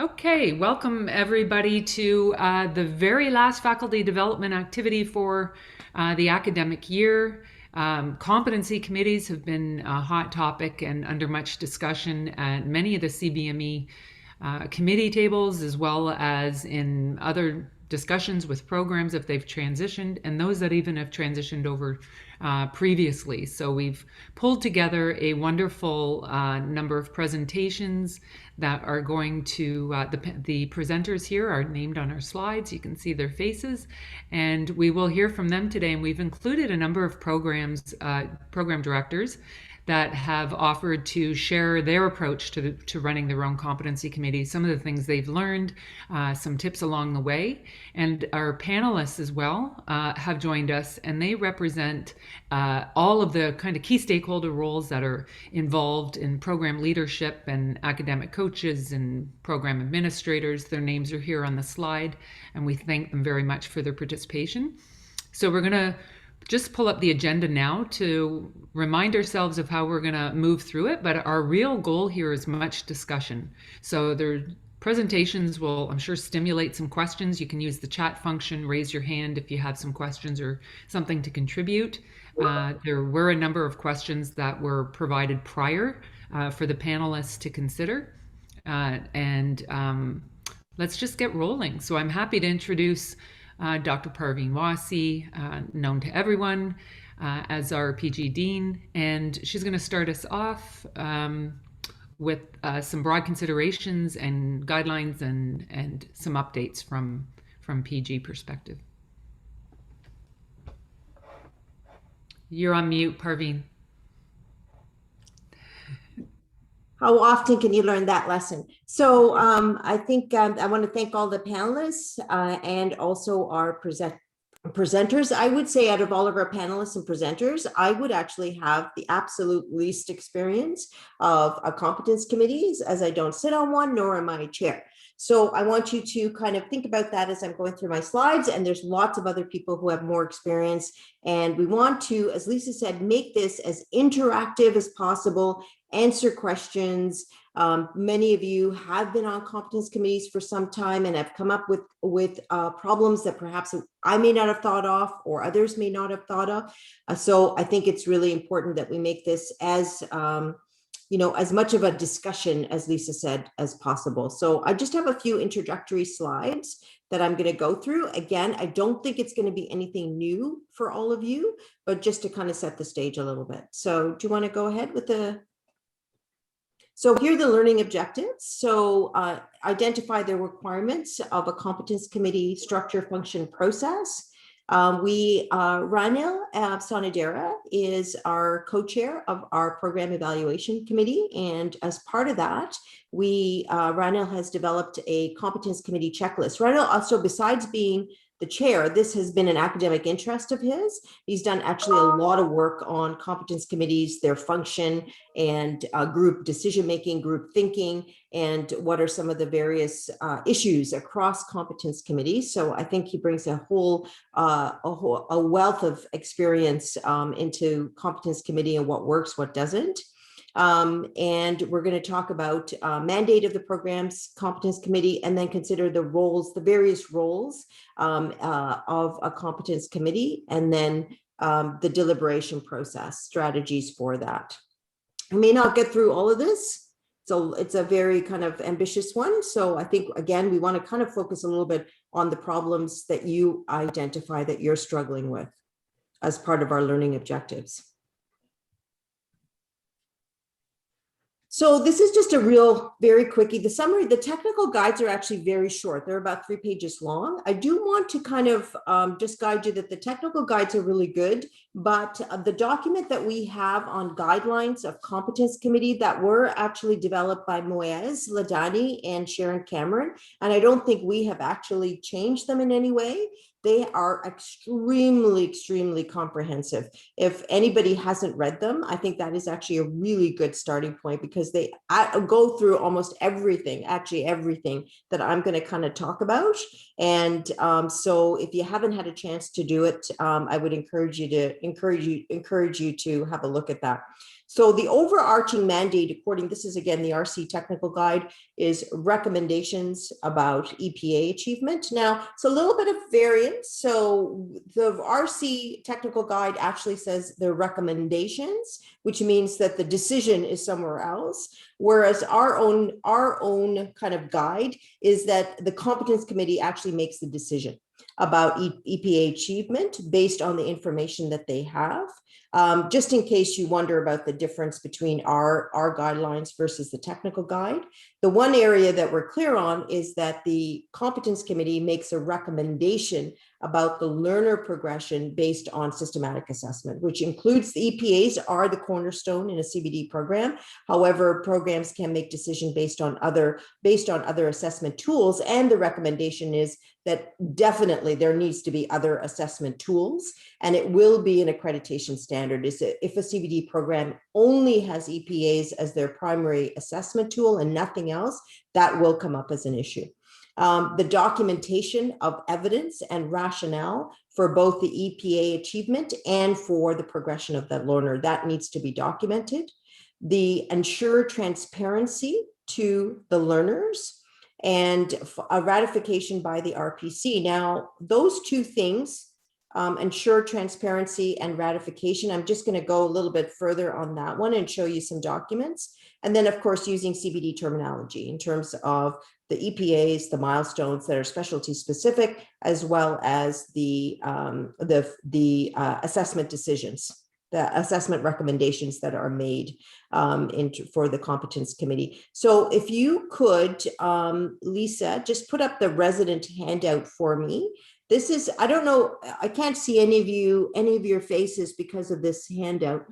Okay, welcome everybody to the very last faculty development activity for the academic year. Competency committees have been a hot topic and under much discussion at many of the CBME committee tables, as well as in other discussions with programs if they've transitioned, and those that even have transitioned over previously. So we've pulled together a wonderful number of presentations that are going to, the presenters here are named on our slides. You can see their faces, and we will hear from them today. And we've included a number of program directors that have offered to share their approach to running their own competency committee, some of the things they've learned, some tips along the way. And our panelists as well have joined us, and they represent all of the kind of key stakeholder roles that are involved in program leadership and academic coaches and program administrators. Their names are here on the slide, and we thank them very much for their participation. So we're going to just pull up the agenda now to remind ourselves of how we're going to move through it, but our real goal here is much discussion. So their presentations will, I'm sure, stimulate some questions. You can use the chat function, raise your hand if you have some questions or something to contribute. There were a number of questions that were provided prior for the panelists to consider. Let's just get rolling. So I'm happy to introduce Dr. Parveen Wasi, known to everyone as our PG Dean, and she's going to start us off with some broad considerations and guidelines and some updates from PG perspective. You're on mute, Parveen. How often can you learn that lesson? So I think I want to thank all the panelists and also our presenters. I would say out of all of our panelists and presenters, I would actually have the absolute least experience of a competence committees, as I don't sit on one, nor am I chair. So I want you to kind of think about that as I'm going through my slides, and there's lots of other people who have more experience. And we want to, as Lisa said, make this as interactive as possible, answer questions. Many of you have been on competence committees for some time and have come up with problems that perhaps I may not have thought of or others may not have thought of. So I think it's really important that we make this as as much of a discussion, as Lisa said, as possible. So I just have a few introductory slides that I'm going to go through. Again, I don't think it's going to be anything new for all of you, but just to kind of set the stage a little bit. So do you want to go ahead with So here are the learning objectives. So identify the requirements of a competence committee structure, function, process. Ranil Sonadera is our co-chair of our program evaluation committee. And as part of that, Ranil has developed a competence committee checklist. Ranil also, besides being the chair, this has been an academic interest of his. He's done actually a lot of work on competence committees, their function, and group decision-making, group thinking, and what are some of the various issues across competence committees. So I think he brings a wealth of experience into competence committee and what works, what doesn't. And we're going to talk about mandate of the program's competence committee, and then consider the roles, the various roles of a competence committee, and then the deliberation process, strategies for that. I may not get through all of this, so it's a very kind of ambitious one. So I think, again, we want to kind of focus a little bit on the problems that you identify that you're struggling with as part of our learning objectives. So this is just a real, very quickie. The summary, the technical guides are actually very short. They're about 3 pages long. I do want to kind of just guide you that the technical guides are really good, but the document that we have on guidelines of competence committee that were actually developed by Moez Ladani and Sharon Cameron, and I don't think we have actually changed them in any way. They are extremely, extremely comprehensive. If anybody hasn't read them, I think that is actually a really good starting point, because they go through almost everything, actually everything that I'm going to kind of talk about. And so if you haven't had a chance to do it, I would encourage you to have a look at that. So the overarching mandate, according, this is again the RC technical guide, is recommendations about EPA achievement. Now, it's a little bit of variance. So the RC technical guide actually says the recommendations, which means that the decision is somewhere else. Whereas our own kind of guide is that the competence committee actually makes the decision about EPA achievement based on the information that they have. Just in case you wonder about the difference between our guidelines versus the technical guide, the one area that we're clear on is that the competence committee makes a recommendation about the learner progression based on systematic assessment, which includes the EPAs are the cornerstone in a CBD program. However, programs can make decisions based on other assessment tools, and the recommendation is that definitely there needs to be other assessment tools, and it will be an accreditation standard. Is that if a CBD program only has EPAs as their primary assessment tool and nothing else, that will come up as an issue. The documentation of evidence and rationale for both the EPA achievement and for the progression of that learner, that needs to be documented. The ensure transparency to the learners and a ratification by the RPC. Now, those two things, ensure transparency and ratification, I'm just going to go a little bit further on that one and show you some documents. And then, of course, using CBD terminology in terms of the EPAs, the milestones that are specialty specific, as well as the assessment decisions, the assessment recommendations that are made for the competence committee. So if you could, Lisa, just put up the resident handout for me. This is, I don't know, I can't see any of your faces because of this handout,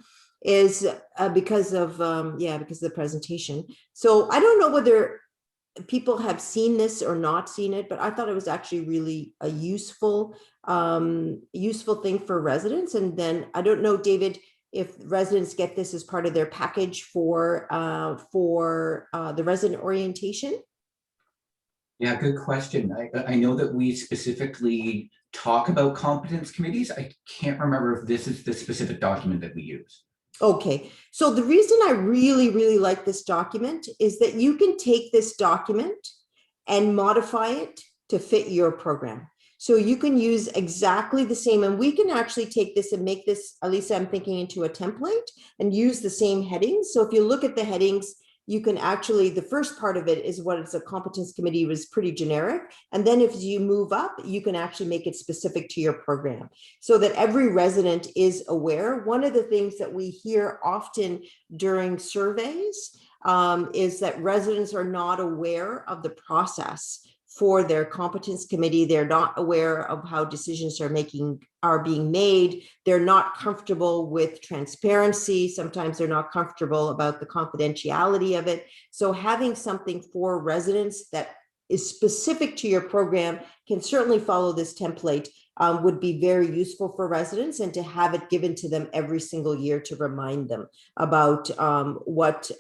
is because of the presentation. So I don't know whether people have seen this or not seen it, but I thought it was actually really a useful thing for residents. And then I don't know, David, if residents get this as part of their package for the resident orientation. Yeah, good question. I know that we specifically talk about competence committees. I can't remember if this is the specific document that we use. Okay, so the reason I really, really like this document is that you can take this document and modify it to fit your program. So you can use exactly the same, and we can actually take this and make this, at least I'm thinking, into a template and use the same headings. So if you look at the headings, you can actually, the first part of it is what it's a competence committee, was pretty generic. And then if you move up, you can actually make it specific to your program so that every resident is aware. One of the things that we hear often during surveys is that residents are not aware of the process for their competence committee. They're not aware of how decisions are being made. They're not comfortable with transparency. Sometimes they're not comfortable about the confidentiality of it. So having something for residents that is specific to your program can certainly follow this template, would be very useful for residents, and to have it given to them every single year to remind them about what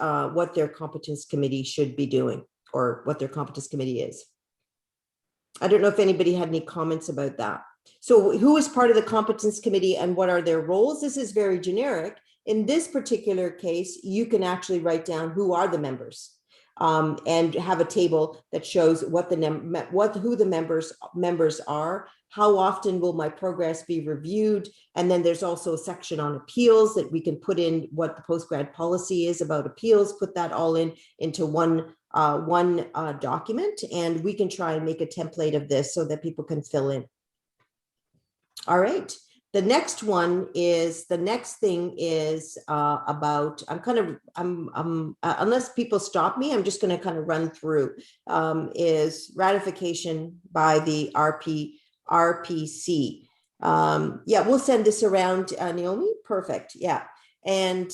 their competence committee should be doing, or what their competence committee is. I don't know if anybody had any comments about that. So who is part of the competence committee and what are their roles? This is very generic. In this particular case, you can actually write down who are the members, and have a table that shows who the members are. How often will my progress be reviewed? And then there's also a section on appeals that we can put in what the postgrad policy is about appeals, put that all into one document, and we can try and make a template of this so that people can fill in. All right. The next thing is about, unless people stop me, I'm just going to kind of run through, is ratification by the RPC. Yeah, we'll send this around, Naomi. Perfect. Yeah. And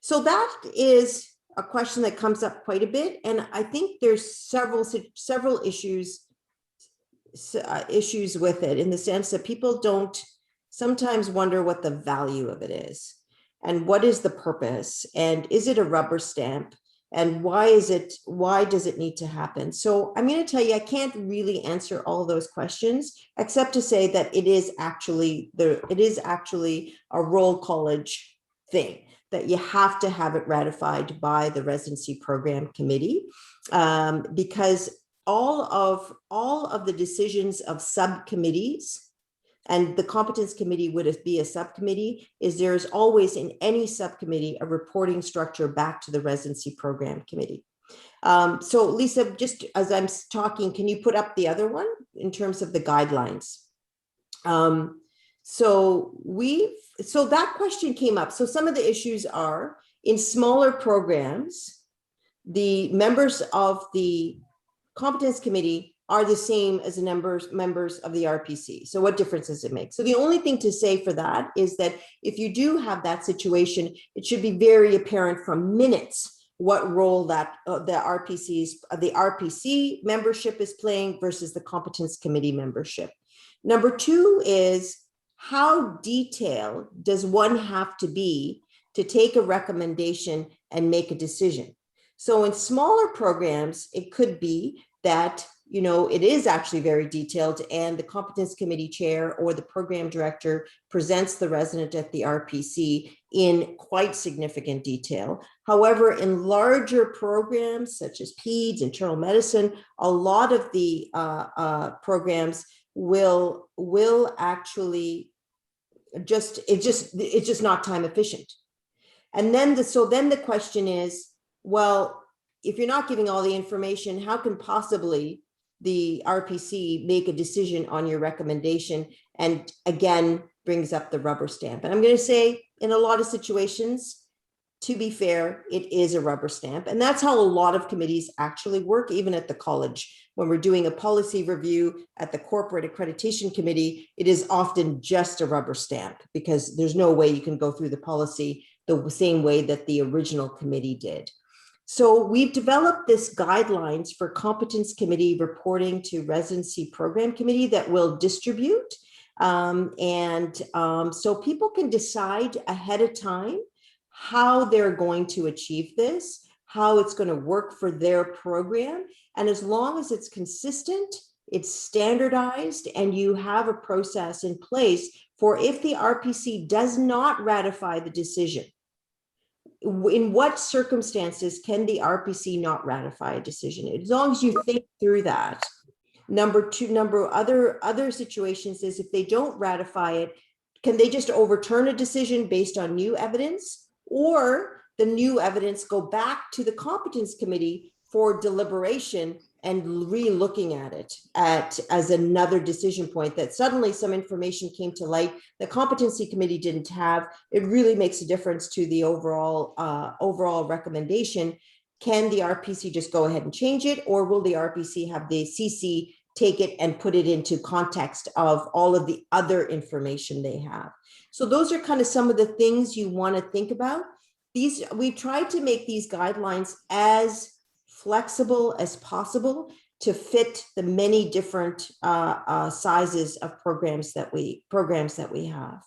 so that is a question that comes up quite a bit. And I think there's several issues with it, in the sense that people don't sometimes wonder what the value of it is, and what is the purpose, and is it a rubber stamp, and why does it need to happen? So I'm going to tell you, I can't really answer all those questions, except to say that it is actually a Royal College thing. that you have to have it ratified by the residency program committee, because all of the decisions of subcommittees, and the competence committee would be a subcommittee, is there's always in any subcommittee a reporting structure back to the residency program committee. So Lisa, just as I'm talking, can you put up the other one in terms of the guidelines? So that question came up. So some of the issues are in smaller programs, the members of the competence committee are the same as the members of the RPC. So what difference does it make? So the only thing to say for that is that if you do have that situation, it should be very apparent from minutes what role that the RPC membership is playing versus the competence committee membership. Number two is, how detailed does one have to be to take a recommendation and make a decision? So in smaller programs, it could be that, you know, it is actually very detailed, and the competence committee chair or the program director presents the resident at the RPC in quite significant detail. However, in larger programs such as PEDS, internal medicine, a lot of the programs will actually it's just not time efficient. And then the question is, well, if you're not giving all the information, how can possibly the RPC make a decision on your recommendation? And again, brings up the rubber stamp. And I'm going to say, in a lot of situations, to be fair, it is a rubber stamp. And that's how a lot of committees actually work, even at the college. When we're doing a policy review at the corporate accreditation committee, it is often just a rubber stamp, because there's no way you can go through the policy the same way that the original committee did. So we've developed this guidelines for competence committee reporting to residency program committee that we'll distribute. So people can decide ahead of time how they're going to achieve this, how it's going to work for their program. And as long as it's consistent, it's standardized, and you have a process in place for if the RPC does not ratify the decision, in what circumstances can the RPC not ratify a decision? As long as you think through that. Other situations is, if they don't ratify it, can they just overturn a decision based on new evidence, or the new evidence go back to the competence committee for deliberation and re-looking at it as another decision point, that suddenly some information came to light the competency committee didn't have? It really makes a difference to the overall recommendation. Can the RPC just go ahead and change it, or will the RPC have the CC take it and put it into context of all of the other information they have? So those are kind of some of the things you want to think about. We tried to make these guidelines as flexible as possible to fit the many different sizes of programs that we have.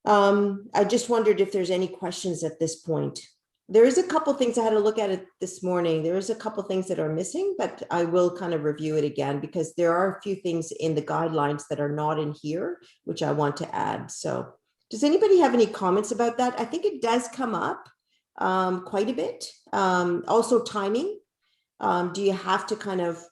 I just wondered if there's any questions at this point. There is a couple things I had to look at it this morning. There is a couple things that are missing, but I will kind of review it again, because there are a few things in the guidelines that are not in here, which I want to add. So does anybody have any comments about that? I think it does come up quite a bit. Also timing. Do you have to kind of,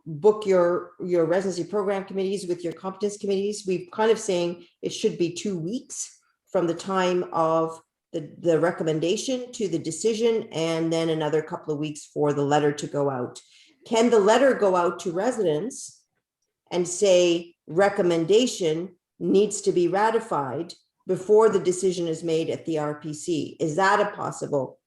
book your residency program committees with your competence committees? We've kind of saying it should be 2 weeks from the time of the recommendation to the decision, and then another couple of weeks for the letter to go out. Can the letter go out to residents and say recommendation needs to be ratified before the decision is made at the RPC? Is that a possible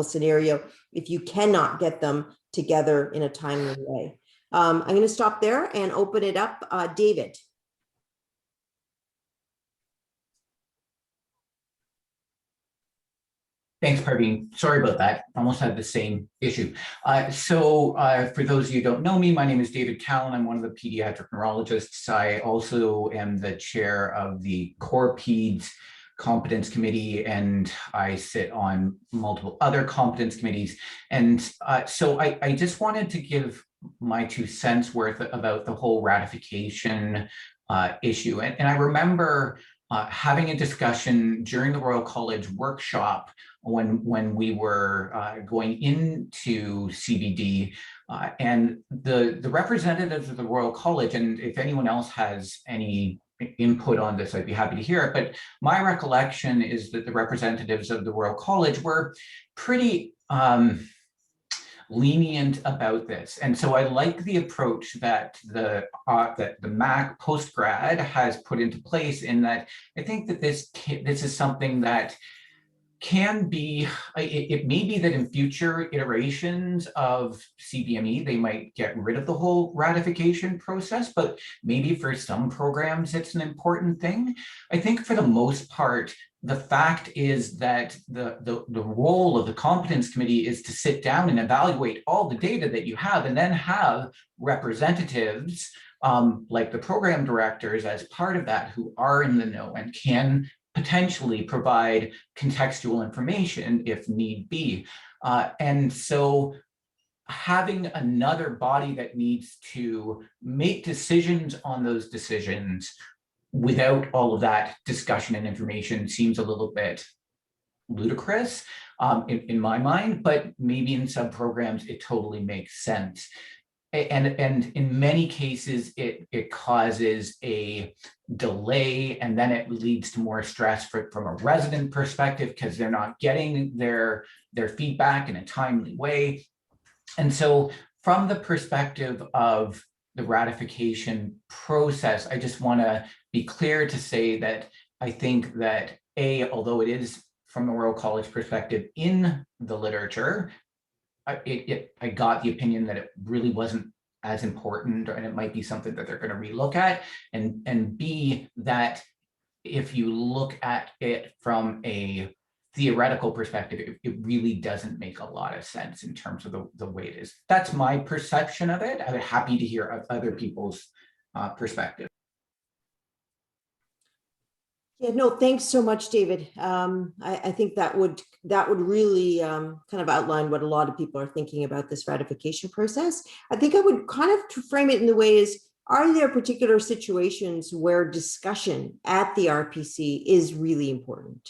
scenario if you cannot get them together in a timely way? I'm going to stop there and open it up. David. Thanks, Parveen. Sorry about that. Almost had the same issue. For those of you who don't know me, my name is David Callan. I'm one of the pediatric neurologists. I also am the chair of the Core PEDS Competence Committee, and I sit on multiple other competence committees. And so I just wanted to give my 2 cents worth about the whole ratification issue. And I remember having a discussion during the Royal College workshop when we were going into CBD, and the representatives of the Royal College, and if anyone else has any input on this, I'd be happy to hear it. But my recollection is that the representatives of the Royal College were pretty lenient about this. And so I like the approach that the MAC postgrad has put into place, in that I think that this is something that can be, it may be that in future iterations of CBME, they might get rid of the whole ratification process, but maybe for some programs, it's an important thing. I think for the most part, the fact is that the role of the Competence Committee is to sit down and evaluate all the data that you have, and then have representatives like the program directors as part of that, who are in the know and can potentially provide contextual information if need be. And so having another body that needs to make decisions on those decisions without all of that discussion and information seems a little bit ludicrous in my mind, but maybe in some programs it totally makes sense. And in many cases, it causes a delay, and then it leads to more stress from a resident perspective, because they're not getting their feedback in a timely way. And so from the perspective of the ratification process, I just want to be clear to say that I think that although it is from the Royal College perspective in the literature, I got the opinion that it really wasn't as important, and it might be something that they're going to relook at, and B, that if you look at it from a theoretical perspective, it really doesn't make a lot of sense in terms of the way it is. That's my perception of it. I'm happy to hear other people's perspective. Yeah, no, thanks so much, David. I think that would really kind of outline what a lot of people are thinking about this ratification process. I think I would kind of frame it in the way is, are there particular situations where discussion at the RPC is really important?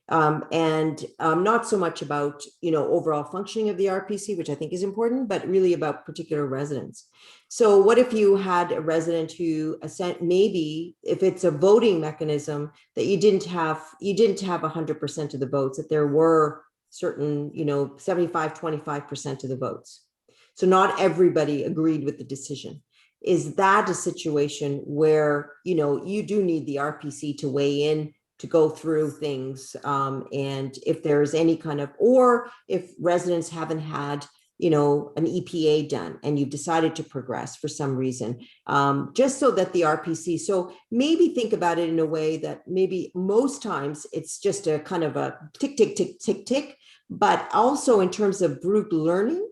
And not so much about, overall functioning of the RPC, which I think is important, but really about particular residents. So what if you had a resident who maybe if it's a voting mechanism that you didn't have 100% of the votes, that there were certain, 75-25% of the votes. So not everybody agreed with the decision. Is that a situation where, you do need the RPC to weigh in, to go through things, and if there's any kind of, or if residents haven't had, an EPA done and you've decided to progress for some reason, just so that the RPC, so maybe think about it in a way that maybe most times it's just a kind of a tick, tick, tick, tick, tick, but also in terms of group learning,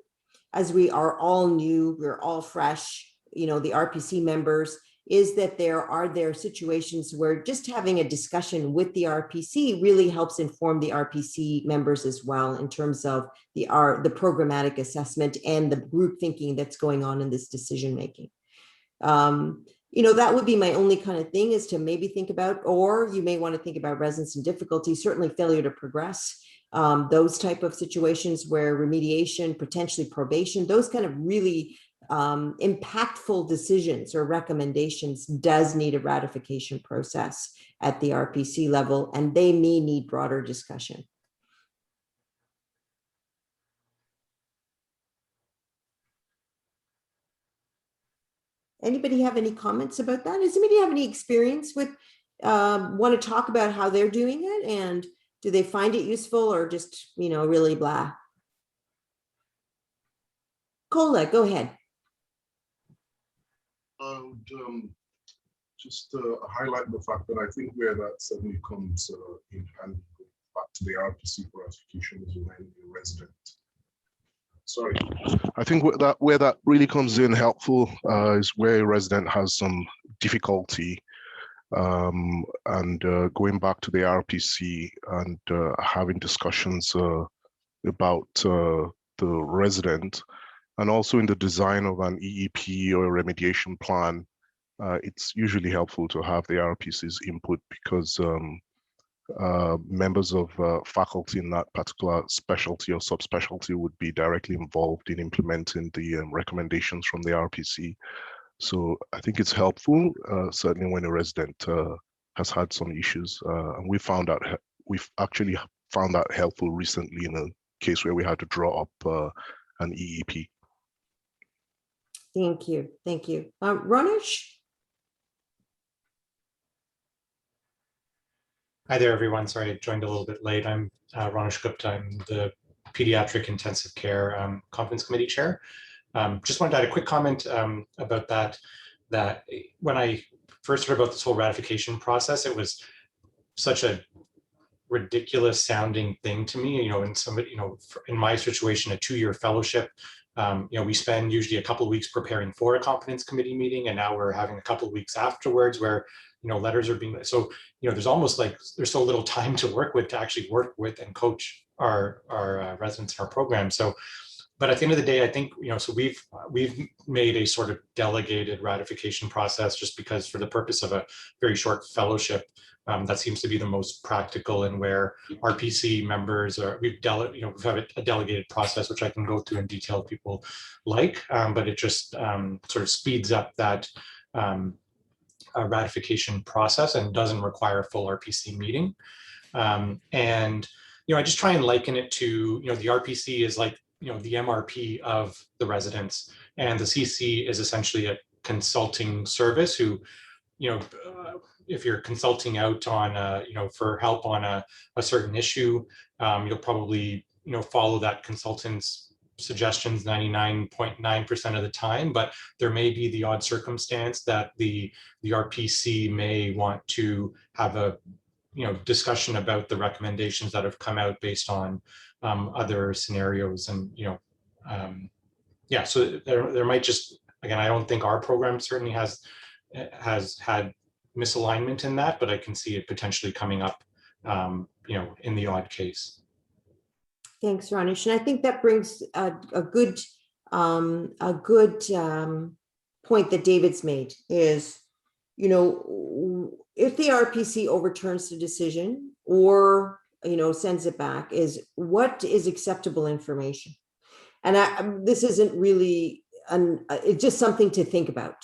as we are all new, we're all fresh, the RPC members, is that there are situations where just having a discussion with the RPC really helps inform the RPC members as well, in terms of the programmatic assessment and the group thinking that's going on in this decision making. That would be my only kind of thing, is to maybe think about, or you may want to think about residents in difficulty, certainly failure to progress, those type of situations where remediation, potentially probation, those kind of really impactful decisions or recommendations does need a ratification process at the RPC level, and they may need broader discussion. Anybody have any comments about that? Does anybody have any experience with, want to talk about how they're doing it, and do they find it useful, or just, really blah? Cola, go ahead. I would just highlight the fact that I think where that certainly comes in hand back to the RPC for ratification is when a resident. Sorry, I think where that really comes in helpful is where a resident has some difficulty, and going back to the RPC and having discussions about the resident, and also in the design of an EEP or a remediation plan, it's usually helpful to have the RPC's input because members of faculty in that particular specialty or subspecialty would be directly involved in implementing the recommendations from the RPC. So I think it's helpful, certainly when a resident has had some issues. And we've actually found that helpful recently in a case where we had to draw up an EEP. Thank you. Thank you. Ronish? Hi there, everyone. Sorry, I joined a little bit late. I'm Ronish Gupta. I'm the Pediatric Intensive Care Competence Committee Chair. Just wanted to add a quick comment about that when I first heard about this whole ratification process, it was such a ridiculous sounding thing to me. In somebody, in my situation, a 2-year fellowship, we spend usually a couple of weeks preparing for a competence committee meeting, and now we're having a couple of weeks afterwards where letters are being, so there's almost like there's so little time to work with to actually work with and coach our residents in our program. So, but at the end of the day, I think so we've made a sort of delegated ratification process just because for the purpose of a very short fellowship, that seems to be the most practical, and where RPC members are, we've have a delegated process, which I can go through in detail if people like, but it just sort of speeds up that ratification process and doesn't require a full RPC meeting. And I just try and liken it to the RPC is like the MRP of the residents, and the CC is essentially a consulting service who if you're consulting out on for help on a certain issue, you'll probably follow that consultant's suggestions 99.9% of the time, but there may be the odd circumstance that the RPC may want to have a discussion about the recommendations that have come out based on other scenarios, and yeah, so there might just, again, I don't think our program certainly has had misalignment in that, but I can see it potentially coming up in the odd case. Thanks, Ronish. And I think that brings a good point that David's made is, if the RPC overturns the decision or, sends it back, is what is acceptable information? And this isn't really, it's just something to think about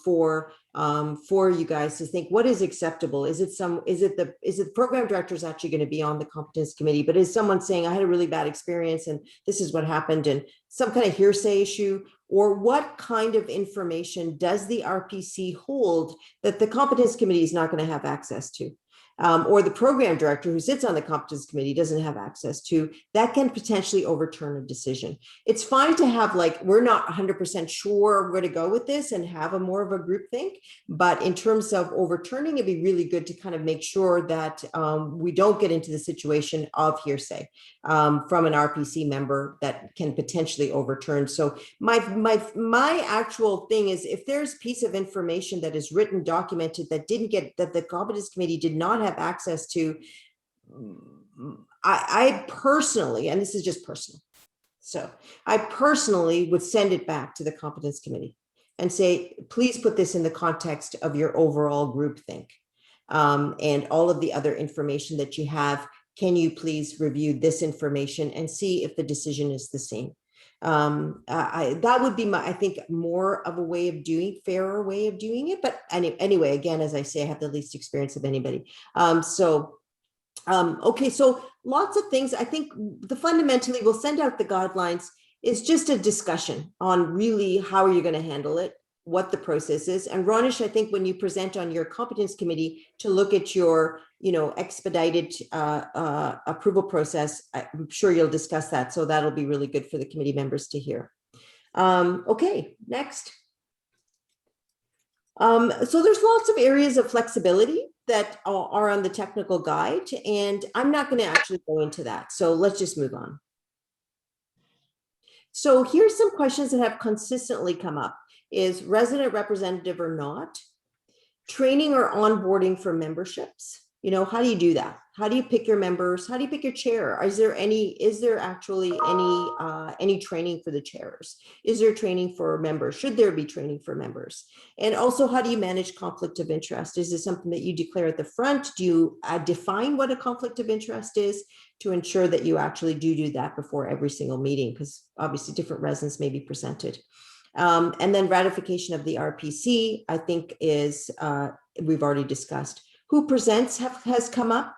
for you guys to think, what is acceptable? Is it the program director is actually going to be on the competence committee, but is someone saying, I had a really bad experience and this is what happened, and some kind of hearsay issue? Or what kind of information does the RPC hold that the competence committee is not going to have access to? Or the program director who sits on the competence committee doesn't have access to, that can potentially overturn a decision. It's fine to have, like, we're not 100% sure where to go with this and have a more of a group think, but in terms of overturning, it'd be really good to kind of make sure that we don't get into the situation of hearsay from an RPC member that can potentially overturn. So my actual thing is, if there's a piece of information that is written, documented, that the competence committee did not have access to, I personally, and this is just personal, so I personally would send it back to the competence committee and say, please put this in the context of your overall group think, and all of the other information that you have. Can you please review this information and see if the decision is the same? That would be I think more of a fairer way of doing it. But anyway, again, as I say, I have the least experience of anybody. Okay, so lots of things. I think fundamentally we'll send out the guidelines is just a discussion on really how are you going to handle it, what the process is. And Ronish, I think when you present on your competence committee to look at your expedited approval process, I'm sure you'll discuss that. So that'll be really good for the committee members to hear. Okay, next. So there's lots of areas of flexibility that are on the technical guide, and I'm not going to actually go into that. So let's just move on. So here's some questions that have consistently come up: is resident representative or not, training or onboarding for memberships? How do you do that? How do you pick your members? How do you pick your chair? Is there actually any training for the chairs? Is there training for members? Should there be training for members? And also, how do you manage conflict of interest? Is this something that you declare at the front? Do you define what a conflict of interest is to ensure that you actually do that before every single meeting? Because obviously different residents may be presented. And then ratification of the RPC, I think is, we've already discussed. Who presents has come up.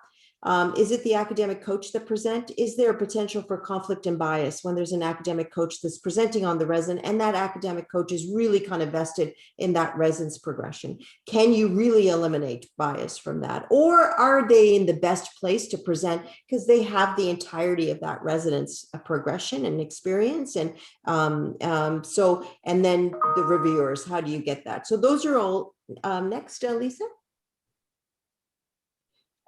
Is it the academic coach that present? Is there a potential for conflict and bias when there's an academic coach that's presenting on the resident and that academic coach is really kind of vested in that resident's progression? Can you really eliminate bias from that? Or are they in the best place to present because they have the entirety of that resident's progression and experience? And and then the reviewers, how do you get that? So those are all, next, Lisa.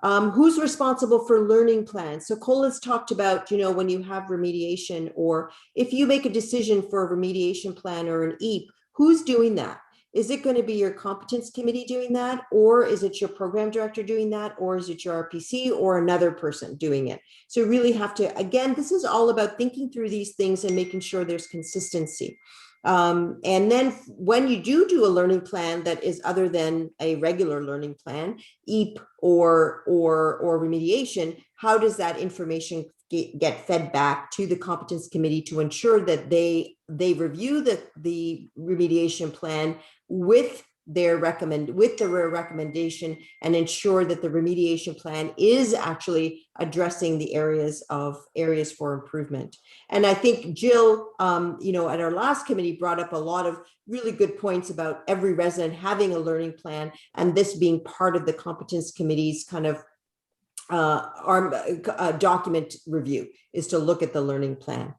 Who's responsible for learning plans? So Cola's talked about, when you have remediation, or if you make a decision for a remediation plan or an EAP, who's doing that? Is it going to be your competence committee doing that? Or is it your program director doing that? Or is it your RPC or another person doing it? So you really have to, again, this is all about thinking through these things and making sure there's consistency. And then when you do a learning plan that is other than a regular learning plan, EAP or remediation, how does that information get fed back to the competence committee to ensure that they review the remediation plan with their recommendation and ensure that the remediation plan is actually addressing the areas for improvement. And I think Jill, at our last committee brought up a lot of really good points about every resident having a learning plan and this being part of the competence committee's kind of document review is to look at the learning plan.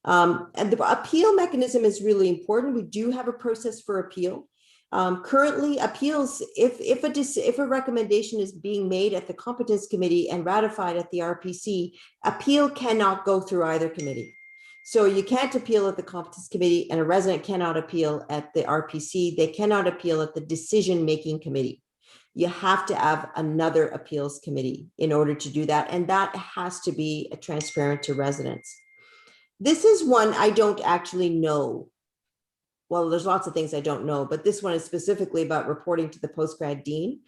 And the appeal mechanism is really important. We do have a process for appeal. Currently, appeals, if a recommendation is being made at the competence committee and ratified at the RPC, appeal cannot go through either committee. So you can't appeal at the competence committee, and a resident cannot appeal at the RPC. They cannot appeal at the decision-making committee. You have to have another appeals committee in order to do that, and that has to be transparent to residents. This is one I don't actually know. Well, there's lots of things I don't know, but this one is specifically about reporting to the postgrad dean.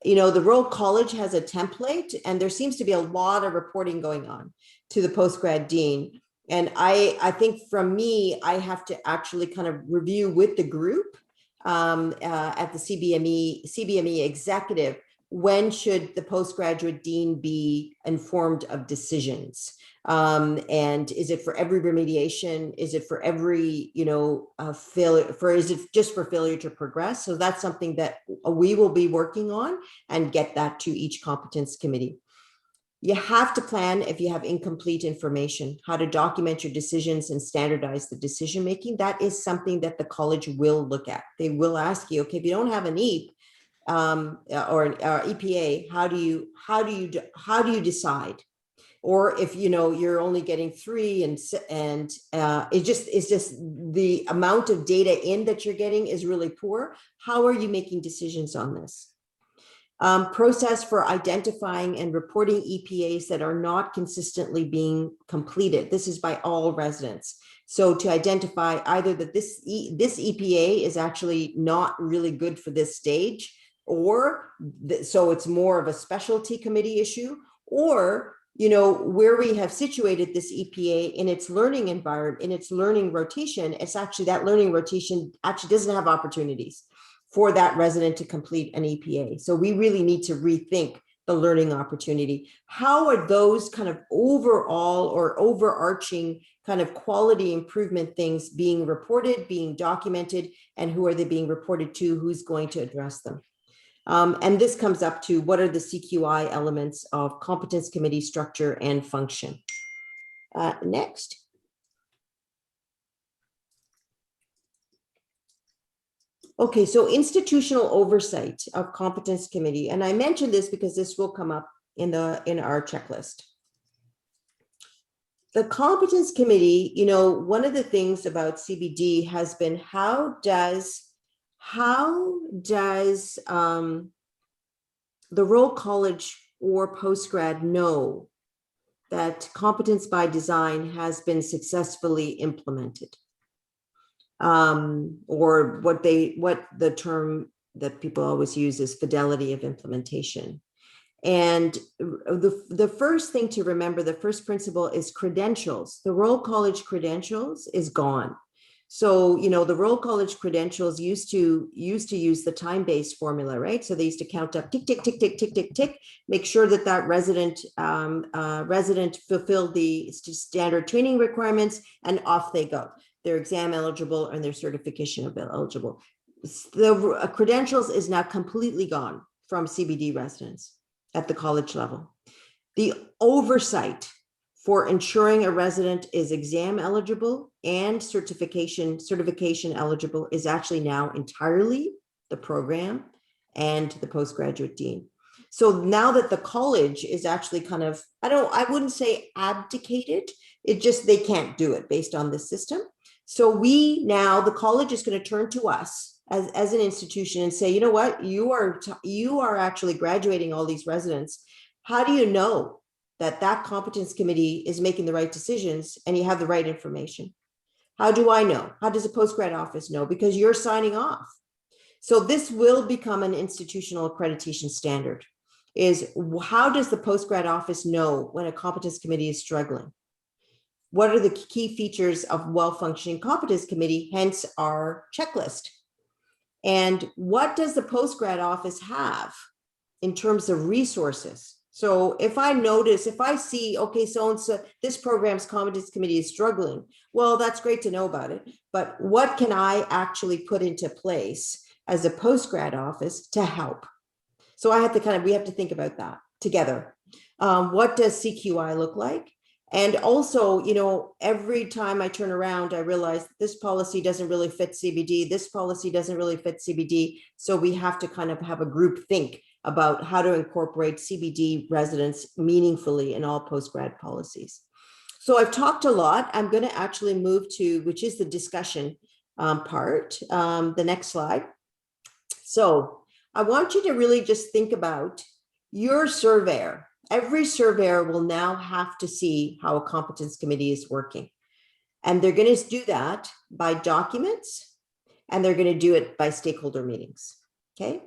The Royal College has a template, and there seems to be a lot of reporting going on to the postgrad dean. And I think from me, I have to actually kind of review with the group at the CBME executive, when should the postgraduate dean be informed of decisions? And is it for every remediation? Is it for every, failure, is it just for failure to progress? So that's something that we will be working on and get that to each competence committee. You have to plan if you have incomplete information, how to document your decisions and standardize the decision-making. That is something that the college will look at. They will ask you, okay, if you don't have an EAP or an EPA, how do you decide? Or if you're only getting 3 and it's just the amount of data in that you're getting is really poor. How are you making decisions on this? Process for identifying and reporting EPAs that are not consistently being completed. This is by all residents. So to identify either that this EPA is actually not really good for this stage, or so it's more of a specialty committee issue, or where we have situated this EPA in its learning environment, in its learning rotation, it's actually that learning rotation actually doesn't have opportunities for that resident to complete an EPA. So we really need to rethink the learning opportunity. How are those kind of overall or overarching kind of quality improvement things being reported, being documented, and who are they being reported to? Who's going to address them? And this comes up to what are the CQI elements of competence committee structure and function. Next. Okay, so institutional oversight of competence committee. And I mentioned this because this will come up in our checklist. The competence committee, one of the things about CBD has been how does the Royal College or postgrad know that competence by design has been successfully implemented? Or what the term that people always use is fidelity of implementation. And the first thing to remember, the first principle is credentials. The Royal College credentials is gone. So, you know, the Royal College credentials used to use the time-based formula, right? So they used to count up tick, tick, tick, tick, tick, tick, tick, make sure that that resident fulfilled the standard training requirements, and off they go. They're exam eligible and they're certification eligible. The credentials is now completely gone from CBD residents at the college level. The oversight for ensuring a resident is exam eligible and certification eligible is actually now entirely the program and the postgraduate dean. So now that the college is actually kind of, I wouldn't say abdicated, it just, they can't do it based on this system. So the college is going to turn to us as an institution and say, you know what, you are actually graduating all these residents. How do you know that competence committee is making the right decisions and you have the right information? How do I know? How does a postgrad office know? Because you're signing off. So this will become an institutional accreditation standard, is how does the postgrad office know when a competence committee is struggling? What are the key features of well-functioning competence committee, hence our checklist? And what does the postgrad office have in terms of resources? So if I see, okay, so this program's competence committee is struggling, well, that's great to know about it, but what can I actually put into place as a postgrad office to help? So we have to think about that together. What does CQI look like? And also, you know, every time I turn around, I realize this policy doesn't really fit CBD. This policy doesn't really fit CBD. So we have to kind of have a group think about how to incorporate CBD residents meaningfully in all postgrad policies. So I've talked a lot. I'm going to actually move to, which is the discussion part, the next slide. So I want you to really just think about your surveyor. Every surveyor will now have to see how a competence committee is working. And they're going to do that by documents, and they're going to do it by stakeholder meetings. Okay.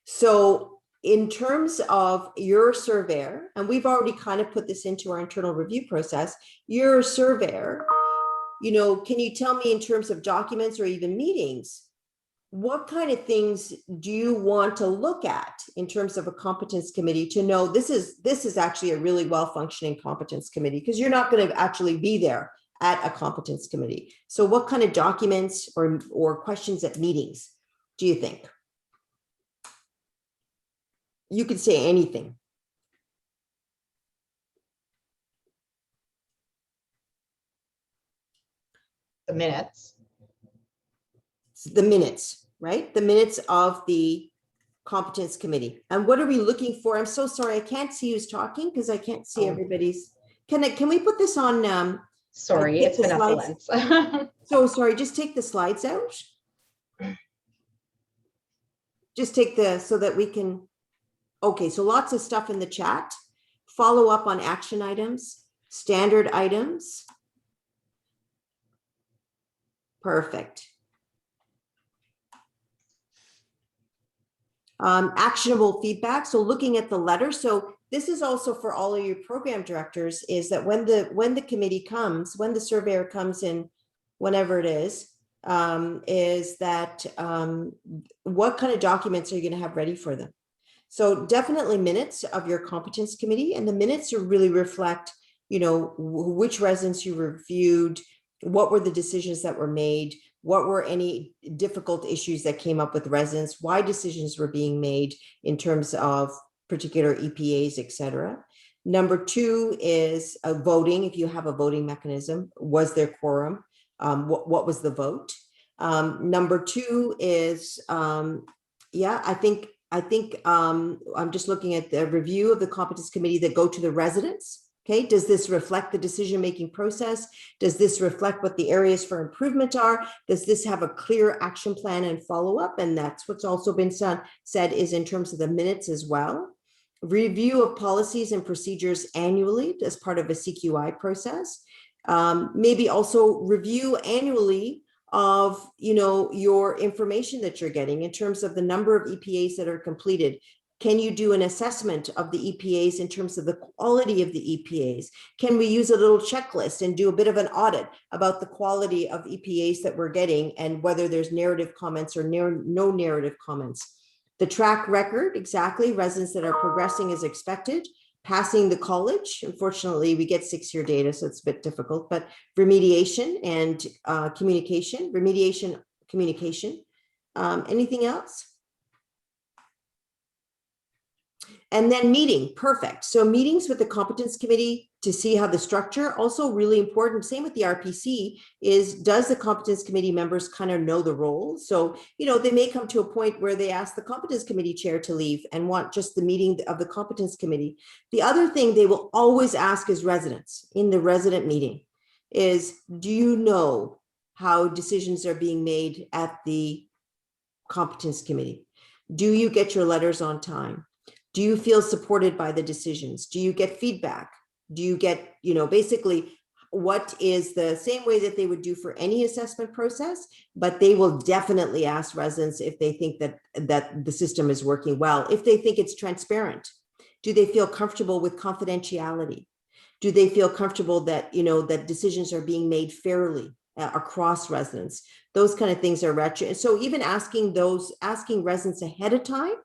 So in terms of your surveyor, and we've already kind of put this into our internal review process, your surveyor, you know, can you tell me in terms of documents or even meetings, what kind of things do you want to look at in terms of a competence committee to know this is actually a really well-functioning competence committee, because you're not going to actually be there at a competence committee. So what kind of documents or questions at meetings do you think? You could say anything. The minutes. The minutes, right? The minutes of the competence committee. And what are we looking for? I'm so sorry, I can't see who's talking because I can't see everybody's. Can we put this on? Sorry, it's Vanessa Lentz. So sorry, just take the slides out. Just take so that we can. Okay, so lots of stuff in the chat. Follow up on action items, standard items. Perfect. Actionable feedback. So looking at the letter. So this is also for all of your program directors, is that when the committee comes, when the surveyor comes in, whenever it is that what kind of documents are you going to have ready for them? So definitely minutes of your competence committee, and the minutes really reflect, you know, which residents you reviewed, what were the decisions that were made, what were any difficult issues that came up with residents, why decisions were being made in terms of particular EPAs, etc. Number two is voting. If you have a voting mechanism, was there quorum? What was the vote? Number two is, I think I'm just looking at the review of the competence committee that go to the residents. Okay, does this reflect the decision-making process? Does this reflect what the areas for improvement are? Does this have a clear action plan and follow-up? And that's what's also been said is in terms of the minutes as well. review of policies and procedures annually as part of a CQI process. Maybe also review annually of, your information that you're getting in terms of the number of EPAs that are completed. Can you do an assessment of the EPAs in terms of the quality of the EPAs? Can we use a little checklist and do a bit of an audit about the quality of EPAs that we're getting and whether there's narrative comments or no narrative comments? The track record, exactly, residents that are progressing as expected, passing the college. Unfortunately, we get 6-year data, so it's a bit difficult, but remediation and communication, communication. Anything else? And then meeting, perfect. So meetings with the Competence Committee to see how the structure, also really important, same with the RPC, is does the Competence Committee members kind of know the role? So, they may come to a point where they ask the Competence Committee chair to leave and want just the meeting of the Competence Committee. The other thing they will always ask as residents in the resident meeting is, do you know how decisions are being made at the Competence Committee? Do you get your letters on time? Do you feel supported by the decisions? Do you get feedback? Do you get, basically what is the same way that they would do for any assessment process, but they will definitely ask residents if they think that the system is working well, if they think it's transparent. Do they feel comfortable with confidentiality? Do they feel comfortable that, that decisions are being made fairly across residents? Those kind of things are retro. So even asking residents ahead of time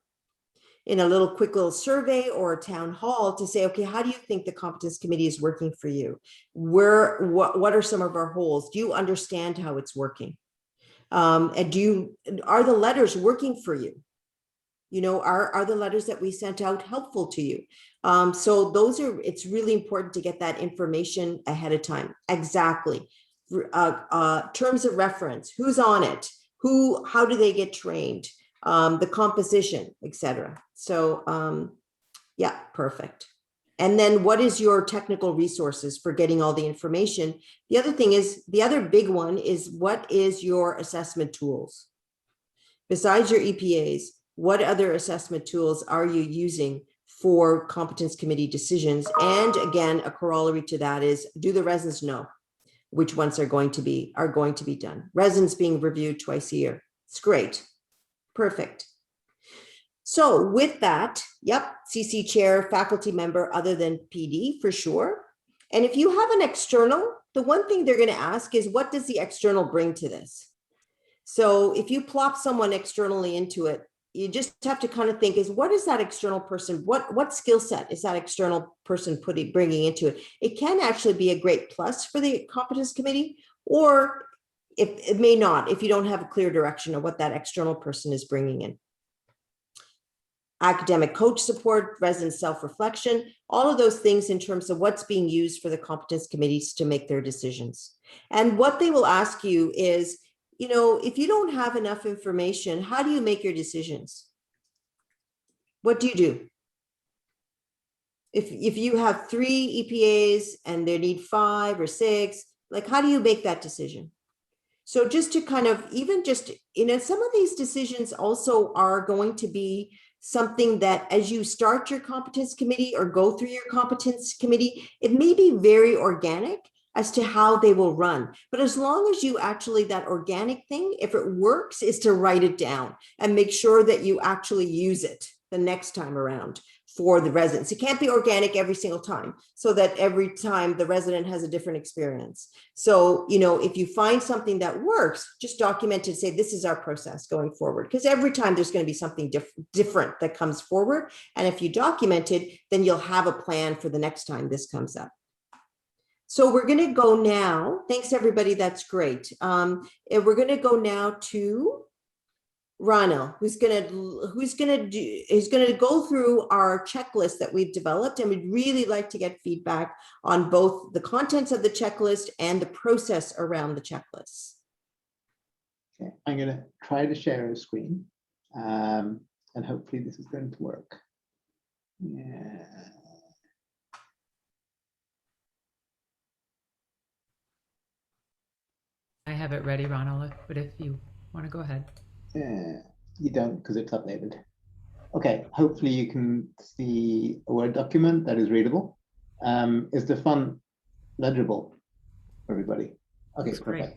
in a quick little survey or a town hall to say, okay, how do you think the Competence Committee is working for you? What are some of our holes? Do you understand how it's working? And are the letters working for you? Are the letters that we sent out helpful to you? So it's really important to get that information ahead of time. Exactly. Terms of reference, who's on it? How do they get trained? The composition, etc. So yeah, perfect. And then what is your technical resources for getting all the information? The other big one is, what is your assessment tools? Besides your EPAs, what other assessment tools are you using for Competence Committee decisions? And again, a corollary to that is, do the residents know which ones are going to be done? Residents being reviewed twice a year. It's great. Perfect. So with that, yep, CC chair, faculty member other than PD for sure. And if you have an external, the one thing they're going to ask is, what does the external bring to this? So if you plop someone externally into it, you just have to kind of think, is what is that external person? What skill set is that external person bringing into it? It can actually be a great plus for the Competence Committee, or it may not, if you don't have a clear direction of what that external person is bringing in. Academic coach support, resident self-reflection, all of those things in terms of what's being used for the Competence Committees to make their decisions. And what they will ask you is, if you don't have enough information, how do you make your decisions? What do you do? If you have 3 EPAs and they need 5 or 6, how do you make that decision? So just to kind of, even just, some of these decisions also are going to be something that as you start your Competence Committee or go through your Competence Committee, it may be very organic as to how they will run. But as long as you actually, that organic thing, if it works, is to write it down and make sure that you actually use it the next time around for the residents. It can't be organic every single time, so that every time the resident has a different experience. So, if you find something that works, just document it, say, this is our process going forward, because every time there's going to be something different that comes forward. And if you document it, then you'll have a plan for the next time this comes up. So we're going to go now. Thanks, everybody. That's great. And we're going to go now to Ronald, who's going to go through our checklist that we've developed, and we'd really like to get feedback on both the contents of the checklist and the process around the checklist. Okay, I'm going to try to share a screen, and hopefully this is going to work. Yeah. I have it ready, Ronald, but if you want to go ahead. You don't, because it's updated. Okay, hopefully you can see a Word document that is readable. Is the font legible for everybody? Okay, Looks great.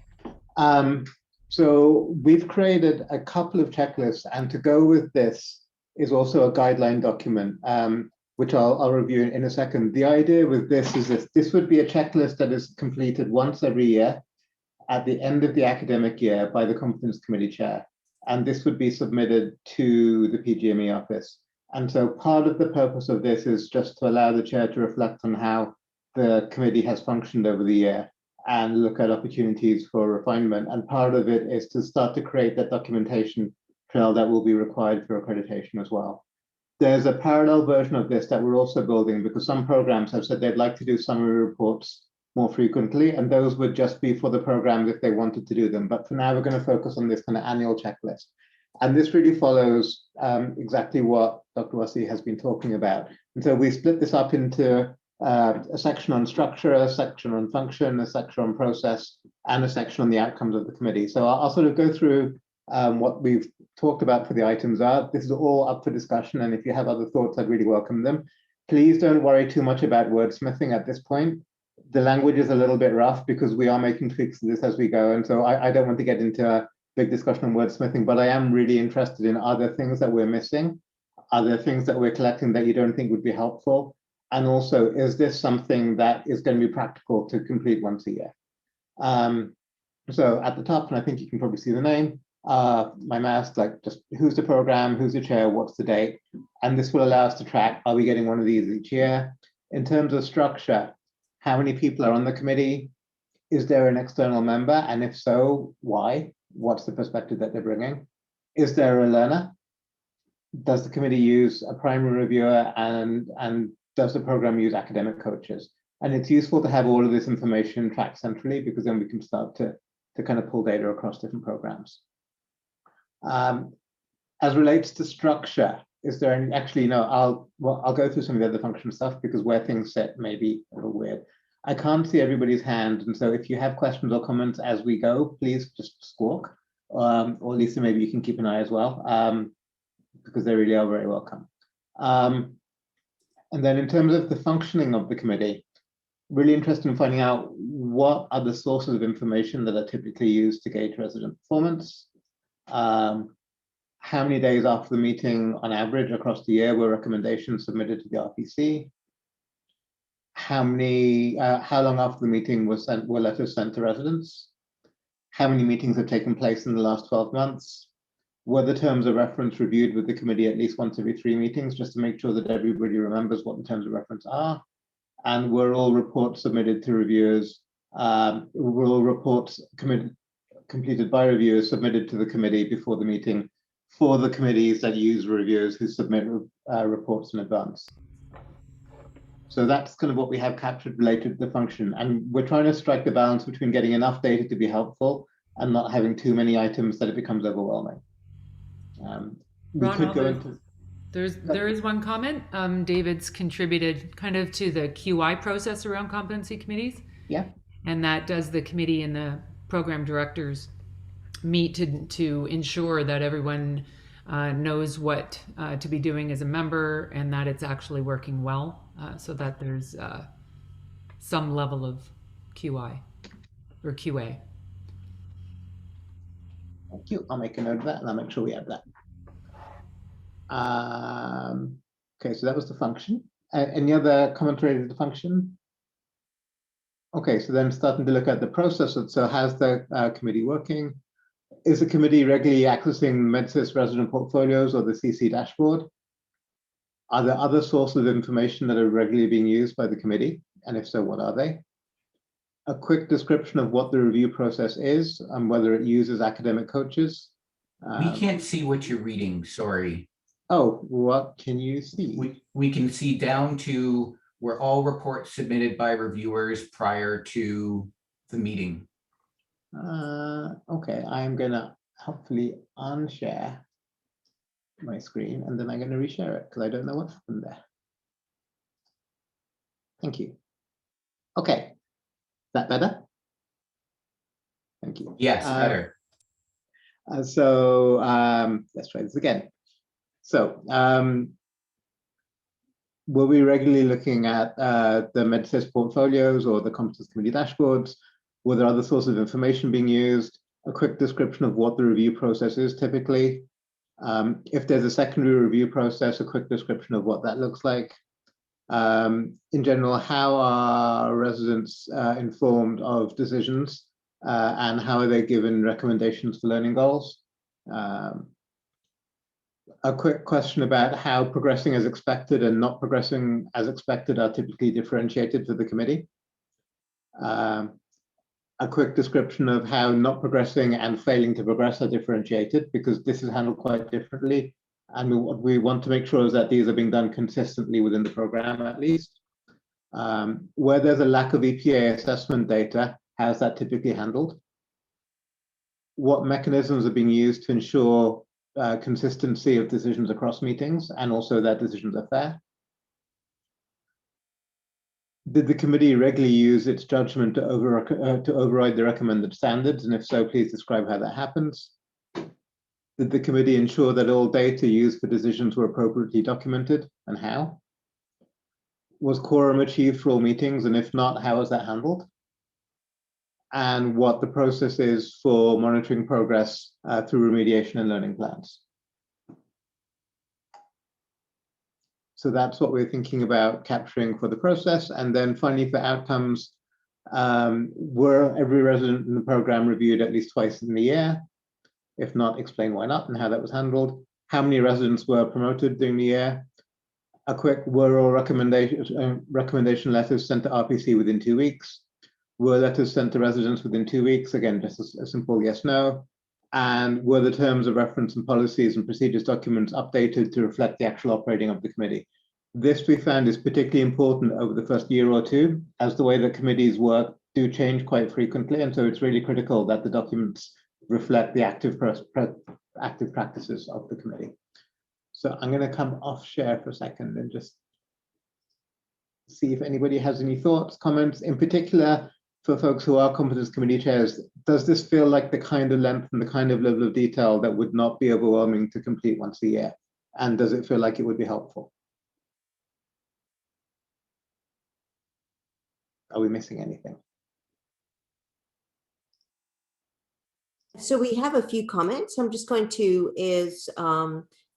perfect. So we've created a couple of checklists, and to go with this is also a guideline document, which I'll review in a second. The idea with this is this would be a checklist that is completed once every year at the end of the academic year by the Competence Committee Chair. And this would be submitted to the PGME office. And so part of the purpose of this is just to allow the chair to reflect on how the committee has functioned over the year and look at opportunities for refinement. And part of it is to start to create that documentation trail that will be required for accreditation as well. There's a parallel version of this that we're also building, because some programs have said they'd like to do summary reports more frequently, and those would just be for the programs if they wanted to do them. But for now, we're going to focus on this kind of annual checklist. And this really follows exactly what Dr. Wasi has been talking about. And so we split this up into a section on structure, a section on function, a section on process, and a section on the outcomes of the committee. So I'll sort of go through what we've talked about for the items are. This is all up for discussion, and if you have other thoughts, I'd really welcome them. Please don't worry too much about wordsmithing at this point. The language is a little bit rough because we are making tweaks to this as we go, and so I don't want to get into a big discussion on wordsmithing, but I am really interested in, are there things that we're missing? Are there things that we're collecting that you don't think would be helpful? And also, is this something that is going to be practical to complete once a year? So at the top, and I think you can probably see the name, my mouse, like just who's the program, who's the chair, what's the date? And this will allow us to track, are we getting one of these each year? In terms of structure, how many people are on the committee? Is there an external member? And if so, why? What's the perspective that they're bringing? Is there a learner? Does the committee use a primary reviewer, and does the program use academic coaches? And it's useful to have all of this information tracked centrally, because then we can start to kind of pull data across different programs. As relates to structure, is there any, actually, no, I'll go through some of the other function stuff, because where things sit may be a little weird. I can't see everybody's hand, and so if you have questions or comments as we go, please just squawk, or Lisa, maybe you can keep an eye as well, because they really are very welcome. And then in terms of the functioning of the committee, really interested in finding out what are the sources of information that are typically used to gauge resident performance. How many days after the meeting on average across the year were recommendations submitted to the RPC? How long after the meeting were letters sent to residents? How many meetings have taken place in the last 12 months? Were the terms of reference reviewed with the committee at least once every 3 meetings, just to make sure that everybody remembers what the terms of reference are? And were all reports submitted to reviewers? Were all reports completed by reviewers submitted to the committee before the meeting, for the committees that use reviewers who submit reports in advance? So that's kind of what we have captured related to the function. And we're trying to strike the balance between getting enough data to be helpful and not having too many items that it becomes overwhelming. We could go into... There is one comment. David's contributed kind of to the QI process around competency committees. Yeah. And that does the committee and the program directors meet to ensure that everyone knows what to be doing as a member, and that it's actually working well, so that there's some level of QI or QA. Thank you. I'll make a note of that, and I'll make sure we have that. Okay, so that was the function. Any other commentary related to the function? Okay, so then starting to look at the process. So how's the committee working? Is the committee regularly accessing MedSys resident portfolios or the CC dashboard? Are there other sources of information that are regularly being used by the committee? And if so, what are they? A quick description of what the review process is and whether it uses academic coaches. We can't see what you're reading, sorry. Oh, what can you see? We can see down to where all reports submitted by reviewers prior to the meeting. Okay, I'm gonna hopefully unshare my screen, and then I'm gonna reshare it because I don't know what happened there. Thank you. Okay, is that better? Thank you. Yes, better. So let's try this again. So were we regularly looking at the MedSys portfolios or the Competence Committee dashboards? Were there other sources of information being used? A quick description of what the review process is typically. If there's a secondary review process, a quick description of what that looks like. In general, how are residents informed of decisions and how are they given recommendations for learning goals? A quick question about how progressing as expected and not progressing as expected are typically differentiated for the committee. A quick description of how not progressing and failing to progress are differentiated, because this is handled quite differently. And what we want to make sure is that these are being done consistently within the program, at least. Where there's a lack of EPA assessment data, how's that typically handled? What mechanisms are being used to ensure consistency of decisions across meetings and also that decisions are fair? Did the committee regularly use its judgment to override the recommended standards? And if so, please describe how that happens. Did the committee ensure that all data used for decisions were appropriately documented, and how? Was quorum achieved for all meetings? And if not, how was that handled? And what the process is for monitoring progress through remediation and learning plans. So that's what we're thinking about capturing for the process. And then finally, for outcomes, were every resident in the program reviewed at least twice in the year? If not, explain why not and how that was handled. How many residents were promoted during the year? A quick, were all recommendation letters sent to RPC within 2 weeks? Were letters sent to residents within 2 weeks? Again, just a simple yes, no. And were the terms of reference and policies and procedures documents updated to reflect the actual operating of the committee? This we found is particularly important over the first year or two, as the way that committees work do change quite frequently. And so it's really critical that the documents reflect the active practices of the committee. So I'm going to come off share for a second and just see if anybody has any thoughts, comments, in particular for folks who are competence committee chairs. Does this feel like the kind of length and the kind of level of detail that would not be overwhelming to complete once a year? And does it feel like it would be helpful? Are we missing anything? So we have a few comments. I'm just going to,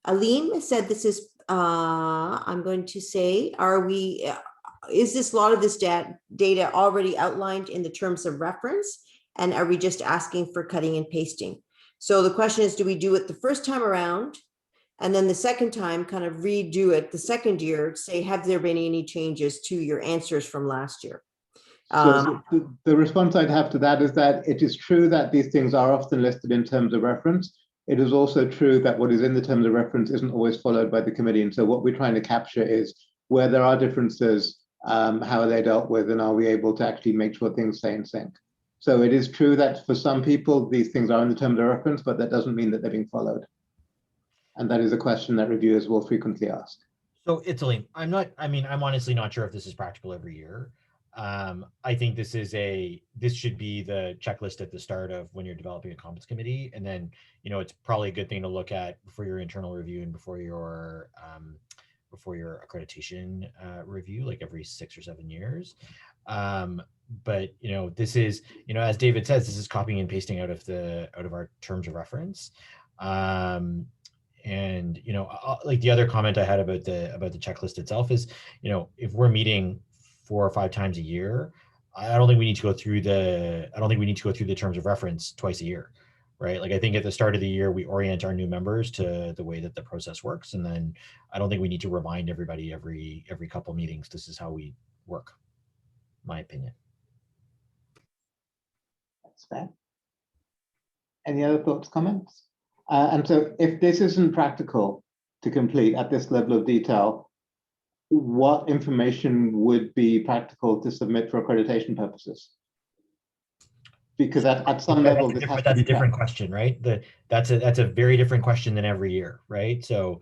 Aline said this is, I'm going to say, is this, a lot of this data already outlined in the terms of reference? And are we just asking for cutting and pasting? So the question is, do we do it the first time around? And then the second time kind of redo it the second year, say, have there been any changes to your answers from last year? So the response I'd have to that is that it is true that these things are often listed in terms of reference. It is also true that what is in the terms of reference isn't always followed by the committee. And so what we're trying to capture is where there are differences, how are they dealt with, and are we able to actually make sure things stay in sync? So it is true that for some people, these things are in the terms of reference, but that doesn't mean that they're being followed. And that is a question that reviewers will frequently ask. So Italy, I'm honestly not sure if this is practical every year. I think this should be the checklist at the start of when you're developing a competence committee. And then, it's probably a good thing to look at before your internal review and before your accreditation review, like every 6 or 7 years. But this is, as David says, this is copying and pasting out of our terms of reference. And like the other comment I had about the checklist itself is, if we're meeting 4 or 5 times a year, I don't think we need to go through the terms of reference twice a year, right? Like I think at the start of the year, we orient our new members to the way that the process works. And then I don't think we need to remind everybody every couple meetings, this is how we work, my opinion. That's fair. Any other thoughts, comments? And so if this isn't practical to complete at this level of detail, what information would be practical to submit for accreditation purposes? Because at some level, that's a different question, right? That's a very different question than every year, right? So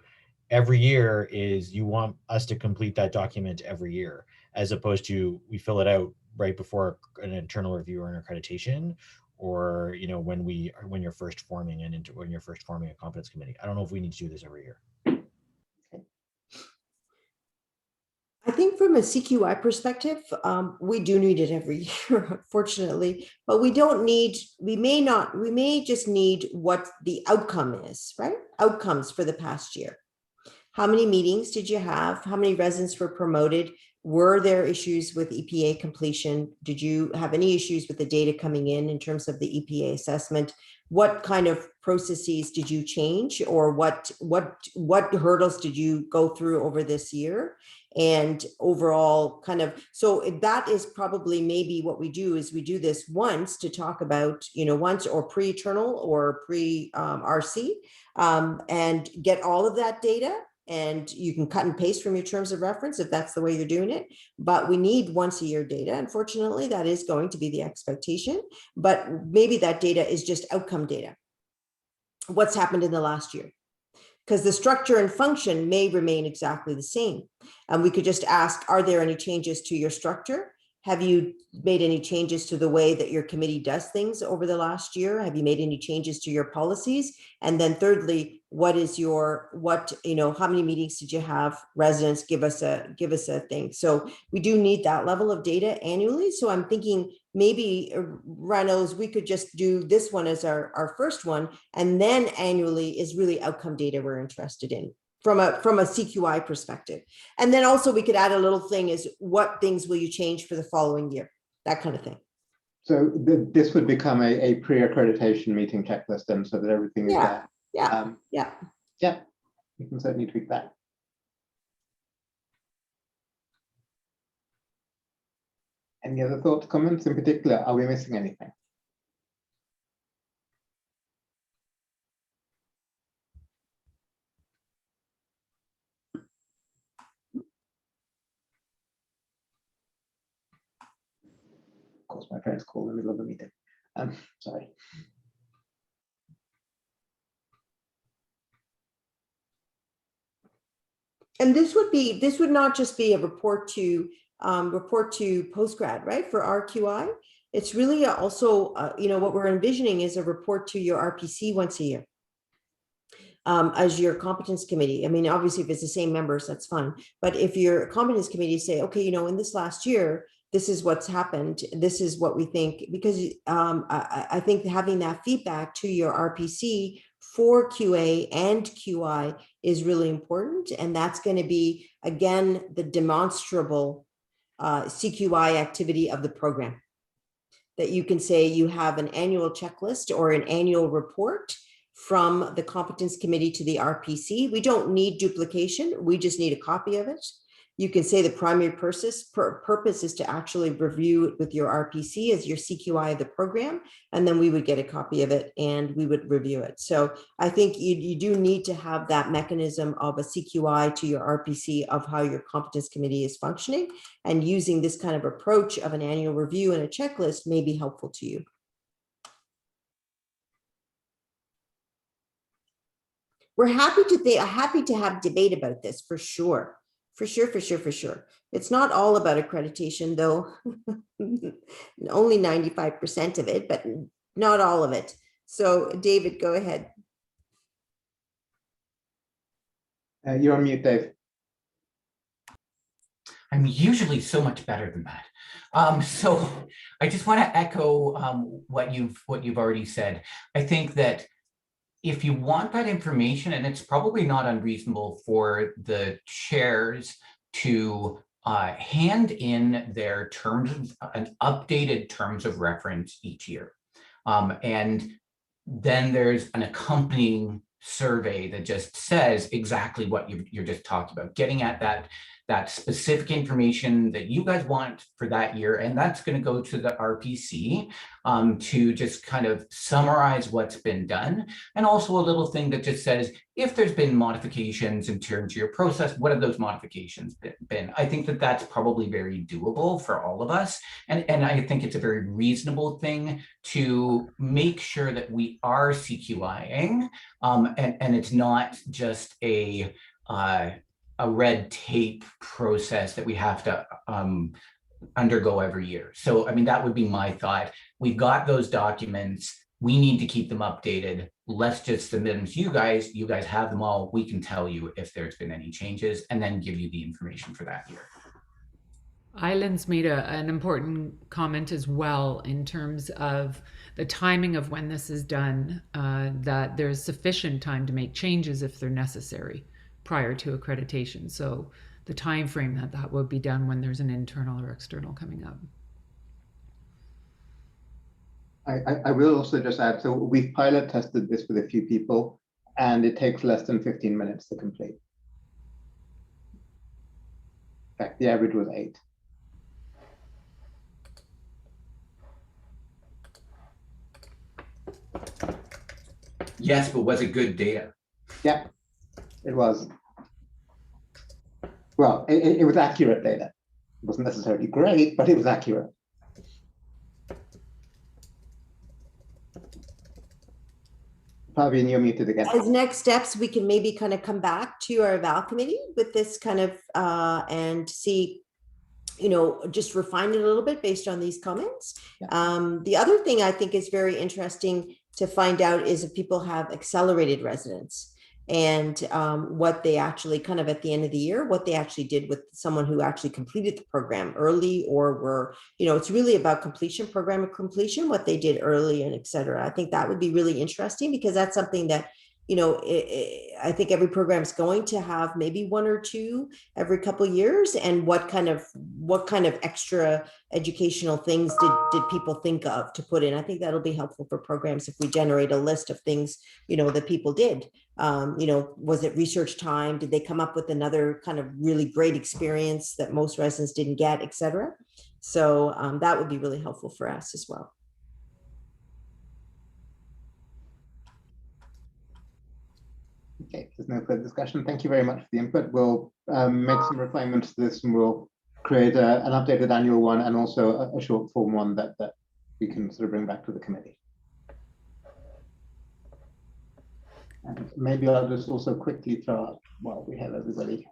every year is you want us to complete that document every year, as opposed to we fill it out right before an internal review or an accreditation, or when you're first forming a competence committee. I don't know if we need to do this every year. from a CQI perspective, we do need it every year, unfortunately, but we don't need, we may just need what the outcome is, right? Outcomes for the past year. How many meetings did you have? How many residents were promoted? Were there issues with EPA completion? Did you have any issues with the data coming in terms of the EPA assessment? What kind of processes did you change, or what hurdles did you go through over this year? And overall kind of, so that is probably maybe what we do is we do this once to talk about, once or pre-eternal or pre-RC, and get all of that data. And you can cut and paste from your terms of reference if that's the way you're doing it. But we need once a year data. Unfortunately, that is going to be the expectation. But maybe that data is just outcome data. What's happened in the last year? Because the structure and function may remain exactly the same. And we could just ask, are there any changes to your structure? Have you made any changes to the way that your committee does things over the last year? Have you made any changes to your policies? And then thirdly, how many meetings did you have? Residents, give us a thing. So we do need that level of data annually. So I'm thinking maybe, Reynolds, we could just do this one as our first one. And then annually is really outcome data we're interested in from a CQI perspective. And then also we could add a little thing is, what things will you change for the following year? That kind of thing. So this would become a pre-accreditation meeting checklist then, so that everything is there. Yeah, you can certainly tweak that. Any other thoughts, comments in particular? Are we missing anything? Of course, my parents call in the middle of the meeting. Sorry. And this would not just be a report to postgrad, right? For RQI, it's really also, what we're envisioning is a report to your RPC once a year. As your competence committee. I mean, obviously, if it's the same members, that's fine. But if your competence committee say, okay, in this last year, this is what's happened, this is what we think, because I think having that feedback to your RPC for QA and QI is really important. And that's going to be, again, the demonstrable CQI activity of the program. That you can say you have an annual checklist or an annual report from the competence committee to the RPC. We don't need duplication. We just need a copy of it. You can say the primary purpose is to actually review it with your RPC as your CQI of the program, and then we would get a copy of it and we would review it. So I think you do need to have that mechanism of a CQI to your RPC of how your competence committee is functioning, and using this kind of approach of an annual review and a checklist may be helpful to you. We're happy to have debate about this for sure. For sure. It's not all about accreditation, though. Only 95% of it, but not all of it. So David, go ahead. You're on mute, Dave. I'm usually so much better than that. So I just want to echo what you've already said. I think that if you want that information, and it's probably not unreasonable for the chairs to hand in their an updated terms of reference each year. And then there's an accompanying survey that just says exactly what you're just talking about, getting at that specific information that you guys want for that year. And that's going to go to the RPC to just kind of summarize what's been done. And also a little thing that just says, if there's been modifications in terms of your process, what have those modifications been? I think that that's probably very doable for all of us. And I think it's a very reasonable thing to make sure that we are CQIing, and it's not just a red tape process that we have to undergo every year. So, I mean, that would be my thought. We've got those documents. We need to keep them updated. Let's just submit them to you guys. You guys have them all. We can tell you if there's been any changes and then give you the information for that year. Islands made an important comment as well in terms of the timing of when this is done, that there's sufficient time to make changes if they're necessary prior to accreditation. So the time frame that would be done when there's an internal or external coming up. I will also just add, so we've pilot tested this with a few people, and it takes less than 15 minutes to complete. In fact, the average was 8. Yes, but was it good data? Yeah, it was. Well, it was accurate data. It wasn't necessarily great, but it was accurate. Fabian, you're muted again. As next steps, we can maybe kind of come back to our eval committee with this kind of and see, just refine it a little bit based on these comments. Yeah. The other thing I think is very interesting to find out is if people have accelerated residence and what they actually kind of at the end of the year, what they actually did with someone who actually completed the program early or were, it's really about program completion, what they did early and et cetera. I think that would be really interesting because that's something that, I think every program is going to have maybe 1 or 2 every couple of years. And what kind of extra educational things did people think of to put in? I think that'll be helpful for programs if we generate a list of things, that people did. Was it research time? Did they come up with another kind of really great experience that most residents didn't get, et cetera? So that would be really helpful for us as well. Okay, there's no further discussion. Thank you very much for the input. We'll make some refinements to this and we'll create an updated annual one and also a short form one that we can sort of bring back to the committee. And maybe I'll just also quickly throw out while we have everybody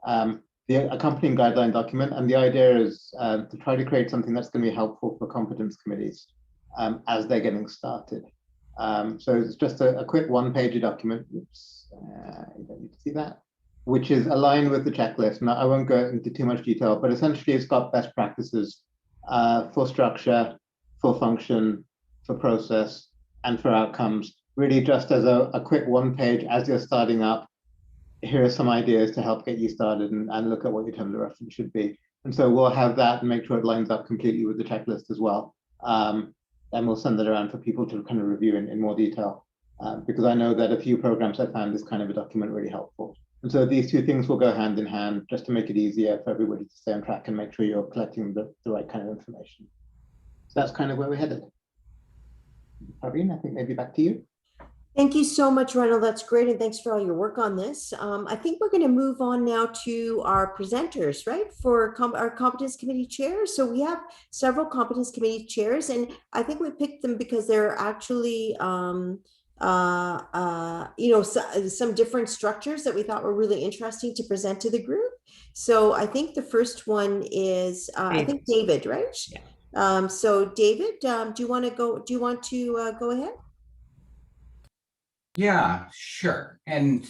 the accompanying guideline document. And the idea is to try to create something that's going to be helpful for competence committees as they're getting started. So it's just a quick 1-page document. Oops, you don't need to see that, which is aligned with the checklist. Now, I won't go into too much detail, but essentially it's got best practices for structure, for function, for process, and for outcomes. Really just as a quick 1-page as you're starting up, here are some ideas to help get you started and look at what your terms of reference should be. And so we'll have that and make sure it lines up completely with the checklist as well. And we'll send it around for people to kind of review in more detail, because I know that a few programs have found this kind of a document really helpful. And so these 2 things will go hand in hand just to make it easier for everybody to stay on track and make sure you're collecting the right kind of information. So that's kind of where we're headed. Fabian, I think maybe back to you. Thank you so much, Ronald. That's great. And thanks for all your work on this. I think we're going to move on now to our presenters, right, for our Competence Committee chairs. So we have several Competence Committee chairs, and I think we picked them because they're actually, some different structures that we thought were really interesting to present to the group. So I think the first one is, I think David, right? Yeah. So David, do you want to go ahead? Yeah, sure. And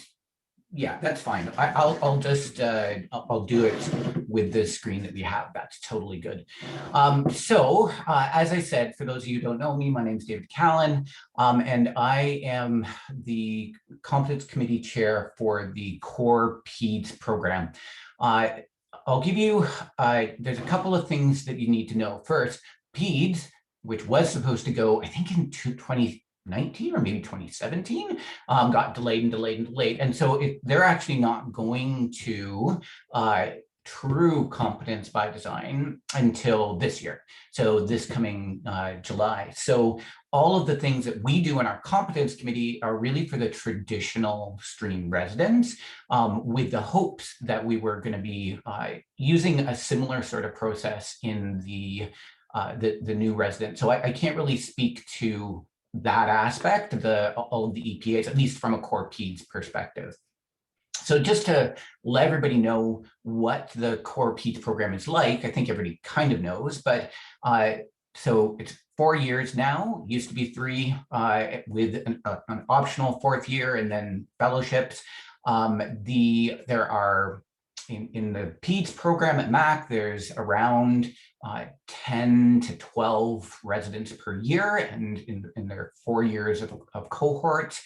yeah, that's fine. I'll just I'll do it with the screen that we have. That's totally good. So as I said, for those of you who don't know me, my name is David Callan, and I am the Competence Committee Chair for the Core PEDS program. I'll give you, there's a couple of things that you need to know. First, PEDS, which was supposed to go, I think in 2019 or maybe 2017, got delayed. And so they're actually not going to true competence by design until this year. So this coming July. So all of the things that we do in our competence committee are really for the traditional stream residents, with the hopes that we were going to be using a similar sort of process in the new resident. So I can't really speak to that aspect of all of the EPAs, at least from a core PEDS perspective. So just to let everybody know what the core PEDS program is like, I think everybody kind of knows, but so it's 4 years now, used to be 3 with an optional 4th year and then fellowships. There are in the PEDS program at MAC, there's around 10 to 12 residents per year, and in their 4 years of cohorts.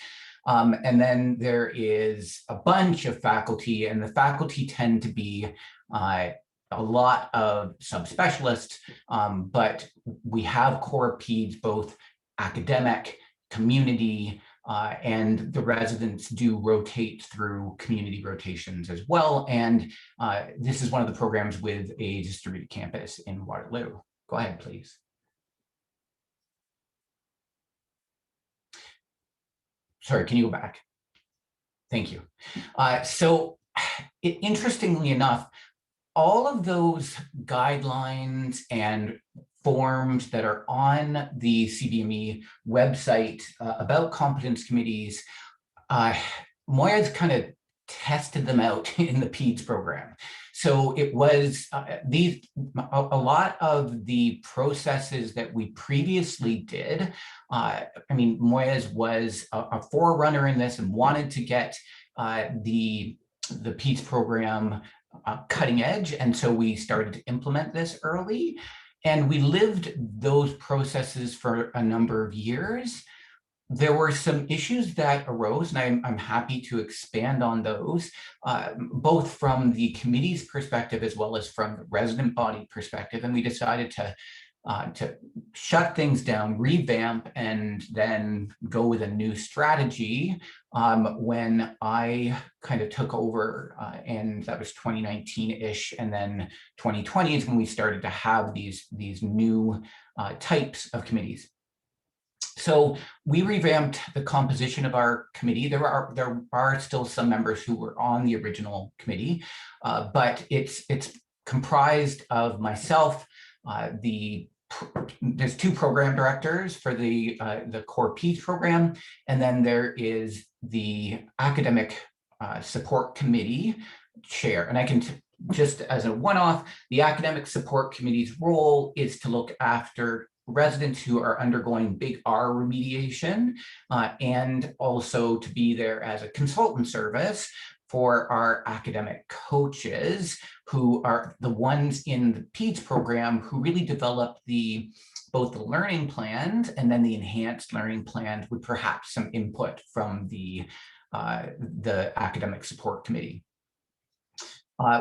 And then there is a bunch of faculty, and the faculty tend to be a lot of subspecialists, but we have core PEDS, both academic, community, and the residents do rotate through community rotations as well. And this is one of the programs with a distributed campus in Waterloo. Go ahead, please. Sorry, can you go back? Thank you. So interestingly enough, all of those guidelines and forms that are on the CBME website about competence committees, Moya's kind of tested them out in the PEDS program. So it was a lot of the processes that we previously did. I mean, Moya's was a forerunner in this and wanted to get the PEDS program cutting edge. And so we started to implement this early. And we lived those processes for a number of years. There were some issues that arose, and I'm happy to expand on those, both from the committee's perspective as well as from the resident body perspective. And we decided to shut things down, revamp, and then go with a new strategy when I kind of took over, and that was 2019-ish, and then 2020 is when we started to have these new types of committees. So we revamped the composition of our committee. There are still some members who were on the original committee, but it's comprised of myself, there's 2 program directors for the core PEDS program, and then there is the academic support committee chair. And I can just as a one-off, the academic support committee's role is to look after residents who are undergoing big R remediation, and also to be there as a consultant service for our academic coaches, who are the ones in the PEDS program who really develop both the learning plans and then the enhanced learning plans with perhaps some input from the academic support committee.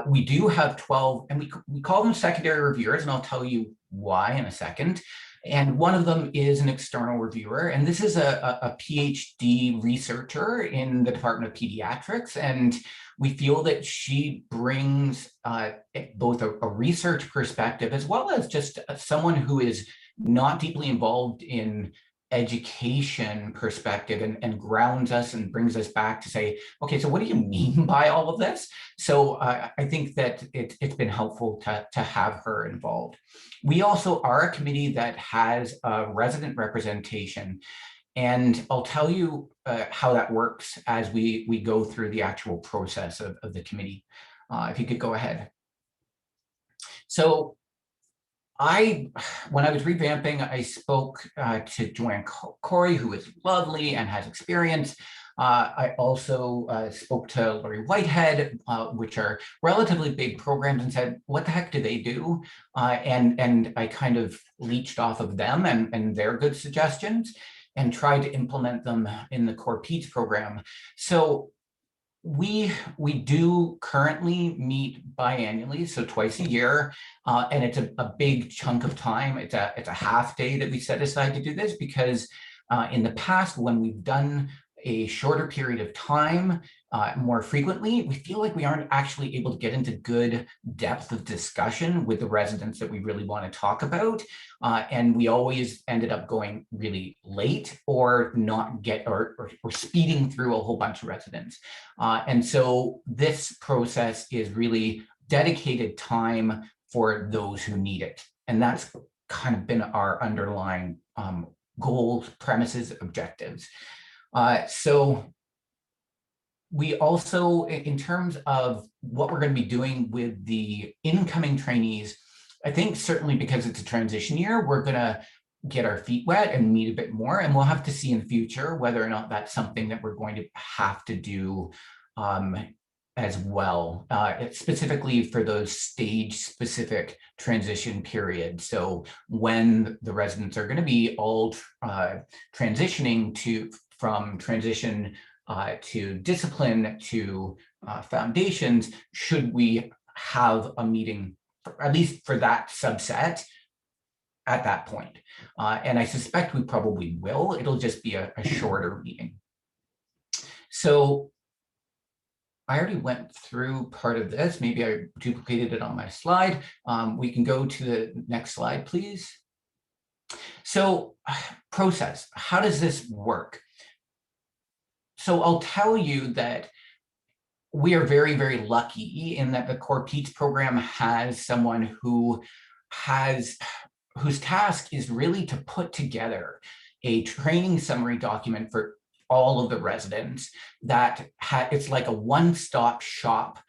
We do have 12, and we call them secondary reviewers, and I'll tell you why in a second. And one of them is an external reviewer, and this is a PhD researcher in the Department of Pediatrics, and we feel that she brings both a research perspective as well as just someone who is not deeply involved in education perspective and grounds us and brings us back to say, okay, so what do you mean by all of this? So I think that it's been helpful to have her involved. We also are a committee that has a resident representation, and I'll tell you how that works as we go through the actual process of the committee. If you could go ahead. So when I was revamping, I spoke to Joanne Corey, who is lovely and has experience. I also spoke to Laurie Whitehead, which are relatively big programs, and said, what the heck do they do? And I kind of leached off of them and their good suggestions and tried to implement them in the core PEDS program. So we do currently meet biannually, so twice a year, and it's a big chunk of time. It's a half day that we set aside to do this, because in the past, when we've done a shorter period of time more frequently, we feel like we aren't actually able to get into good depth of discussion with the residents that we really want to talk about. And we always ended up going really late or not or speeding through a whole bunch of residents. And so this process is really dedicated time for those who need it. And that's kind of been our underlying goals, premises, objectives. So we also, in terms of what we're going to be doing with the incoming trainees, I think certainly because it's a transition year, we're going to get our feet wet and meet a bit more, and we'll have to see in the future whether or not that's something that we're going to have to do as well, specifically for those stage-specific transition periods. So when the residents are going to be all transitioning from transition to discipline to foundations, should we have a meeting, at least for that subset, at that point? And I suspect we probably will. It'll just be a shorter meeting. So I already went through part of this. Maybe I duplicated it on my slide. We can go to the next slide, please. So process, how does this work? So I'll tell you that we are very, very lucky in that the Core PEATS program has someone whose task is really to put together a training summary document for all of the residents that it's like a one-stop shop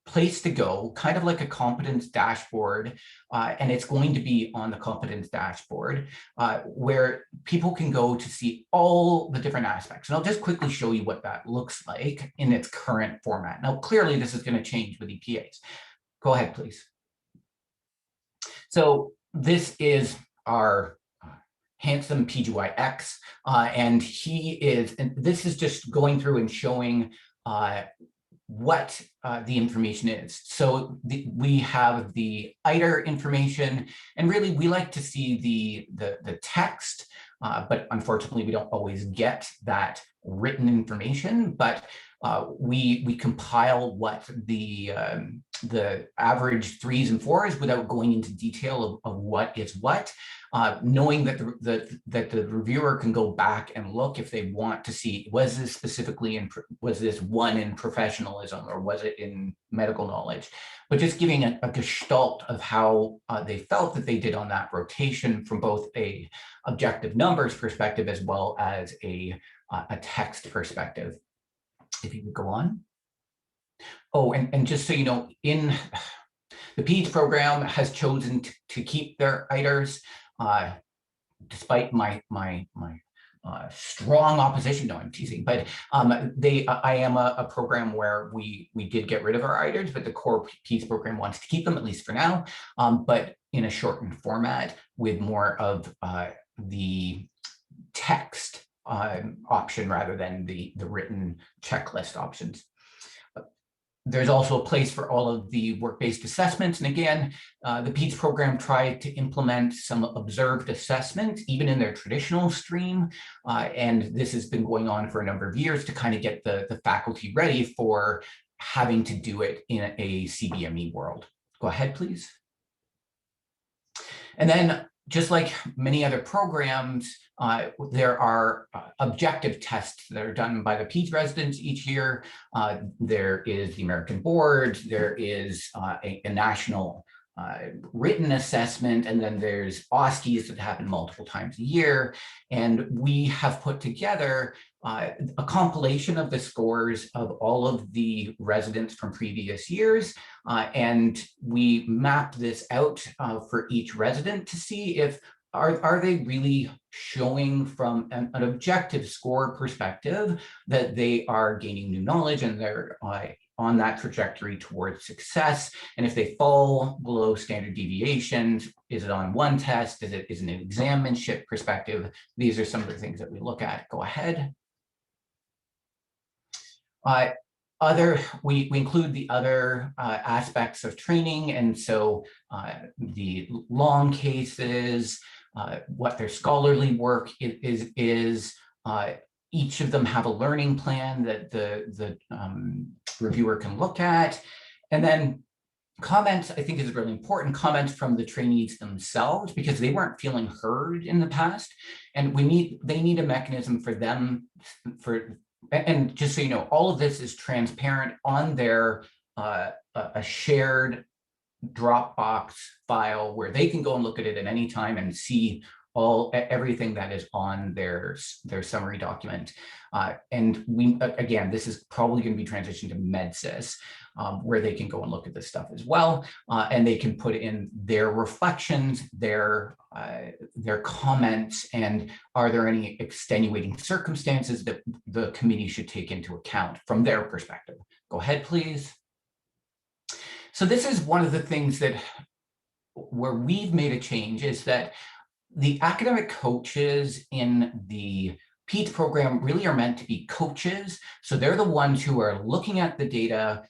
place to go, kind of like a competence dashboard, and it's going to be on the competence dashboard where people can go to see all the different aspects. And I'll just quickly show you what that looks like in its current format. Now, clearly this is going to change with EPAs. Go ahead, please. So this is our handsome PGYX, and this is just going through and showing what the information is. So we have the ITER information, and really we like to see the text, but unfortunately we don't always get that written information, but we compile what the average 3s and 4s without going into detail of what is what, knowing that the reviewer can go back and look if they want to see, was this specifically was this one in professionalism or was it in medical knowledge, but just giving a gestalt of how they felt that they did on that rotation from both a objective numbers perspective as well as a text perspective. If you could go on. Oh, and just so you know, in the PEATS program has chosen to keep their ITERs, despite my strong opposition. No, I'm teasing, but I am a program where we did get rid of our ITERs, but the Core PEATS program wants to keep them, at least for now, but in a shortened format with more of the text option rather than the written checklist options. There's also a place for all of the work-based assessments. And again, the PEATS program tried to implement some observed assessment, even in their traditional stream. And this has been going on for a number of years to kind of get the faculty ready for having to do it in a CBME world. Go ahead, please. And then, just like many other programs, there are objective tests that are done by the PEATS residents each year. There is the American Board, there is a national written assessment, and then there's OSCEs that happen multiple times a year. And we have put together a compilation of the scores of all of the residents from previous years. And we map this out for each resident to see if are they really showing from an objective score perspective that they are gaining new knowledge and they're on that trajectory towards success. And if they fall below standard deviations, is it on one test? Is it an examineship perspective? These are some of the things that we look at. Go ahead. We include the other aspects of training, and so the long cases, what their scholarly work is. Each of them have a learning plan that the reviewer can look at, and then comments, I think, is really important. Comments from the trainees themselves, because they weren't feeling heard in the past, and they need a mechanism for them and just so you know, all of this is transparent on their a shared Dropbox file where they can go and look at it at any time and see everything that is on their summary document. And again, this is probably going to be transitioned to MedSys, where they can go and look at this stuff as well, and they can put in their reflections, their comments, and are there any extenuating circumstances that the committee should take into account from their perspective. Go ahead, please. So this is one of the things that where we've made a change is that the academic coaches in the PEDS program really are meant to be coaches. So they're the ones who are looking at the data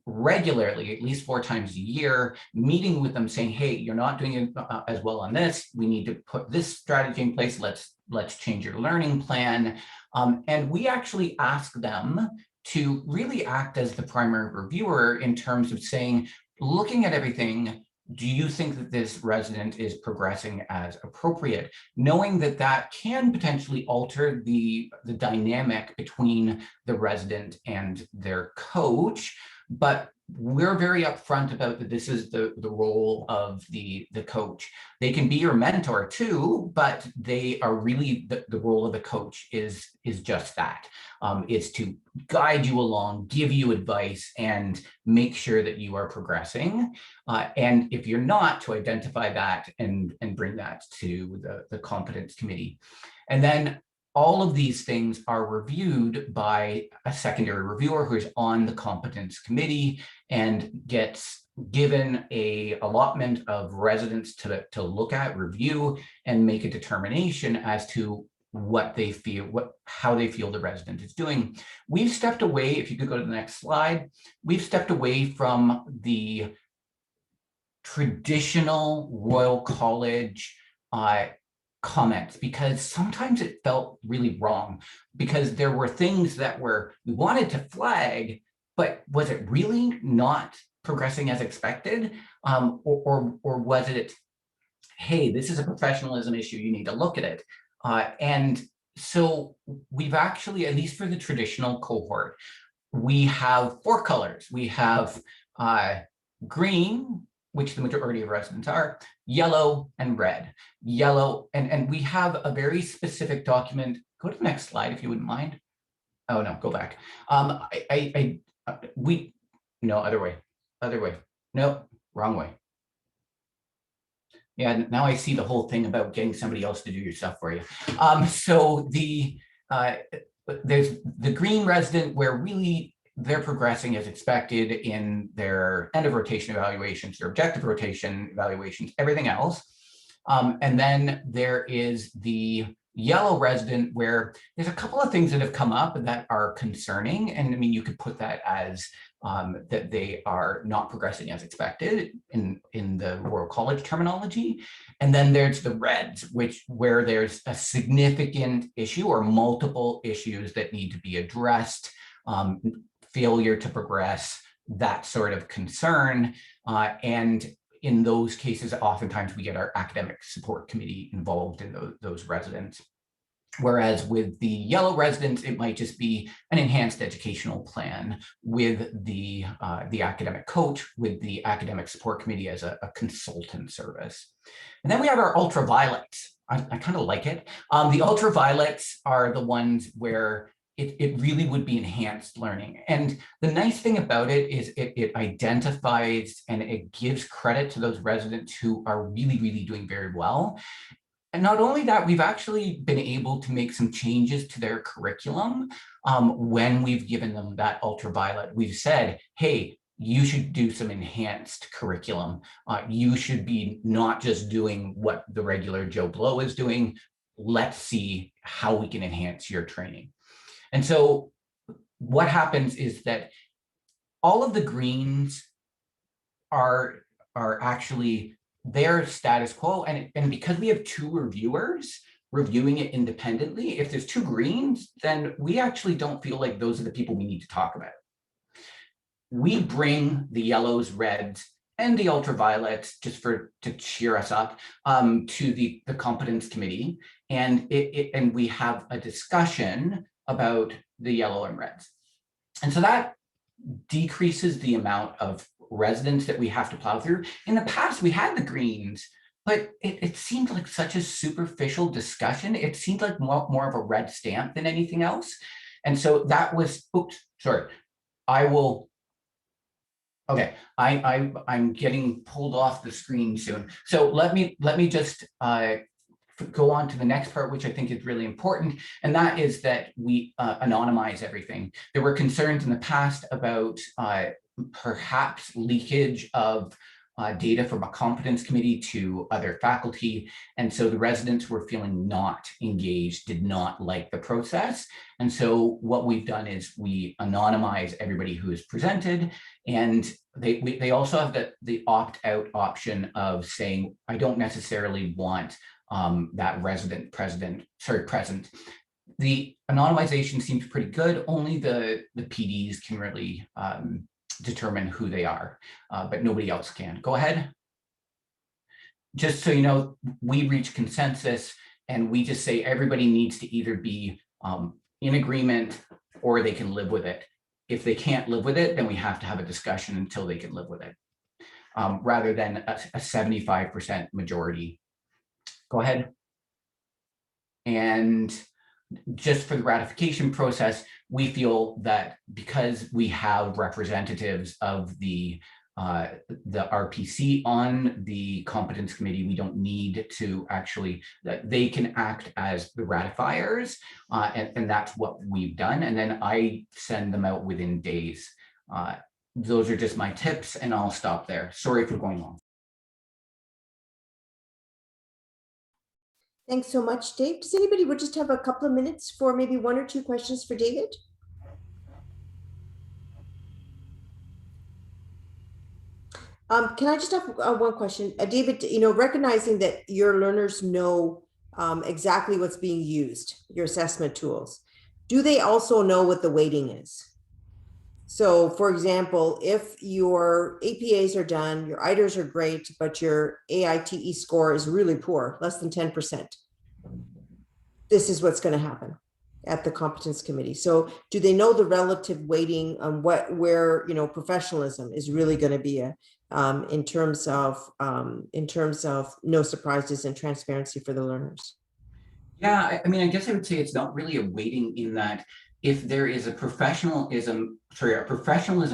regularly, at least 4 times a year, meeting with them saying, hey, you're not doing it as well on this. We need to put this strategy in place. Let's change your learning plan. And we actually ask them to really act as the primary reviewer in terms of saying, looking at everything, do you think that this resident is progressing as appropriate? Knowing that that can potentially alter the dynamic between the resident and their coach, but we're very upfront about that this is the role of the coach. They can be your mentor too, but they are really, the role of the coach is just that. Is to guide you along, give you advice, and make sure that you are progressing. And if you're not, to identify that and bring that to the Competence Committee. And then all of these things are reviewed by a secondary reviewer who is on the Competence Committee and gets given a allotment of residents to look at, review, and make a determination as to what they feel, how they feel the resident is doing. We've stepped away, if you could go to the next slide, we've stepped away from the traditional Royal College comments because sometimes it felt really wrong because there were things that we wanted to flag, but was it really not progressing as expected? Or was it, hey, this is a professionalism issue, you need to look at it. And so we've actually, at least for the traditional cohort, we have 4 colors. We have green, which the majority of residents are, yellow, and red. Yellow, and we have a very specific document. Go to the next slide if you wouldn't mind. Oh no, go back. No, other way. No, wrong way. Yeah, now I see the whole thing about getting somebody else to do your stuff for you. So there's the green resident where really they're progressing as expected in their end of rotation evaluations, their objective rotation evaluations, everything else. And then there is the yellow resident where there's a couple of things that have come up that are concerning. And I mean, you could put that as that they are not progressing as expected in the Royal College terminology. And then there's the reds, where there's a significant issue or multiple issues that need to be addressed, failure to progress, that sort of concern. And in those cases, oftentimes we get our academic support committee involved in those residents. Whereas with the yellow residents, it might just be an enhanced educational plan with the academic coach, with the academic support committee as a consultant service. And then we have our ultraviolets. I kind of like it. The ultraviolets are the ones where it really would be enhanced learning. And the nice thing about it is it identifies and it gives credit to those residents who are really, really doing very well. And not only that, we've actually been able to make some changes to their curriculum when we've given them that ultraviolet. We've said, hey, you should do some enhanced curriculum. You should be not just doing what the regular Joe Blow is doing. Let's see how we can enhance your training. And so what happens is that all of the greens are actually their status quo. And because we have 2 reviewers reviewing it independently, if there's 2 greens, then we actually don't feel like those are the people we need to talk about. We bring the yellows, reds, and the ultraviolets just to cheer us up to the Competence Committee. And we have a discussion about the yellow and reds. And so that decreases the amount of residents that we have to plow through. In the past, we had the greens, but it seemed like such a superficial discussion. It seemed like more of a red stamp than anything else. And so that was, oops, sorry, okay, I'm getting pulled off the screen soon. So let me just go on to the next part, which I think is really important, and that is that we anonymize everything. There were concerns in the past about perhaps leakage of data from a competence committee to other faculty. And so the residents were feeling not engaged, did not like the process. And so what we've done is we anonymize everybody who is presented. And they also have the opt-out option of saying, I don't necessarily want that resident present. The anonymization seems pretty good. Only the PDs can really determine who they are, but nobody else can. Go ahead. Just so you know, we reach consensus and we just say everybody needs to either be in agreement or they can live with it. If they can't live with it, then we have to have a discussion until they can live with it, rather than a 75% majority. Go ahead. And just for the ratification process, we feel that because we have representatives of the RPC on the competence committee, we don't need to actually, they can act as the ratifiers, and that's what we've done. And then I send them out within days. Those are just my tips, and I'll stop there. Sorry for going long. Thanks so much, Dave. Does anybody would just have a couple of minutes for maybe 1 or 2 questions for David? Can I just have one question? David, recognizing that your learners know exactly what's being used, your assessment tools, do they also know what the weighting is? So for example, if your APAs are done, your IDERs are great, but your AITE score is really poor, less than 10%, this is what's going to happen at the competence committee. So do they know the relative weighting on where professionalism is really going to be in terms of no surprises and transparency for the learners? Yeah, I mean, I guess I would say it's not really a weighting in that if there is a professionalism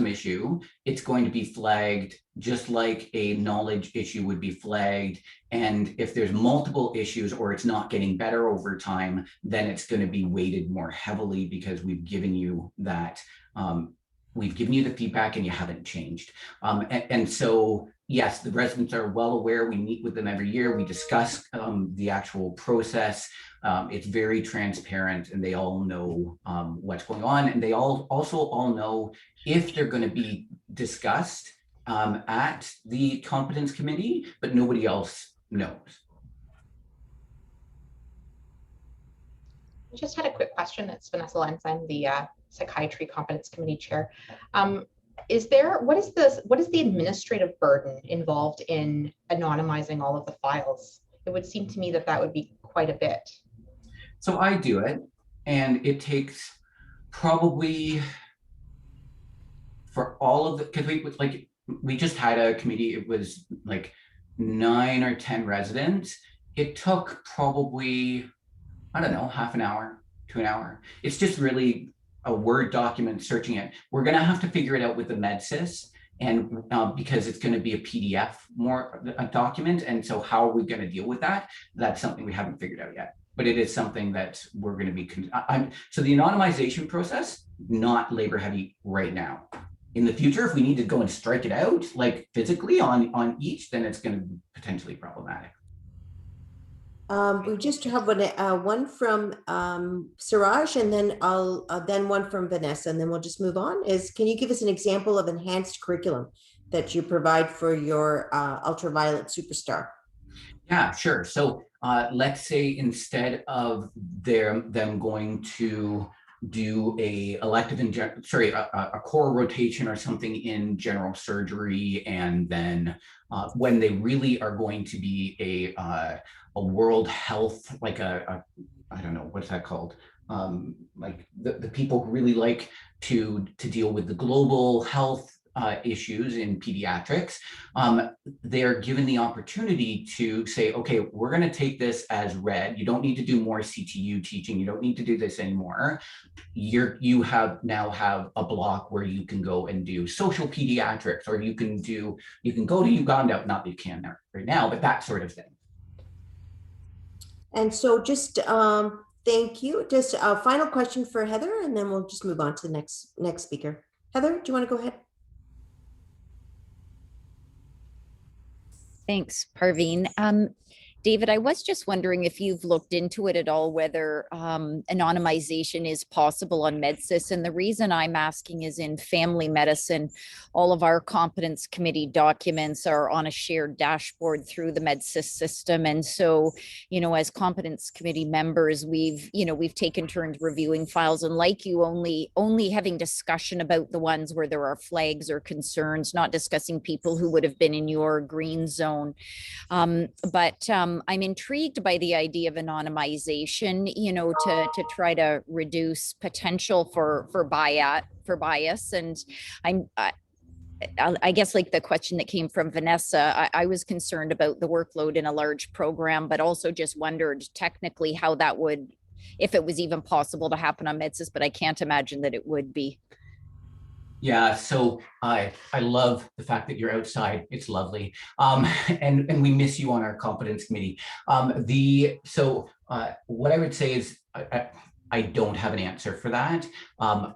issue, it's going to be flagged just like a knowledge issue would be flagged. And if there's multiple issues or it's not getting better over time, then it's going to be weighted more heavily because we've given you that, we've given you the feedback and you haven't changed. And so, yes, the residents are well aware. We meet with them every year. We discuss the actual process. It's very transparent and they all know what's going on. And they also all know if they're going to be discussed at the competence committee, but nobody else knows. I just had a quick question. It's Vanessa Lenz. I'm the Psychiatry Competence Committee Chair. What is the administrative burden involved in anonymizing all of the files? It would seem to me that that would be quite a bit. So I do it, and it takes probably for all of the, because we just had a committee, it was like 9 or 10 residents. It took probably, I don't know, half an hour to an hour. It's just really a Word document, searching it. We're going to have to figure it out with the MedSys, and because it's going to be a PDF a document. And so how are we going to deal with that? That's something we haven't figured out yet, but it is something that we're going to be, so the anonymization process, not labor heavy right now. In the future, if we need to go and strike it out, like physically on each, then it's going to be potentially problematic. We just have one from Suraj, and then then one from Vanessa, and then we'll just move on. Can you give us an example of enhanced curriculum that you provide for your ultraviolet superstar? Yeah, sure. So let's say instead of them going to do a elective a core rotation or something in general surgery, and then when they really are going to be a world health, like I don't know, what's that called? Like the people who really like to deal with the global health issues in pediatrics, they're given the opportunity to say, okay, we're going to take this as read. You don't need to do more CTU teaching. You don't need to do this anymore. You now have a block where you can go and do social pediatrics, or you can go to Uganda, not that you can right now, but that sort of thing. And so just thank you. Just a final question for Heather, and then we'll just move on to the next speaker. Heather, do you want to go ahead? Thanks, Parveen. David, I was just wondering if you've looked into it at all, whether anonymization is possible on MedSys. And the reason I'm asking is in family medicine, all of our competence committee documents are on a shared dashboard through the MedSys system. And so, you know, as competence committee members, we've taken turns reviewing files, and like you, only having discussion about the ones where there are flags or concerns, not discussing people who would have been in your green zone. But I'm intrigued by the idea of anonymization, you know, to try to reduce potential for bias. And I guess like the question that came from Vanessa, I was concerned about the workload in a large program, but also just wondered technically how that would, if it was even possible to happen on MedSys, but I can't imagine that it would be. Yeah, so I love the fact that you're outside. It's lovely, and we miss you on our competence committee. What I would say is I don't have an answer for that.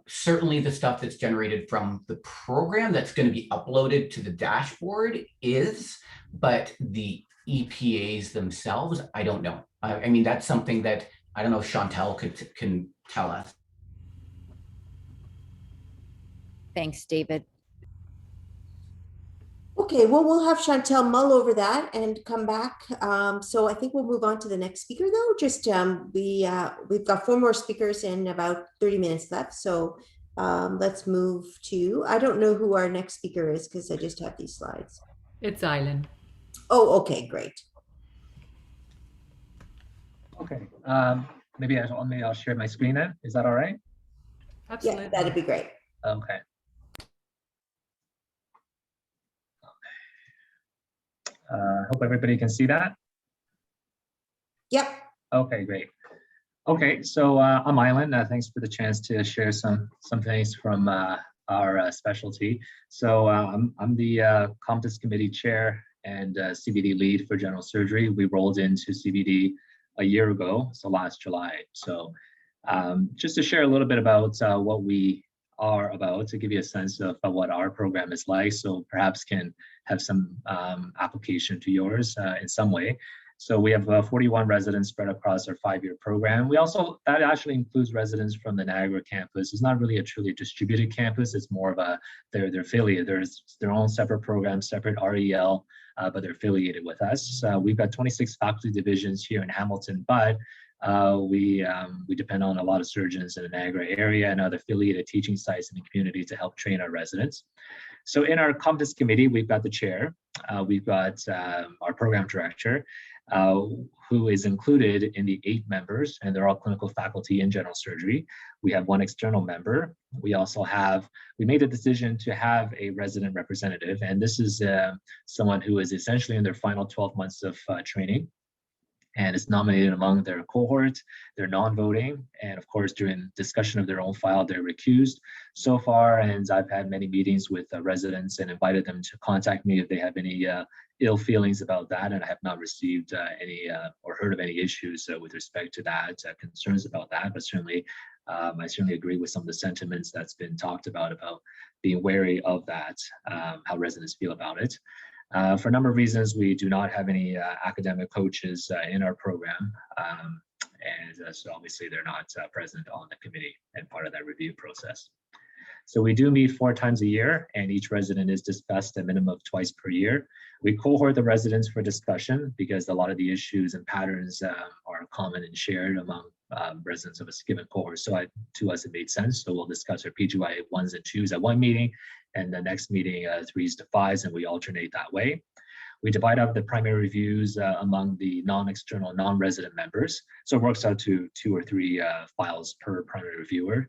Certainly, the stuff that's generated from the program that's going to be uploaded to the dashboard is, but the EPAs themselves, I don't know. I mean, that's something that I don't know if Chantel can tell us. Thanks, David. Okay, well, we'll have Chantel mull over that and come back. So I think we'll move on to the next speaker, though. Just we've got 4 more speakers and about 30 minutes left. So let's move to, I don't know who our next speaker is because I just have these slides. It's Eileen. Oh, okay, great. Okay, maybe I'll share my screen then. Is that all right? Absolutely. Yeah, that'd be great. Okay. Hope everybody can see that. Yep. Okay, great. Okay, so I'm Island. Thanks for the chance to share some things from our specialty. So I'm the Competence Committee Chair and CBD lead for general surgery. We rolled into CBD a year ago, so last July. So just to share a little bit about what we are about, to give you a sense of what our program is like, so perhaps can have some application to yours in some way. So we have 41 residents spread across our 5-year program. We also, that actually includes residents from the Niagara campus. It's not really a truly distributed campus. It's more of a, they're affiliated. There's their own separate program, separate REL, but they're affiliated with us. We've got 26 faculty divisions here in Hamilton, but we depend on a lot of surgeons in the Niagara area and other affiliated teaching sites in the community to help train our residents. So in our Competence Committee, we've got the chair, we've got our program director, who is included in the 8 members, and they're all clinical faculty in general surgery. We have 1 external member. We also have, we made a decision to have a resident representative, and this is someone who is essentially in their final 12 months of training, and is nominated among their cohort. They're non-voting, and of course, during discussion of their own file, they're recused so far. And I've had many meetings with residents and invited them to contact me if they have any ill feelings about that, and I have not received any or heard of any issues with respect to that, concerns about that. But certainly, I certainly agree with some of the sentiments that's been talked about being wary of that, how residents feel about it. For a number of reasons, we do not have any academic coaches in our program, and so obviously they're not present on the committee and part of that review process. So we do meet 4 times a year, and each resident is discussed a minimum of twice per year. We cohort the residents for discussion because a lot of the issues and patterns are common and shared among residents of a given cohort. So to us, it made sense. So we'll discuss our PGY 1s and 2s at one meeting, and the next meeting 3s to 5s, and we alternate that way. We divide up the primary reviews among the non-external, non-resident members. So it works out to 2 or 3 files per primary reviewer.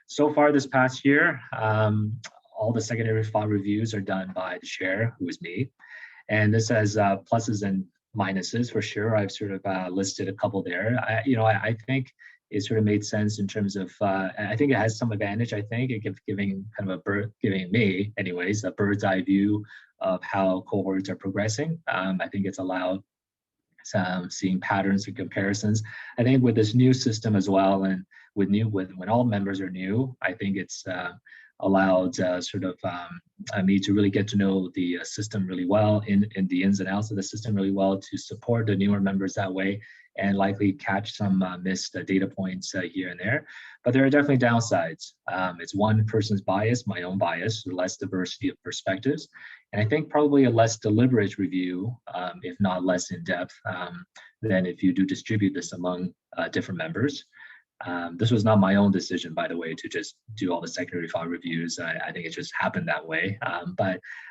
So far this past year, all the secondary file reviews are done by the chair, who is me. And this has pluses and minuses for sure. I've sort of listed a couple there. I think it sort of made sense in terms of, I think it has some advantage, I think, giving me anyways, a bird's eye view of how cohorts are progressing. I think it's allowed seeing patterns and comparisons. I think with this new system as well, and when all members are new, I think it's allowed me to really get to know the system really well, in the ins and outs of the system really well, to support the newer members that way, and likely catch some missed data points here and there. But there are definitely downsides. It's one person's bias, my own bias, less diversity of perspectives. And I think probably a less deliberate review, if not less in depth, than if you do distribute this among different members. This was not my own decision, by the way, to just do all the secondary file reviews. I think it just happened that way.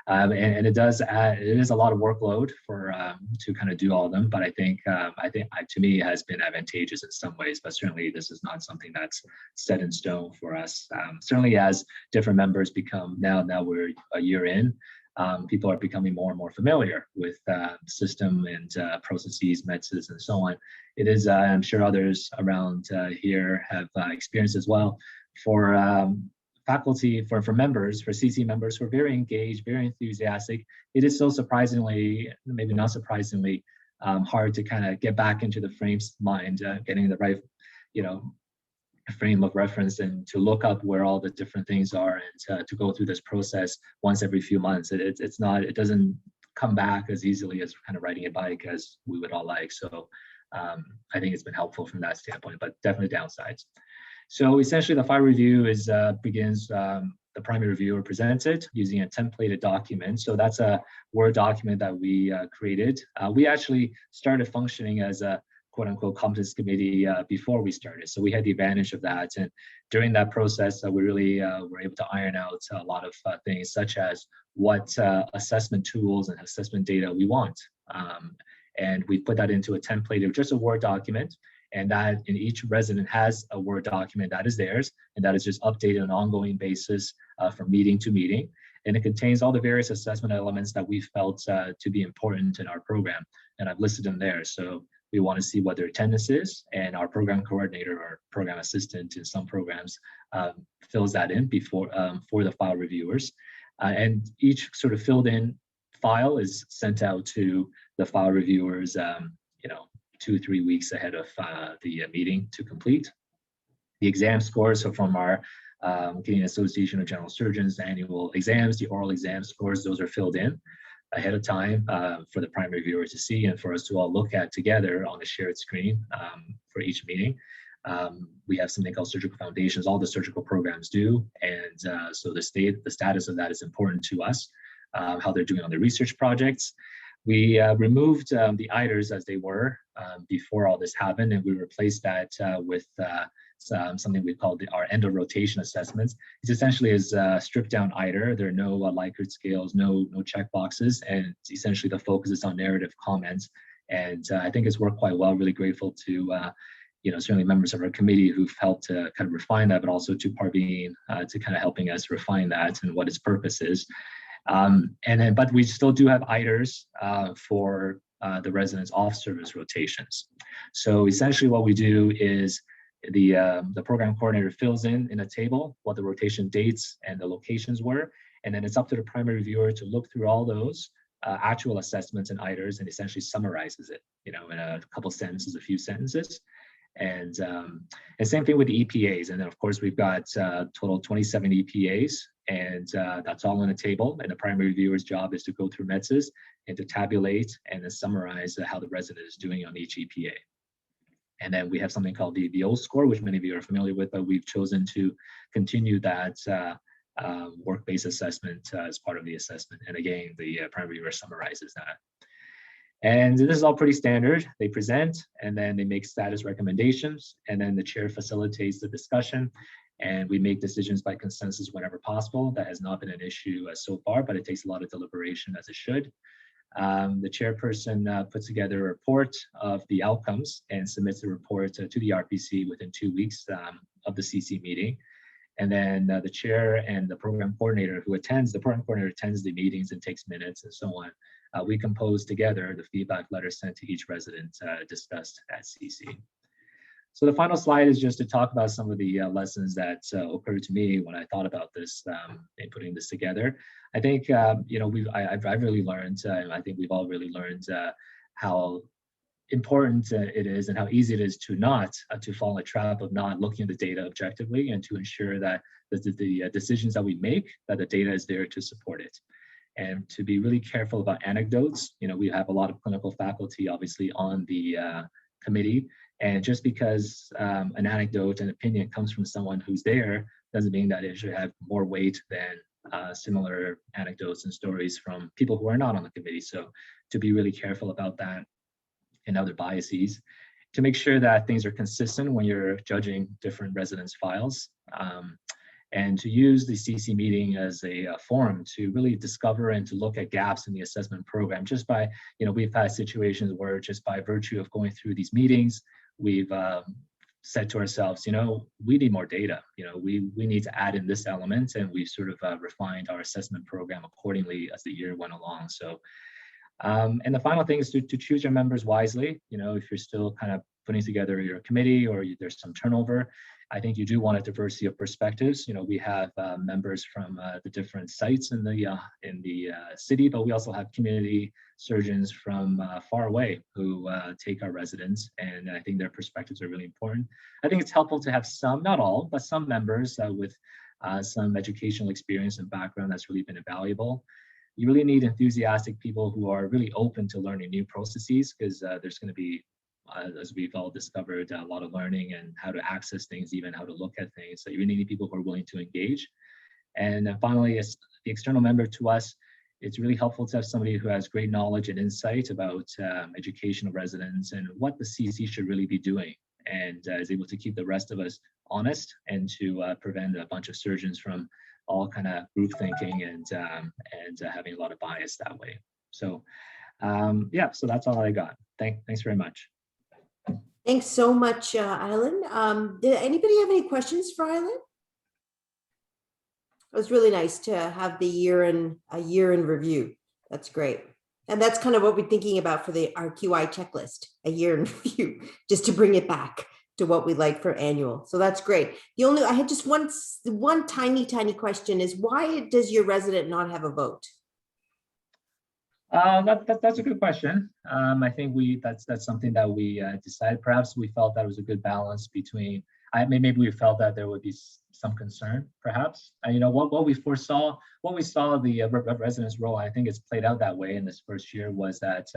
And it is a lot of workload for to kind of do all of them. But I think to me it has been advantageous in some ways. But certainly this is not something that's set in stone for us. Certainly as different members become now we're a year in. People are becoming more and more familiar with system and processes, methods, and so on. It is, I'm sure others around here have experienced as well. For faculty, for members, for CC members who are very engaged, very enthusiastic, it is so surprisingly, maybe not surprisingly, hard to kind of get back into the frame's mind, getting the right, frame of reference, and to look up where all the different things are, and to go through this process once every few months. It doesn't come back as easily as kind of riding a bike as we would all like. So I think it's been helpful from that standpoint, but definitely downsides. So essentially the file review begins, the primary reviewer presents it using a templated document. So that's a Word document that we created. We actually started functioning as a quote unquote competence committee before we started. So we had the advantage of that. And during that process, we really were able to iron out a lot of things, such as what assessment tools and assessment data we want. And we put that into a template of just a Word document. And that in each resident has a Word document that is theirs, and that is just updated on an ongoing basis from meeting to meeting. And it contains all the various assessment elements that we felt to be important in our program. And I've listed them there. So we want to see what their attendance is, and our program coordinator or program assistant in some programs fills that in before for the file reviewers. And each sort of filled in file is sent out to the file reviewers, 2-3 weeks ahead of the meeting to complete. The exam scores, so from our Canadian Association of General Surgeons annual exams, the oral exam scores, those are filled in ahead of time for the primary viewer to see, and for us to all look at together on a shared screen for each meeting. We have something called surgical foundations, all the surgical programs do, and so the status of that is important to us, how they're doing on the research projects. We removed the ITERs as they were before all this happened, and we replaced that with something we call our end of rotation assessments. It's essentially is stripped down ITER. There are no Likert scales, no check boxes, and essentially the focus is on narrative comments. And I think it's worked quite well. Really grateful to certainly members of our committee who've helped to kind of refine that, but also to Parveen to kind of helping us refine that and what its purpose is. But we still do have ITERs for the residents off-service rotations. So essentially what we do is the program coordinator fills in a table what the rotation dates and the locations were, and then it's up to the primary reviewer to look through all those actual assessments and ITERs and essentially summarizes it, in a couple sentences, a few sentences. And same thing with the EPAs. And then of course we've got total 27 EPAs, and that's all on a table. And the primary reviewer's job is to go through MEDSIS and to tabulate and then summarize how the resident is doing on each EPA. And then we have something called the VO score, which many of you are familiar with, but we've chosen to continue that work-based assessment as part of the assessment. And again, the primary reviewer summarizes that. And this is all pretty standard. They present, and then they make status recommendations, and then the chair facilitates the discussion, and we make decisions by consensus whenever possible. That has not been an issue so far, but it takes a lot of deliberation, as it should. The chairperson puts together a report of the outcomes and submits the report to the RPC within 2 weeks of the CC meeting. And then the chair and the program coordinator the program coordinator attends the meetings and takes minutes and so on. We compose together the feedback letter sent to each resident discussed at CC. So the final slide is just to talk about some of the lessons that occurred to me when I thought about this and putting this together. I think I've really learned, and I think we've all really learned how important it is and how easy it is to not to fall in a trap of not looking at the data objectively, and to ensure that the decisions that we make, that the data is there to support it. And to be really careful about anecdotes. We have a lot of clinical faculty obviously on the committee, and just because an anecdote and opinion comes from someone who's there doesn't mean that it should have more weight than similar anecdotes and stories from people who are not on the committee. So to be really careful about that and other biases, to make sure that things are consistent when you're judging different residents' files, and to use the CC meeting as a forum to really discover and to look at gaps in the assessment program. Just by, we've had situations where just by virtue of going through these meetings, we've said to ourselves, we need more data. We need to add in this element, and we've sort of refined our assessment program accordingly as the year went along. So, and the final thing is to choose your members wisely. If you're still kind of putting together your committee or there's some turnover, I think you do want a diversity of perspectives. We have members from the different sites in the city, but we also have community surgeons from far away who take our residents, and I think their perspectives are really important. I think it's helpful to have some, not all, but some members with some educational experience and background that's really been invaluable. You really need enthusiastic people who are really open to learning new processes, because there's going to be, as we've all discovered, a lot of learning and how to access things, even how to look at things. So you really need people who are willing to engage. And then finally, as the external member to us, it's really helpful to have somebody who has great knowledge and insight about education of residents and what the CC should really be doing, and is able to keep the rest of us honest, and to prevent a bunch of surgeons from all kind of group thinking and having a lot of bias that way. So yeah, so that's all I got. Thanks very much. Thanks so much, Island. Did anybody have any questions for Island? It was really nice to have a year in review. That's great. And that's kind of what we're thinking about for our QI checklist, a year in review, just to bring it back to what we like for annual. So that's great. I had just one tiny question is, why does your resident not have a vote? That's a good question. I think that's something that we decided. Perhaps we felt that was a good balance between, maybe we felt that there would be some concern, perhaps. And what we saw the residents' role, I think it's played out that way in this first year, was that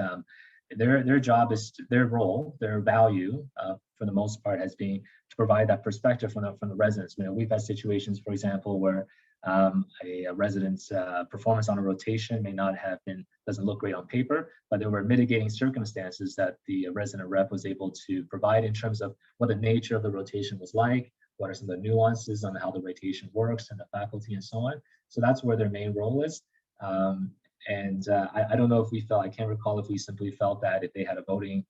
their job is, their role, their value, for the most part, has been to provide that perspective from the residents. We've had situations, for example, where a resident's performance on a rotation doesn't look great on paper, but there were mitigating circumstances that the resident rep was able to provide in terms of what the nature of the rotation was like, what are some of the nuances on how the rotation works and the faculty and so on. So that's where their main role is. I don't know if we felt, I can't recall if we simply felt that if they had a voting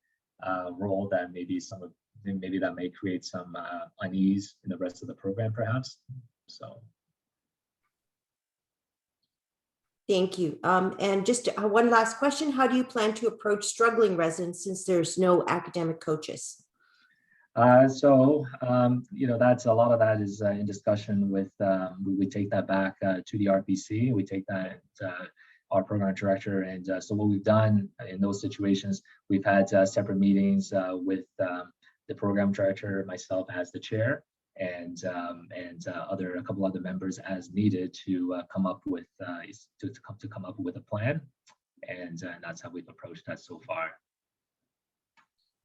role, that maybe that may create some unease in the rest of the program, perhaps. So. Thank you. And just one last question. How do you plan to approach struggling residents since there's no academic coaches? That's a lot of that is in discussion with, we take that back to the RPC. We take that our program director. And so what we've done in those situations, we've had separate meetings with the program director, myself as the chair, and a couple other members as needed to come up with a plan, and that's how we've approached that so far.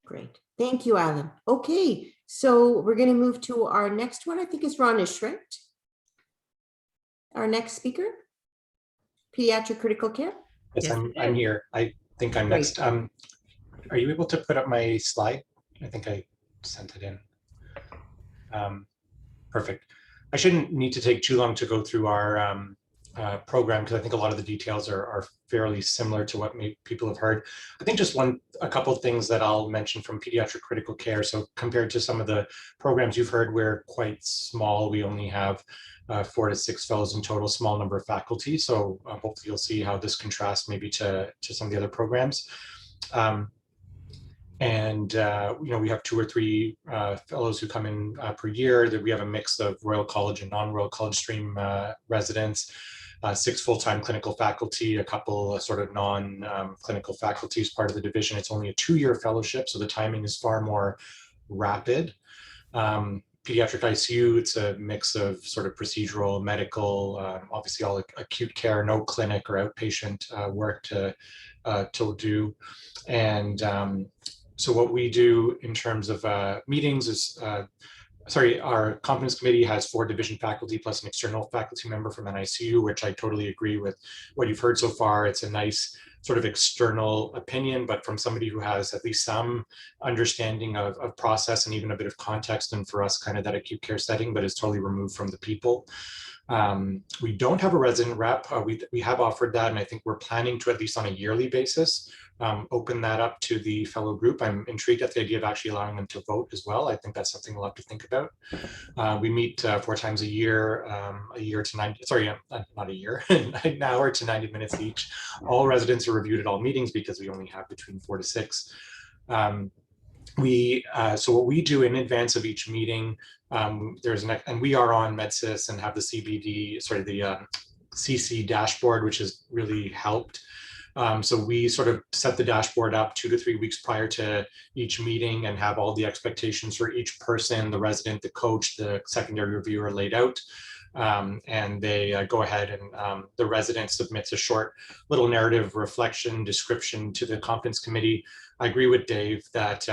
Great, thank you, Alan. Okay, so we're going to move to our next one. I think is Ron Ishret, our next speaker, pediatric critical care. Yes, I'm here. I think I'm next. Are you able to put up my slide? I think I sent it in. Perfect. I shouldn't need to take too long to go through our program, because I think a lot of the details are fairly similar to what people have heard. I think just a couple of things that I'll mention from pediatric critical care. So compared to some of the programs you've heard, we're quite small. We only have 4 to 6 fellows in total, small number of faculty. So hopefully you'll see how this contrasts maybe to some of the other programs. And we have 2 or 3 fellows who come in per year. That we have a mix of Royal College and non-Royal College stream residents, 6 full-time clinical faculty, a couple sort of non-clinical faculty as part of the division. It's only a 2-year fellowship, so the timing is far more rapid. Pediatric ICU, it's a mix of sort of procedural, medical, obviously all acute care, no clinic or outpatient work to do. And so what we do in terms of meetings is, our competence committee has 4 division faculty plus an external faculty member from NICU, which I totally agree with what you've heard so far. It's a nice sort of external opinion, but from somebody who has at least some understanding of process and even a bit of context, and for us kind of that acute care setting, but is totally removed from the people. We don't have a resident rep. We have offered that, and I think we're planning to, at least on a yearly basis, open that up to the fellow group. I'm intrigued at the idea of actually allowing them to vote as well. I think that's something we'll have to think about. We meet 4 times a year to 90, sorry, not a year, an hour to 90 minutes each. All residents are reviewed at all meetings because we only have between 4 to 6. So what we do in advance of each meeting, and we are on MedSys and have the CC dashboard, which has really helped. So we sort of set the dashboard up 2 to 3 weeks prior to each meeting and have all the expectations for each person, the resident, the coach, the secondary reviewer laid out. And they go ahead and the resident submits a short little narrative reflection description to the competence committee. I agree with Dave that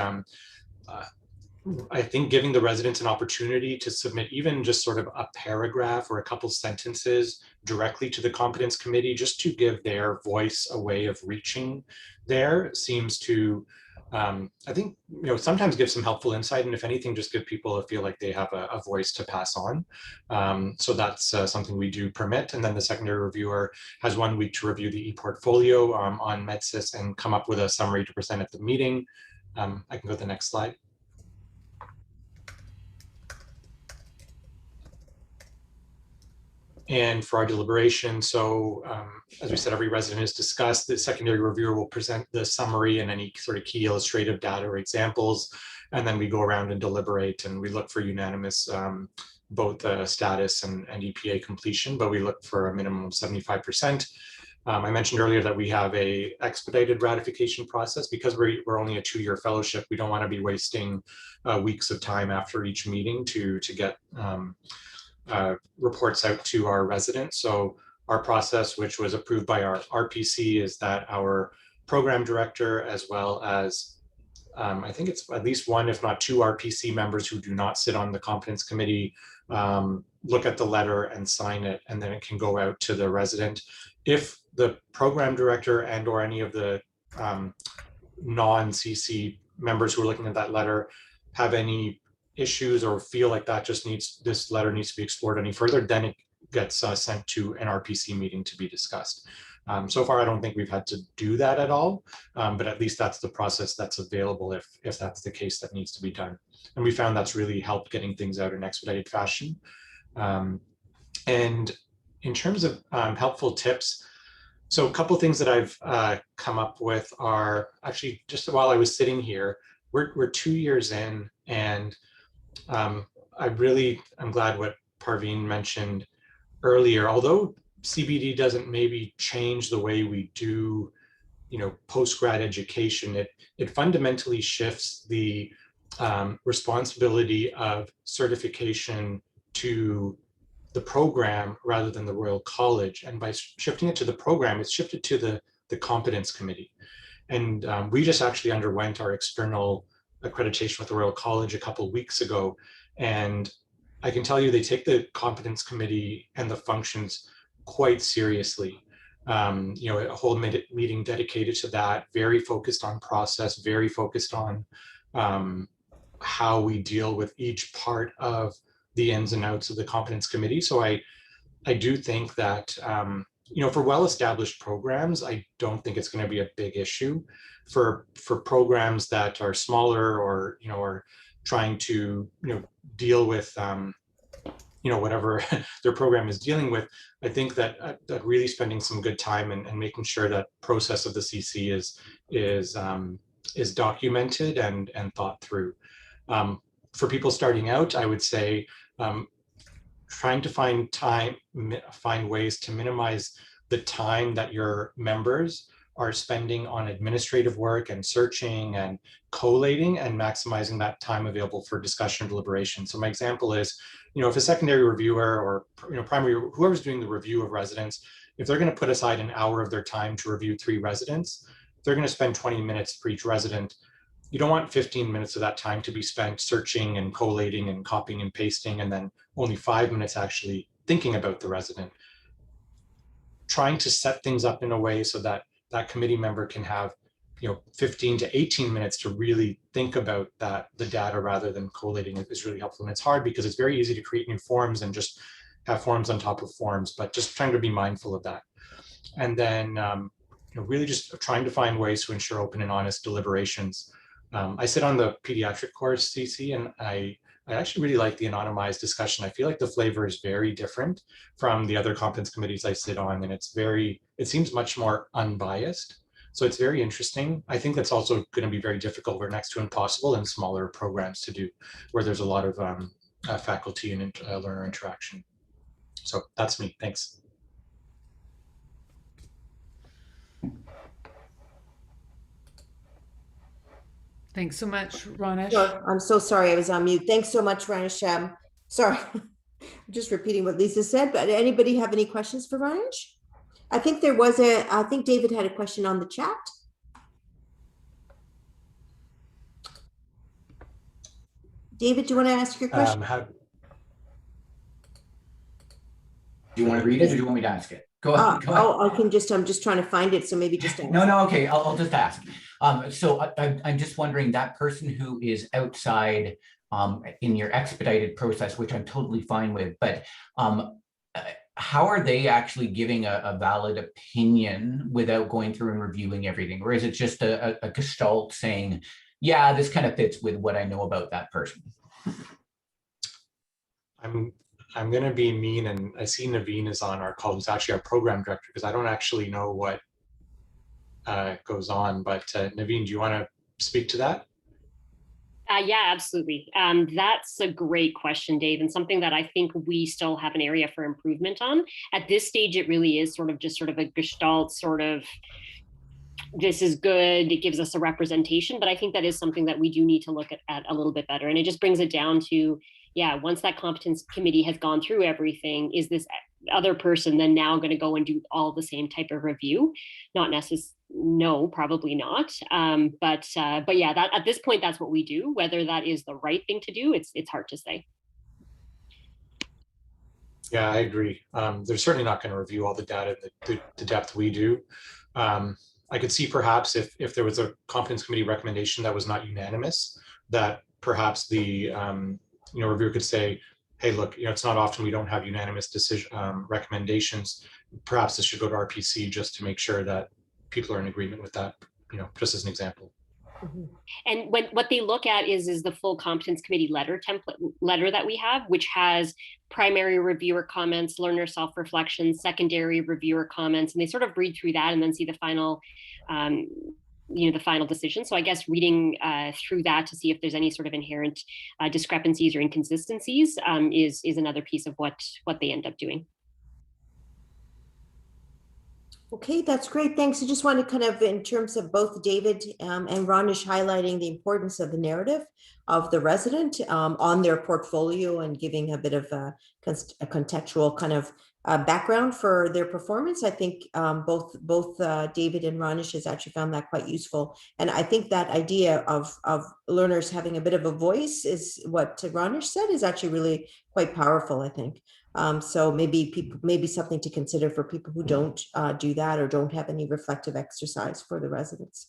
I think giving the residents an opportunity to submit even just sort of a paragraph or a couple sentences directly to the competence committee, just to give their voice a way of reaching there, seems to, I think, sometimes give some helpful insight, and if anything, just give people a feel like they have a voice to pass on. So that's something we do permit. And then the secondary reviewer has 1 week to review the e-portfolio on MedSys and come up with a summary to present at the meeting. I can go to the next slide. And for our deliberation, so as we said, every resident is discussed. The secondary reviewer will present the summary and any sort of key illustrative data or examples, and then we go around and deliberate, and we look for unanimous both status and EPA completion, but we look for a minimum of 75%. I mentioned earlier that we have a expedited ratification process because we're only a 2-year fellowship. We don't want to be wasting weeks of time after each meeting to get reports out to our residents. So our process, which was approved by our RPC, is that our program director, as well as I think it's at least 1, if not 2 RPC members who do not sit on the competence committee, look at the letter and sign it, and then it can go out to the resident. If the program director and or any of the non-CC members who are looking at that letter have any issues or feel like that this letter needs to be explored any further, then it gets sent to an RPC meeting to be discussed. So far, I don't think we've had to do that at all, but at least that's the process that's available if that's the case that needs to be done. And we found that's really helped getting things out in expedited fashion. And in terms of helpful tips, so a couple of things that I've come up with are actually just while I was sitting here, we're 2 years in, and I'm glad what Parveen mentioned earlier. Although CBD doesn't maybe change the way we do, post-grad education, it fundamentally shifts the responsibility of certification to the program rather than the Royal College. And by shifting it to the program, it's shifted to the competence committee. And we just actually underwent our external accreditation with the Royal College a couple of weeks ago. And I can tell you they take the competence committee and the functions quite seriously. A whole meeting dedicated to that, very focused on process, very focused on how we deal with each part of the ins and outs of the competence committee. So I do think that, for well-established programs, I don't think it's going to be a big issue. For programs that are smaller or, are trying to, deal with, whatever their program is dealing with, I think that really spending some good time and making sure that process of the CC is documented and thought through. For people starting out, I would say trying to find ways to minimize the time that your members are spending on administrative work and searching and collating, and maximizing that time available for discussion and deliberation. So my example is, if a secondary reviewer or primary, whoever's doing the review of residents, if they're going to put aside an hour of their time to review 3 residents, they're going to spend 20 minutes for each resident. You don't want 15 minutes of that time to be spent searching and collating and copying and pasting, and then only 5 minutes actually thinking about the resident. Trying to set things up in a way so that that committee member can have 15 to 18 minutes to really think about the data rather than collating is really helpful. And it's hard because it's very easy to create new forms and just have forms on top of forms, but just trying to be mindful of that. And then really just trying to find ways to ensure open and honest deliberations. I sit on the pediatric course, CC, and I actually really like the anonymized discussion. I feel like the flavor is very different from the other competence committees I sit on, and it seems much more unbiased. So it's very interesting. I think that's also going to be very difficult or next to impossible in smaller programs to do, where there's a lot of faculty and learner interaction. So that's me. Thanks. Thanks so much, Ronesh. Sure. I'm so sorry, I was on mute. Thanks so much, Ronesh. Sorry, I'm just repeating what Lisa said, but anybody have any questions for Ronesh? I think David had a question on the chat. David, do you want to ask your question? Do you want to read it or do you want me to ask it? Go ahead. Oh, I'm just trying to find it, so maybe just ask. No, okay, I'll just ask. So I'm just wondering, that person who is outside in your expedited process, which I'm totally fine with, but how are they actually giving a valid opinion without going through and reviewing everything? Or is it just a gestalt saying, yeah, this kind of fits with what I know about that person? I'm going to be mean, and I see Naveen is on our call, who's actually our program director, because I don't actually know what goes on. But Naveen, do you want to speak to that? Yeah, absolutely. That's a great question, Dave, and something that I think we still have an area for improvement on. At this stage, it really is sort of a gestalt, this is good, it gives us a representation, but I think that is something that we do need to look at a little bit better. And it just brings it down to, once that competence committee has gone through everything, is this other person then now going to go and do all the same type of review? Not necessarily. No, probably not. But yeah, that at this point, that's what we do. Whether that is the right thing to do, it's hard to say. Yeah, I agree. They're certainly not going to review all the data the depth we do. I could see perhaps if there was a competence committee recommendation that was not unanimous, that perhaps the reviewer could say, hey, look, it's not often we don't have unanimous decision recommendations. Perhaps this should go to RPC just to make sure that people are in agreement with that, just as an example. Mm-hmm. And what they look at is the full competence committee letter that we have, which has primary reviewer comments, learner self-reflection, secondary reviewer comments, and they sort of read through that and then see the final the final decision. So I guess reading through that to see if there's any sort of inherent discrepancies or inconsistencies is another piece of what they end up doing. Okay, that's great. Thanks. I just want to kind of, in terms of both David and Ronesh highlighting the importance of the narrative of the resident on their portfolio and giving a bit of a contextual kind of background for their performance. I think both David and Ronesh has actually found that quite useful. And I think that idea of learners having a bit of a voice is what Ronesh said is actually really quite powerful, I think. So maybe something to consider for people who don't do that or don't have any reflective exercise for the residents.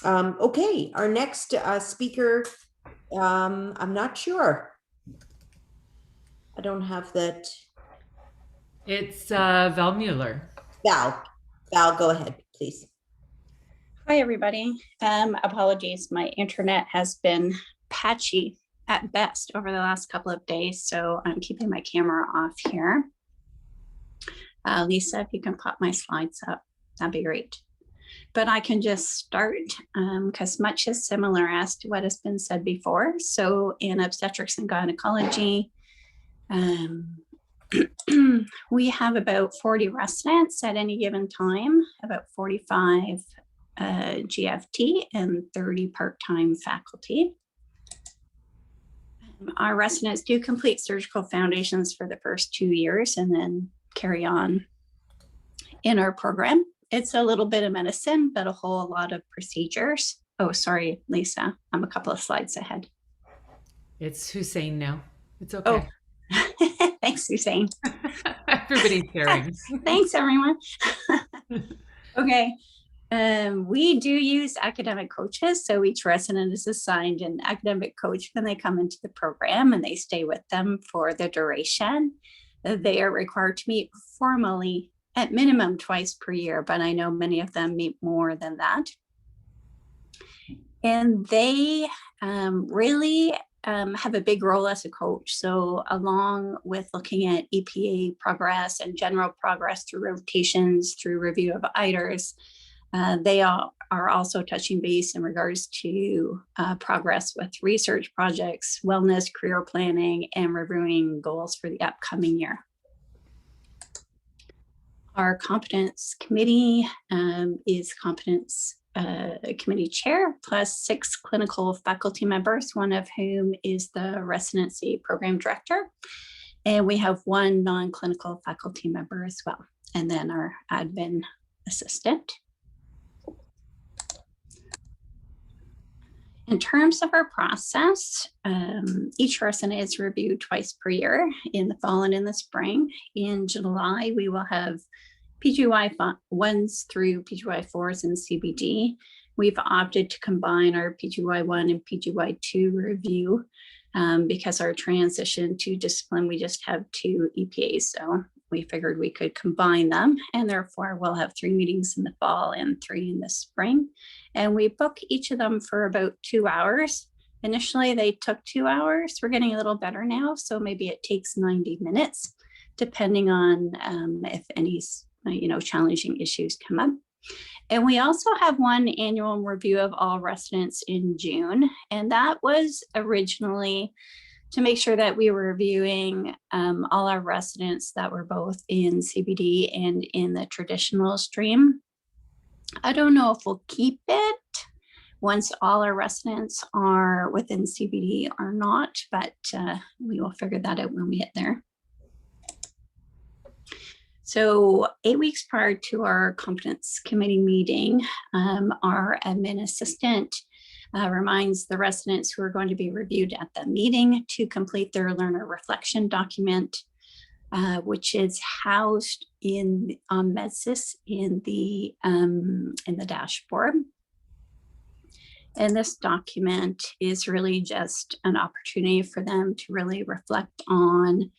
Okay, our next speaker, I'm not sure. I don't have that. It's Val Mueller. Val, go ahead, please. Hi, everybody. Apologies, my internet has been patchy at best over the last couple of days, so I'm keeping my camera off here. Lisa, if you can pop my slides up, that'd be great. but I can just start because much is similar as to what has been said before. So in obstetrics and gynecology, we have about 40 residents at any given time, about 45 GFT and 30 part-time faculty. Our residents do complete surgical foundations for the first 2 years and then carry on in our program. It's a little bit of medicine, but a whole lot of procedures. Oh, sorry, Lisa, I'm a couple of slides ahead. It's Hussein now. It's okay. Oh, thanks, Hussein. Everybody's sharing. Thanks, everyone. Okay. We do use academic coaches. So each resident is assigned an academic coach when they come into the program, and they stay with them for the duration. They are required to meet formally at minimum twice per year, but I know many of them meet more than that. And they really have a big role as a coach. So along with looking at EPA progress and general progress through rotations, through review of IDERs, they are also touching base in regards to progress with research projects, wellness, career planning, and reviewing goals for the upcoming year. Our competence committee is competence committee chair plus 6 clinical faculty members, one of whom is the residency program director. And we have 1 non-clinical faculty member as well, and then our admin assistant. In terms of our process, each resident is reviewed twice per year, in the fall and in the spring. In July, we will have PGY 1s through PGY 4s in CBD. We've opted to combine our PGY 1 and PGY 2 review because our transition to discipline, we just have 2 EPAs. So we figured we could combine them, and therefore we'll have 3 meetings in the fall and 3 in the spring. And we book each of them for about 2 hours. Initially, they took 2 hours. We're getting a little better now, so maybe it takes 90 minutes, depending on if any challenging issues come up. And we also have 1 annual review of all residents in June, and that was originally to make sure that we were reviewing all our residents that were both in CBD and in the traditional stream. I don't know if we'll keep it once all our residents are within CBD or not, but we will figure that out when we get there. So 8 weeks prior to our competence committee meeting, our admin assistant reminds the residents who are going to be reviewed at the meeting to complete their learner reflection document, which is housed on MedSys in the dashboard. And this document is really just an opportunity for them to really reflect on.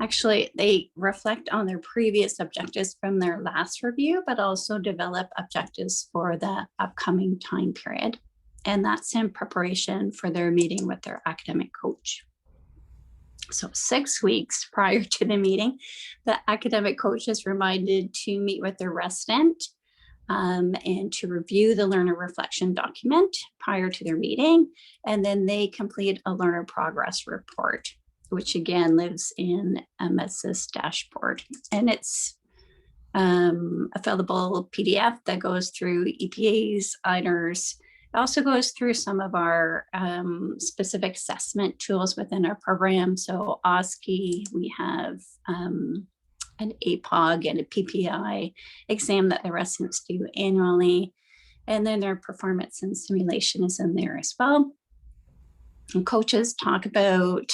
Actually, they reflect on their previous objectives from their last review, but also develop objectives for the upcoming time period. And that's in preparation for their meeting with their academic coach. So 6 weeks prior to the meeting, the academic coach is reminded to meet with their resident and to review the learner reflection document prior to their meeting. And then they complete a learner progress report, which again lives in a MedSys dashboard. And it's a fillable PDF that goes through EPAs, IDERs. It also goes through some of our specific assessment tools within our program. So OSCE, we have an APOG and a PPI exam that the residents do annually. And then their performance and simulation is in there as well. And coaches talk about,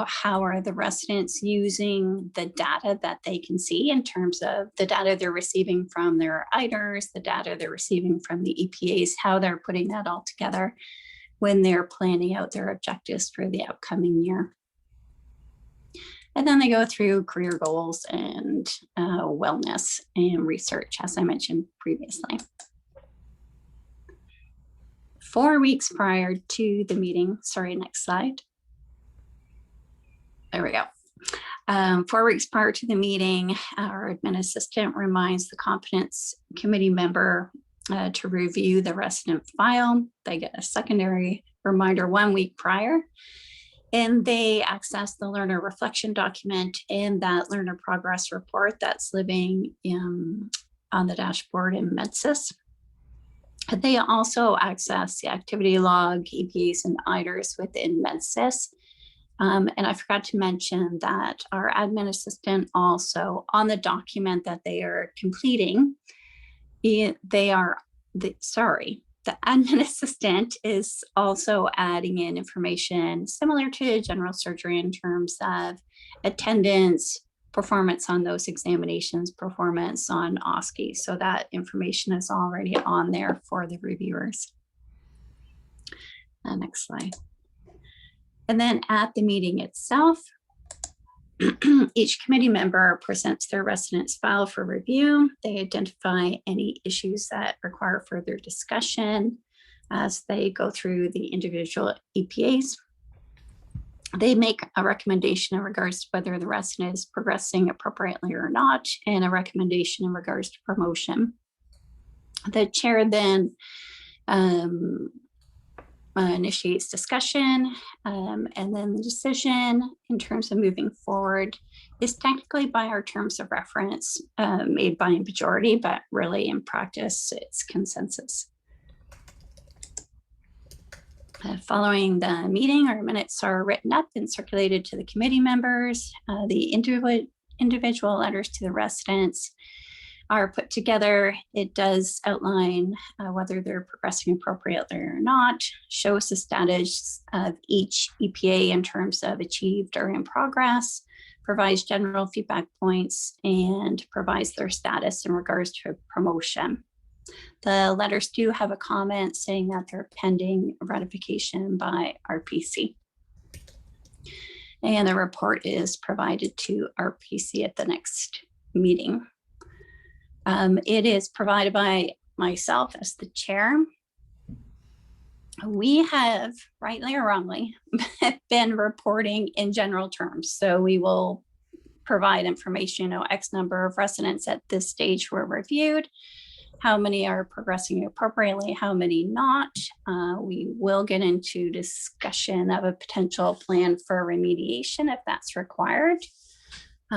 how are the residents using the data that they can see in terms of the data they're receiving from their IDERs, the data they're receiving from the EPAs, how they're putting that all together when they're planning out their objectives for the upcoming year. And then they go through career goals and wellness and research, as I mentioned previously. 4 weeks prior to the meeting, sorry, next slide. There we go. 4 weeks prior to the meeting, our admin assistant reminds the competence committee member to review the resident file. They get a secondary reminder 1 week prior, and they access the learner reflection document and that learner progress report that's living on the dashboard in MedSys. They also access the activity log, EPAs, and IDERs within MedSys. And I forgot to mention that our admin assistant also on the document that they are completing, the admin assistant is also adding in information similar to general surgery in terms of attendance, performance on those examinations, performance on OSCE. So that information is already on there for the reviewers. Next slide. And then at the meeting itself, each committee member presents their residence file for review. They identify any issues that require further discussion as they go through the individual EPAs. They make a recommendation in regards to whether the resident is progressing appropriately or not, and a recommendation in regards to promotion. The chair then initiates discussion, and then the decision in terms of moving forward is technically by our terms of reference, made by a majority, but really in practice, it's consensus. Following the meeting, our minutes are written up and circulated to the committee members. The individual letters to the residents are put together. It does outline whether they're progressing appropriately or not, shows the status of each EPA in terms of achieved or in progress, provides general feedback points, and provides their status in regards to promotion. The letters do have a comment saying that they're pending ratification by RPC. And the report is provided to RPC at the next meeting. It is provided by myself as the chair. We have, rightly or wrongly, been reporting in general terms. So we will provide information, X number of residents at this stage were reviewed, how many are progressing appropriately, how many not. We will get into discussion of a potential plan for remediation if that's required.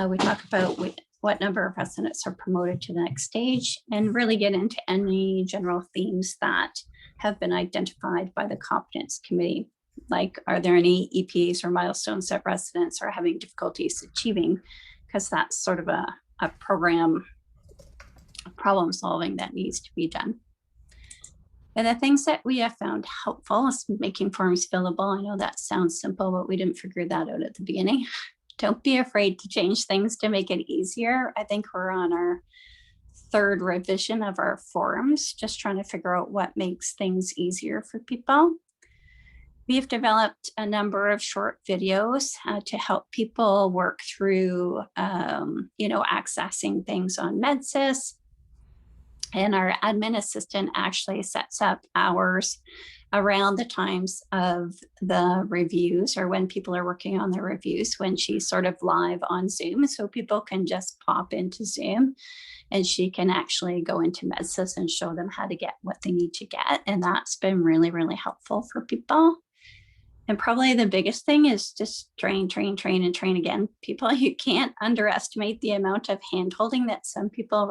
We talk about what number of residents are promoted to the next stage, and really get into any general themes that have been identified by the Competence Committee. Like, are there any EPAs or milestones that residents are having difficulties achieving? Because that's sort of a program problem solving that needs to be done. And the things that we have found helpful is making forms fillable. I know that sounds simple, but we didn't figure that out at the beginning. Don't be afraid to change things to make it easier. I think we're on our third revision of our forms, just trying to figure out what makes things easier for people. We've developed a number of short videos to help people work through, accessing things on MedSys. And our admin assistant actually sets up hours around the times of the reviews, or when people are working on the reviews, when she's sort of live on Zoom. So people can just pop into Zoom and she can actually go into MedSys and show them how to get what they need to get. And that's been really, really helpful for people. And probably the biggest thing is just train, and train again. People, you can't underestimate the amount of hand-holding that some people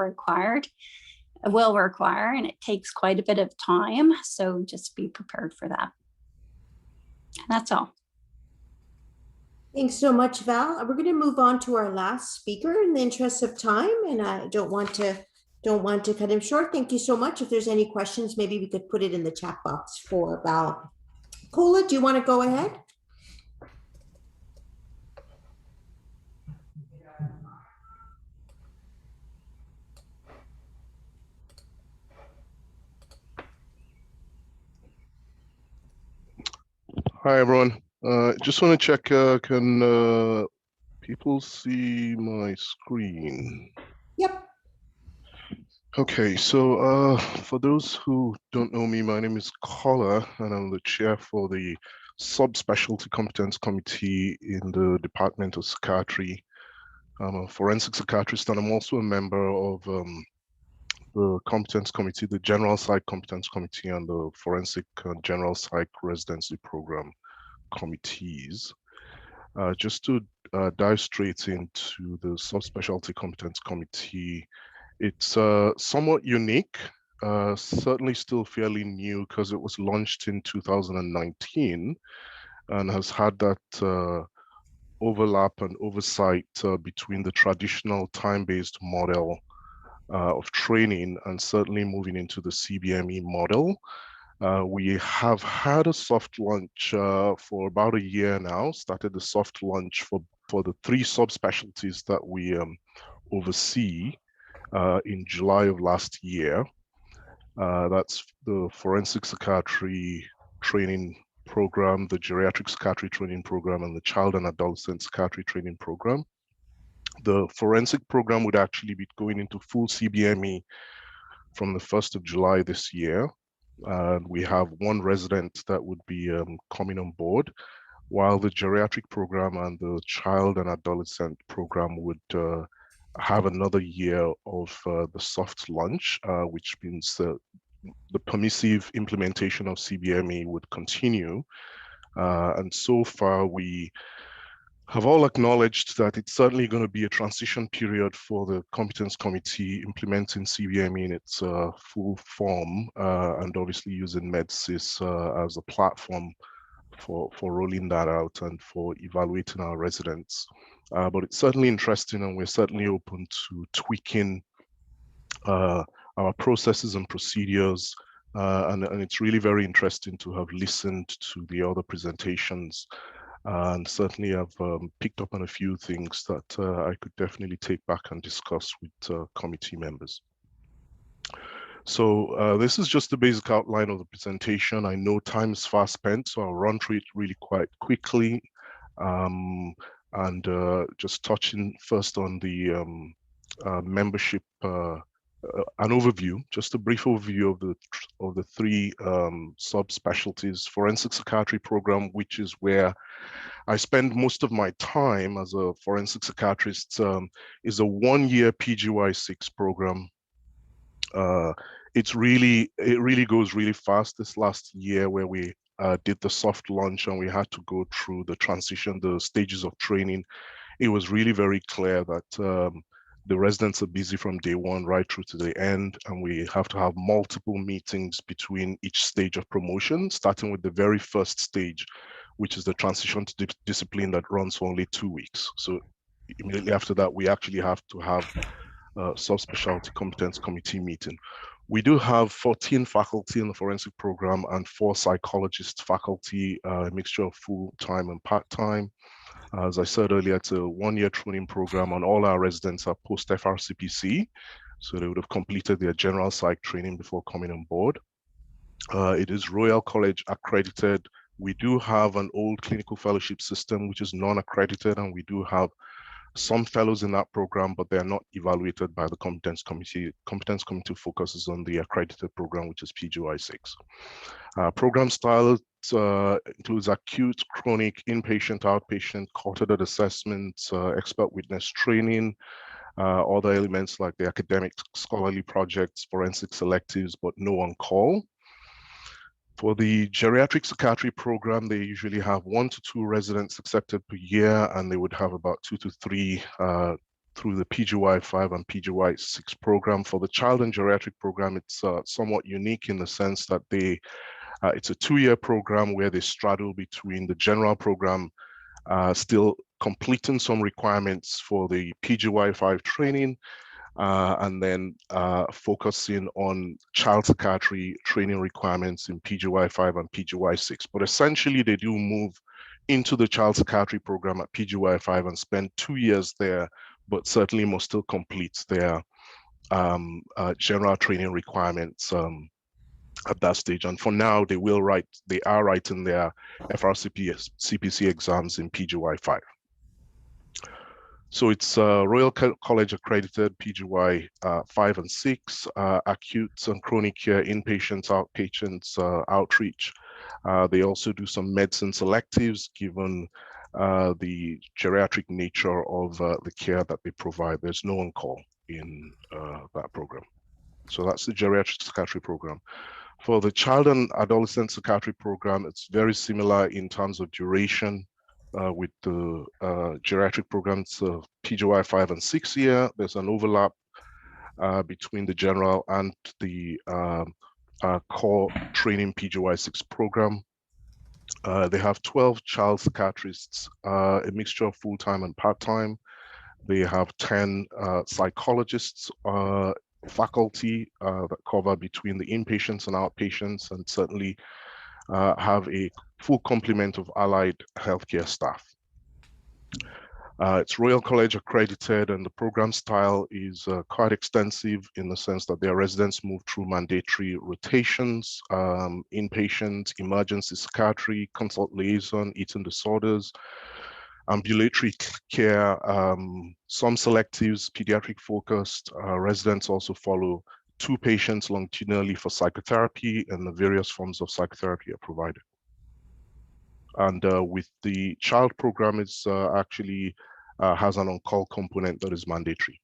will require, and it takes quite a bit of time. So just be prepared for that. And that's all. Thanks so much, Val. We're going to move on to our last speaker in the interest of time, and I don't want to cut him short. Thank you so much. If there's any questions, maybe we could put it in the chat box for Val. Cola, do you want to go ahead? Hi, everyone. Just want to check, can people see my screen? Yep. Okay, so for those who don't know me, my name is Kola, and I'm the chair for the Subspecialty Competence Committee in the Department of Psychiatry. I'm a forensic psychiatrist, and I'm also a member of the Competence Committee, the General Psych Competence Committee, and the Forensic General Psych Residency Program committees. Just to dive straight into the Subspecialty Competence Committee, it's somewhat unique, certainly still fairly new because it was launched in 2019 and has had that overlap and oversight between the traditional time-based model of training and certainly moving into the CBME model. We have had a soft launch for about a year now, started the soft launch for the 3 subspecialties that we oversee in July of last year. That's the Forensic Psychiatry Training Program, the Geriatric Psychiatry Training Program, and the Child and Adolescent Psychiatry Training Program. The Forensic program would actually be going into full CBME from the 1st of July this year. We have 1 resident that would be coming on board, while the Geriatric program and the Child and Adolescent program would have another year of the soft launch, which means the permissive implementation of CBME would continue. And so far, we have all acknowledged that it's certainly going to be a transition period for the Competence Committee implementing CBME in its full form, and obviously using MedSys as a platform for rolling that out and for evaluating our residents. But it's certainly interesting, and we're certainly open to tweaking our processes and procedures. And it's really very interesting to have listened to the other presentations. And certainly I've picked up on a few things that I could definitely take back and discuss with committee members. So this is just the basic outline of the presentation. I know time is fast spent, so I'll run through it really quite quickly. And just touching first on the membership, an overview, just a brief overview of the 3 subspecialties. Forensic Psychiatry Program, which is where I spend most of my time as a forensic psychiatrist, is a 1-year PGY6 program. It really goes really fast. This last year where we did the soft launch and we had to go through the transition, the stages of training, it was really very clear that the residents are busy from day 1 right through to the end, and we have to have multiple meetings between each stage of promotion, starting with the very first stage, which is the transition to discipline that runs for only 2 weeks. So immediately after that, we actually have to have a subspecialty competence committee meeting. We do have 14 faculty in the forensic program and 4 psychologist faculty, a mixture of full-time and part-time. As I said earlier, it's a 1-year training program, and all our residents are post-FRCPC, so they would have completed their general psych training before coming on board. It is Royal College accredited. We do have an old clinical fellowship system, which is non-accredited, and we do have some fellows in that program, but they're not evaluated by the Competence Committee. Competence Committee focuses on the accredited program, which is PGY6. Program style includes acute, chronic, inpatient, outpatient, court-ordered assessments, expert witness training, other elements like the academic scholarly projects, forensic selectives, but no on-call. For the geriatric psychiatry program, they usually have 1 to 2 residents accepted per year, and they would have about 2 to 3 through the PGY5 and PGY6 program. For the child and geriatric program, it's somewhat unique in the sense that it's a 2-year program where they straddle between the general program, still completing some requirements for the PGY5 training, and then focusing on child psychiatry training requirements in PGY5 and PGY6. But essentially, they do move into the child psychiatry program at PGY5 and spend 2 years there, but certainly must still complete their general training requirements at that stage. And for now, they are writing their FRCPC exams in PGY5. So it's Royal College accredited PGY 5 and 6, acute and chronic care, inpatients, outpatients, outreach. They also do some medicine selectives given the geriatric nature of the care that they provide. There's no on-call in that program. So that's the geriatric psychiatry program. For the child and adolescent psychiatry program, it's very similar in terms of duration with the geriatric programs of PGY 5 and 6 year. There's an overlap between the general and the core training PGY 6 program. They have 12 child psychiatrists, a mixture of full-time and part-time. They have 10 psychologists, faculty that cover between the inpatients and outpatients, and certainly have a full complement of allied healthcare staff. It's Royal College accredited, and the program style is quite extensive in the sense that their residents move through mandatory rotations, inpatient, emergency psychiatry, consult liaison, eating disorders, ambulatory care, some selectives, pediatric focused. Residents also follow 2 patients longitudinally for psychotherapy, and the various forms of psychotherapy are provided. And with the child program, it's actually has an on-call component that is mandatory.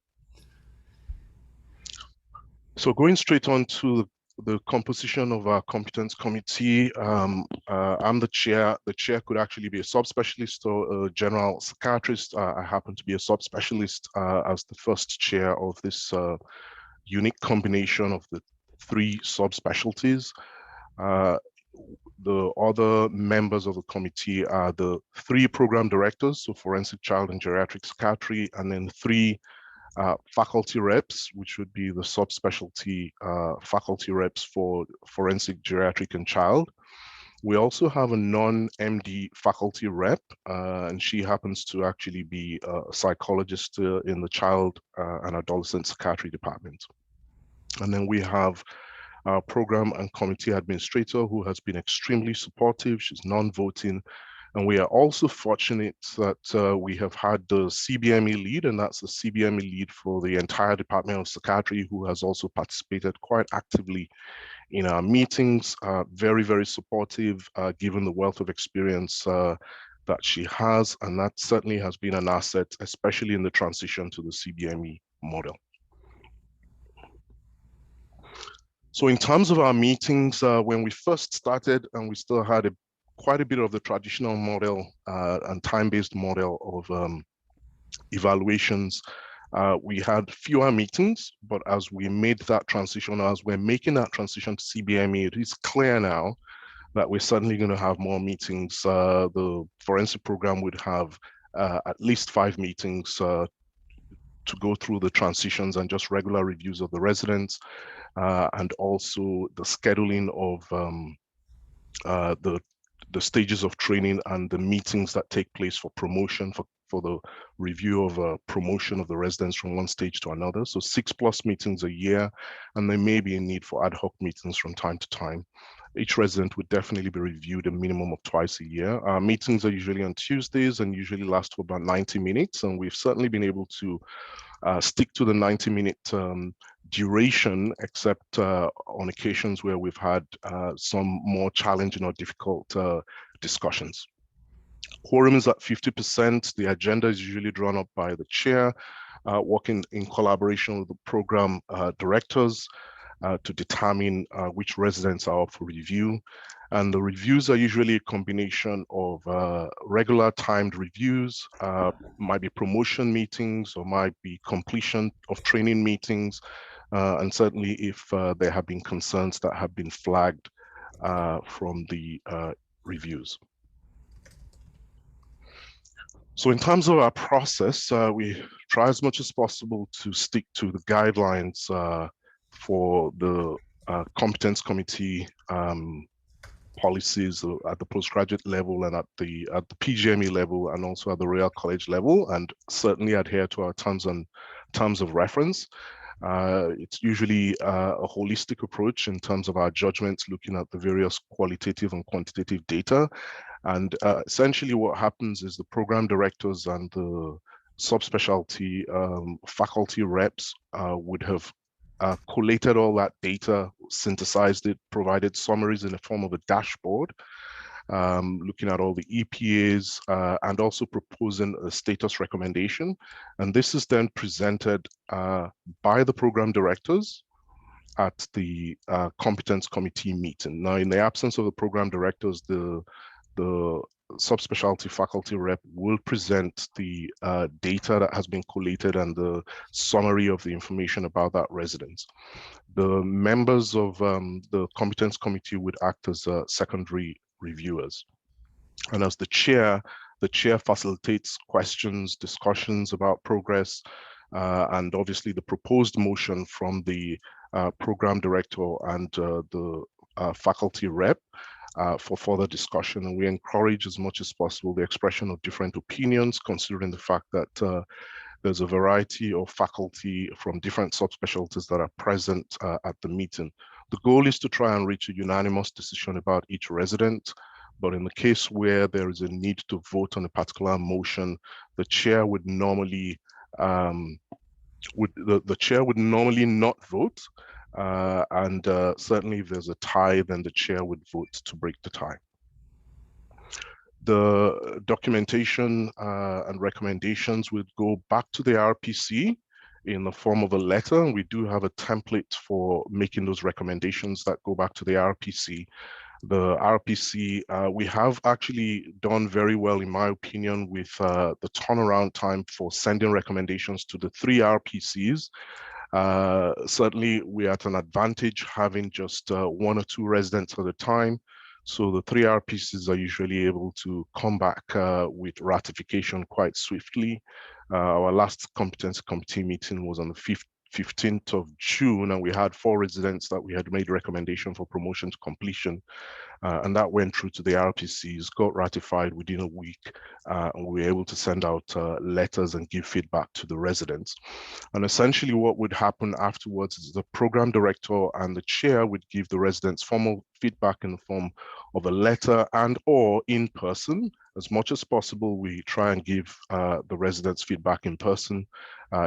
So going straight on to the composition of our competence committee, I'm the chair. The chair could actually be a subspecialist or a general psychiatrist. I happen to be a subspecialist as the first chair of this unique combination of the 3 subspecialties. The other members of the committee are the 3 program directors, so forensic child and geriatric psychiatry, and then 3 faculty reps, which would be the subspecialty faculty reps for forensic, geriatric, and child. We also have a non-MD faculty rep, and she happens to actually be a psychologist in the child and adolescent psychiatry department. And then we have our program and committee administrator, who has been extremely supportive. She's non-voting. And we are also fortunate that we have had the CBME lead, and that's the CBME lead for the entire Department of Psychiatry, who has also participated quite actively in our meetings, very, very supportive, given the wealth of experience that she has. And that certainly has been an asset, especially in the transition to the CBME model. So in terms of our meetings, when we first started, and we still had quite a bit of the traditional model and time-based model of evaluations, we had fewer meetings, but as we made that transition, as we're making that transition to CBME, it is clear now that we're certainly going to have more meetings. The forensic program would have at least 5 meetings to go through the transitions and just regular reviews of the residents, and also the scheduling of the stages of training and the meetings that take place for promotion, for the review of promotion of the residents from one stage to another. So 6+ meetings a year, and there may be a need for ad hoc meetings from time to time. Each resident would definitely be reviewed a minimum of twice a year. Our meetings are usually on Tuesdays and usually last for about 90 minutes. And we've certainly been able to stick to the 90-minute duration, except on occasions where we've had some more challenging or difficult discussions. Quorum is at 50%. The agenda is usually drawn up by the chair, working in collaboration with the program directors to determine which residents are up for review. And the reviews are usually a combination of regular timed reviews, might be promotion meetings, or might be completion of training meetings, and certainly if there have been concerns that have been flagged from the reviews. So in terms of our process, we try as much as possible to stick to the guidelines for the Competence Committee policies at the postgraduate level and at the PGME level, and also at the Royal College level, and certainly adhere to our terms of reference. It's usually a holistic approach in terms of our judgments, looking at the various qualitative and quantitative data. And essentially what happens is the program directors and the subspecialty faculty reps would have collated all that data, synthesized it, provided summaries in the form of a dashboard, looking at all the EPAs, and also proposing a status recommendation. And this is then presented by the program directors at the Competence Committee meeting. Now, in the absence of the program directors, the subspecialty faculty rep will present the data that has been collated and the summary of the information about that resident. The members of the Competence Committee would act as secondary reviewers. And as the chair facilitates questions, discussions about progress, and obviously the proposed motion from the program director and the faculty rep for further discussion. And we encourage as much as possible the expression of different opinions, considering the fact that there's a variety of faculty from different subspecialties that are present at the meeting. The goal is to try and reach a unanimous decision about each resident. But in the case where there is a need to vote on a particular motion, the chair would normally the chair would normally not vote, and certainly if there's a tie, then the chair would vote to break the tie. The documentation and recommendations would go back to the RPC in the form of a letter. And we do have a template for making those recommendations that go back to the RPC. The RPC, we have actually done very well, in my opinion, with the turnaround time for sending recommendations to the 3 RPCs. Certainly, we're at an advantage having just 1 or 2 residents at a time. So the 3 RPCs are usually able to come back with ratification quite swiftly. Our last Competence Committee meeting was on the 15th of June, and we had 4 residents that we had made recommendation for promotion to completion. And that went through to the RPCs, got ratified within a week, and we were able to send out letters and give feedback to the residents. And essentially what would happen afterwards is the program director and the chair would give the residents formal feedback in the form of a letter and or in person. As much as possible, we try and give the residents feedback in person,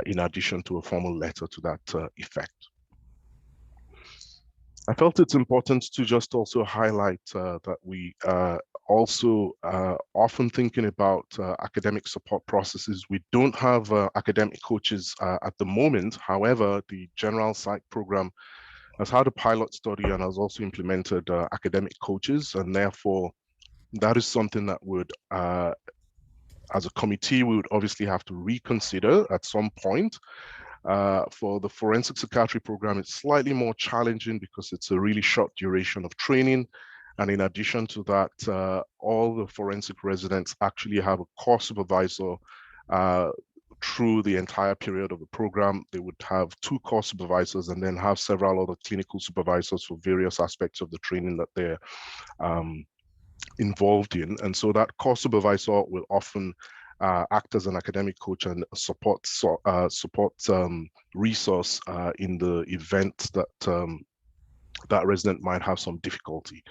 in addition to a formal letter to that effect. I felt it's important to just also highlight that we also often thinking about academic support processes. We don't have academic coaches at the moment. However, the General Psych program has had a pilot study and has also implemented academic coaches, and therefore that is something that would, as a committee, we would obviously have to reconsider at some point. For the forensic psychiatry program, it's slightly more challenging because it's a really short duration of training. And in addition to that, all the forensic residents actually have a core supervisor through the entire period of the program. They would have 2 core supervisors and then have several other clinical supervisors for various aspects of the training that they're involved in. And so that core supervisor will often act as an academic coach and a support resource in the event that that resident might have some difficulty.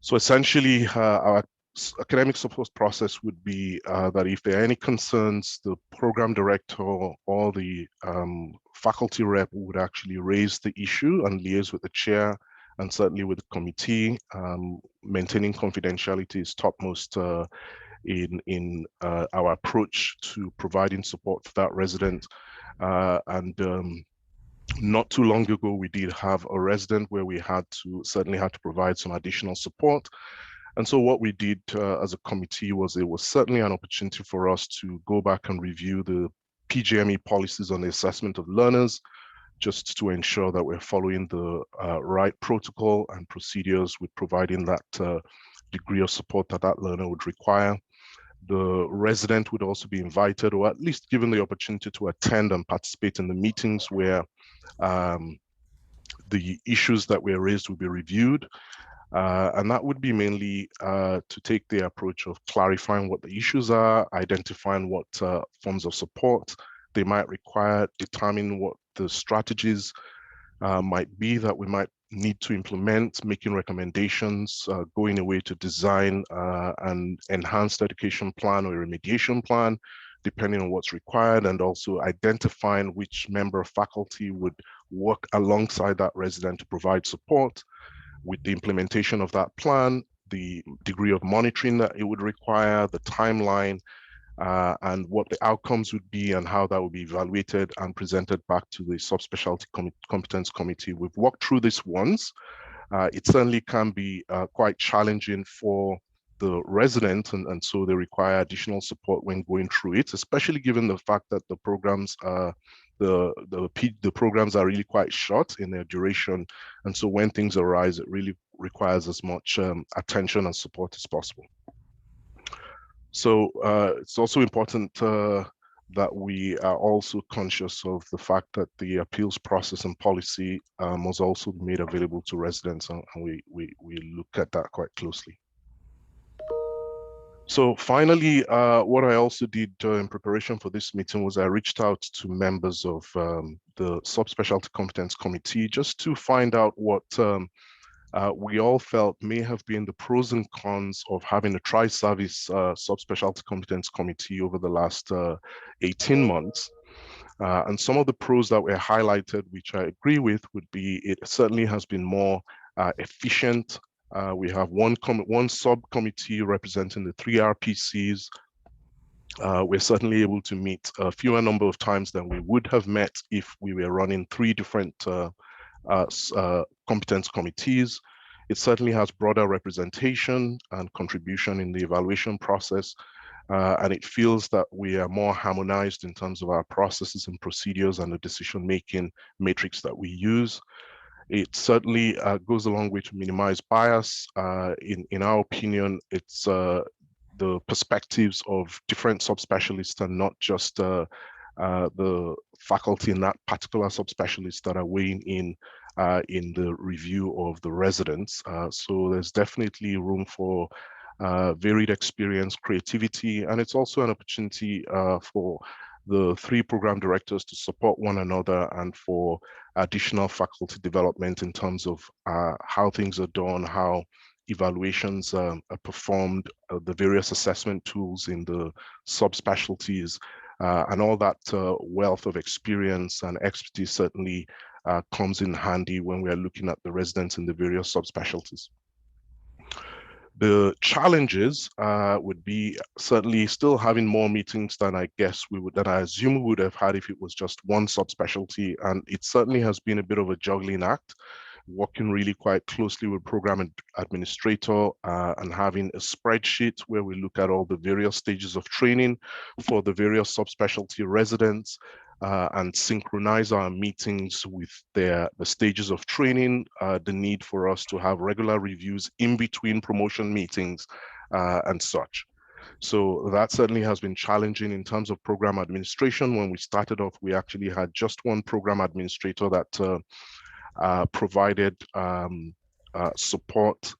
So essentially, our academic support process would be that if there are any concerns, the program director or the faculty rep would actually raise the issue and liaise with the chair and certainly with the committee. Maintaining confidentiality is topmost in our approach to providing support for that resident. Not too long ago, we did have a resident where we certainly had to provide some additional support. And so what we did as a committee was, it was certainly an opportunity for us to go back and review the PGME policies on the assessment of learners, just to ensure that we're following the right protocol and procedures with providing that degree of support that that learner would require. The resident would also be invited, or at least given the opportunity, to attend and participate in the meetings where the issues that were raised will be reviewed. And that would be mainly to take the approach of clarifying what the issues are, identifying what forms of support they might require, determining what the strategies might be that we might need to implement, making recommendations, going away to design an enhanced education plan or a remediation plan, depending on what's required, and also identifying which member of faculty would work alongside that resident to provide support with the implementation of that plan, the degree of monitoring that it would require, the timeline, and what the outcomes would be and how that would be evaluated and presented back to the subspecialty competence committee. We've walked through this once. It certainly can be quite challenging for the resident, and so they require additional support when going through it, especially given the fact that the programs are the programs are really quite short in their duration, and so when things arise, it really requires as much attention and support as possible. So it's also important that we are also conscious of the fact that the appeals process and policy must also be made available to residents, and we look at that quite closely. So finally, what I also did in preparation for this meeting was I reached out to members of the Subspecialty Competence Committee just to find out what we all felt may have been the pros and cons of having a tri-service Subspecialty Competence Committee over the last 18 months. And some of the pros that were highlighted, which I agree with, would be it certainly has been more efficient. We have one subcommittee representing the 3 RPCs. We're certainly able to meet a fewer number of times than we would have met if we were running 3 different competence committees. It certainly has broader representation and contribution in the evaluation process. And it feels that we are more harmonized in terms of our processes and procedures and the decision-making matrix that we use. It certainly goes a long way to minimize bias. In our opinion, it's the perspectives of different subspecialists and not just the faculty in that particular subspecialist that are weighing in the review of the residents. So there's definitely room for varied experience, creativity, and it's also an opportunity for the 3 program directors to support one another and for additional faculty development in terms of how things are done, how evaluations are performed, the various assessment tools in the subspecialties, and all that wealth of experience and expertise certainly comes in handy when we are looking at the residents in the various subspecialties. The challenges would be certainly still having more meetings than I assume we would have had if it was just one subspecialty, and it certainly has been a bit of a juggling act, working really quite closely with program administrator and having a spreadsheet where we look at all the various stages of training for the various subspecialty residents, and synchronize our meetings with the stages of training, the need for us to have regular reviews in between promotion meetings and such. So that certainly has been challenging in terms of program administration. When we started off, we actually had just one program administrator that provided support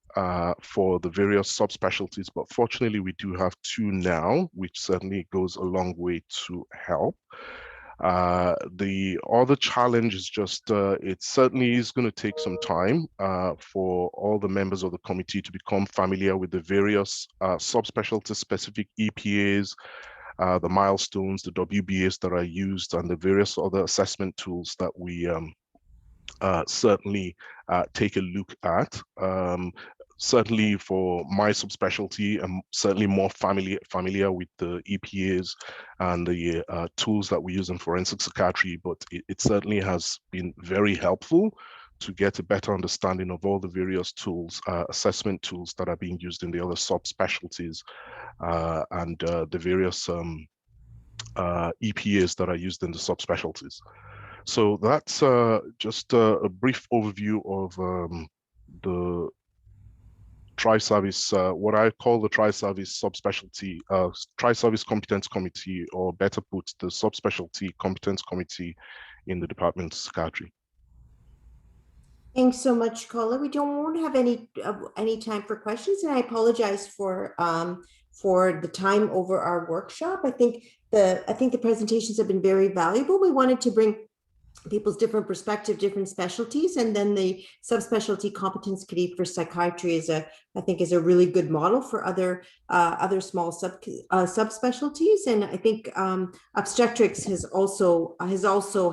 for the various subspecialties, but fortunately we do have 2 now, which certainly goes a long way to help. The other challenge is just it certainly is going to take some time for all the members of the committee to become familiar with the various subspecialty specific EPAs, the milestones, the WBAs that are used, and the various other assessment tools that we certainly take a look at. Certainly for my subspecialty, I'm certainly more familiar with the EPAs and the tools that we use in forensic psychiatry, but it certainly has been very helpful to get a better understanding of all the various tools, assessment tools that are being used in the other subspecialties, and the various EPAs that are used in the subspecialties. So that's just a brief overview of the tri-service, what I call the tri-service subspecialty, tri-service competence committee, or better put, the subspecialty competence committee in the Department of Psychiatry. Thanks so much, Kola. We won't have any time for questions, and I apologize for the time over our workshop. I think the presentations have been very valuable. We wanted to bring people's different perspective, different specialties, and then the subspecialty competence committee for psychiatry I think is a really good model for other small subspecialties. And I think obstetrics has also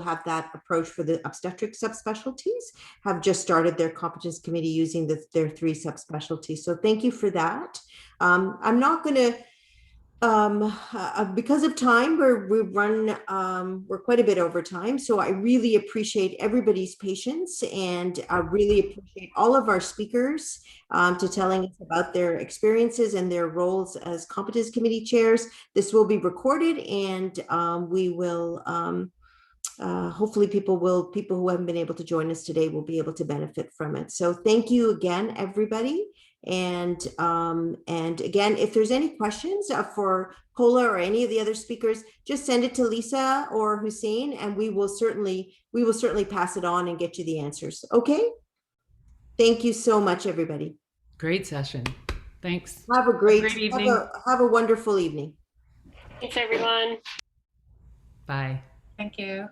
had that approach for the obstetric subspecialties, have just started their competence committee using their 3 subspecialties. So thank you for that. I'm not going to Because of time, we're quite a bit over time. So I really appreciate everybody's patience, and I really appreciate all of our speakers to telling us about their experiences and their roles as competence committee chairs. This will be recorded, and we will hopefully people who haven't been able to join us today will be able to benefit from it. So thank you again, everybody. And again, if there's any questions for Kola or any of the other speakers, just send it to Lisa or Hussein, and we will certainly pass it on and get you the answers. Okay. Thank you so much, everybody. Great session. Thanks. Have a great evening. Have a wonderful evening. Thanks, everyone. Bye. Thank you.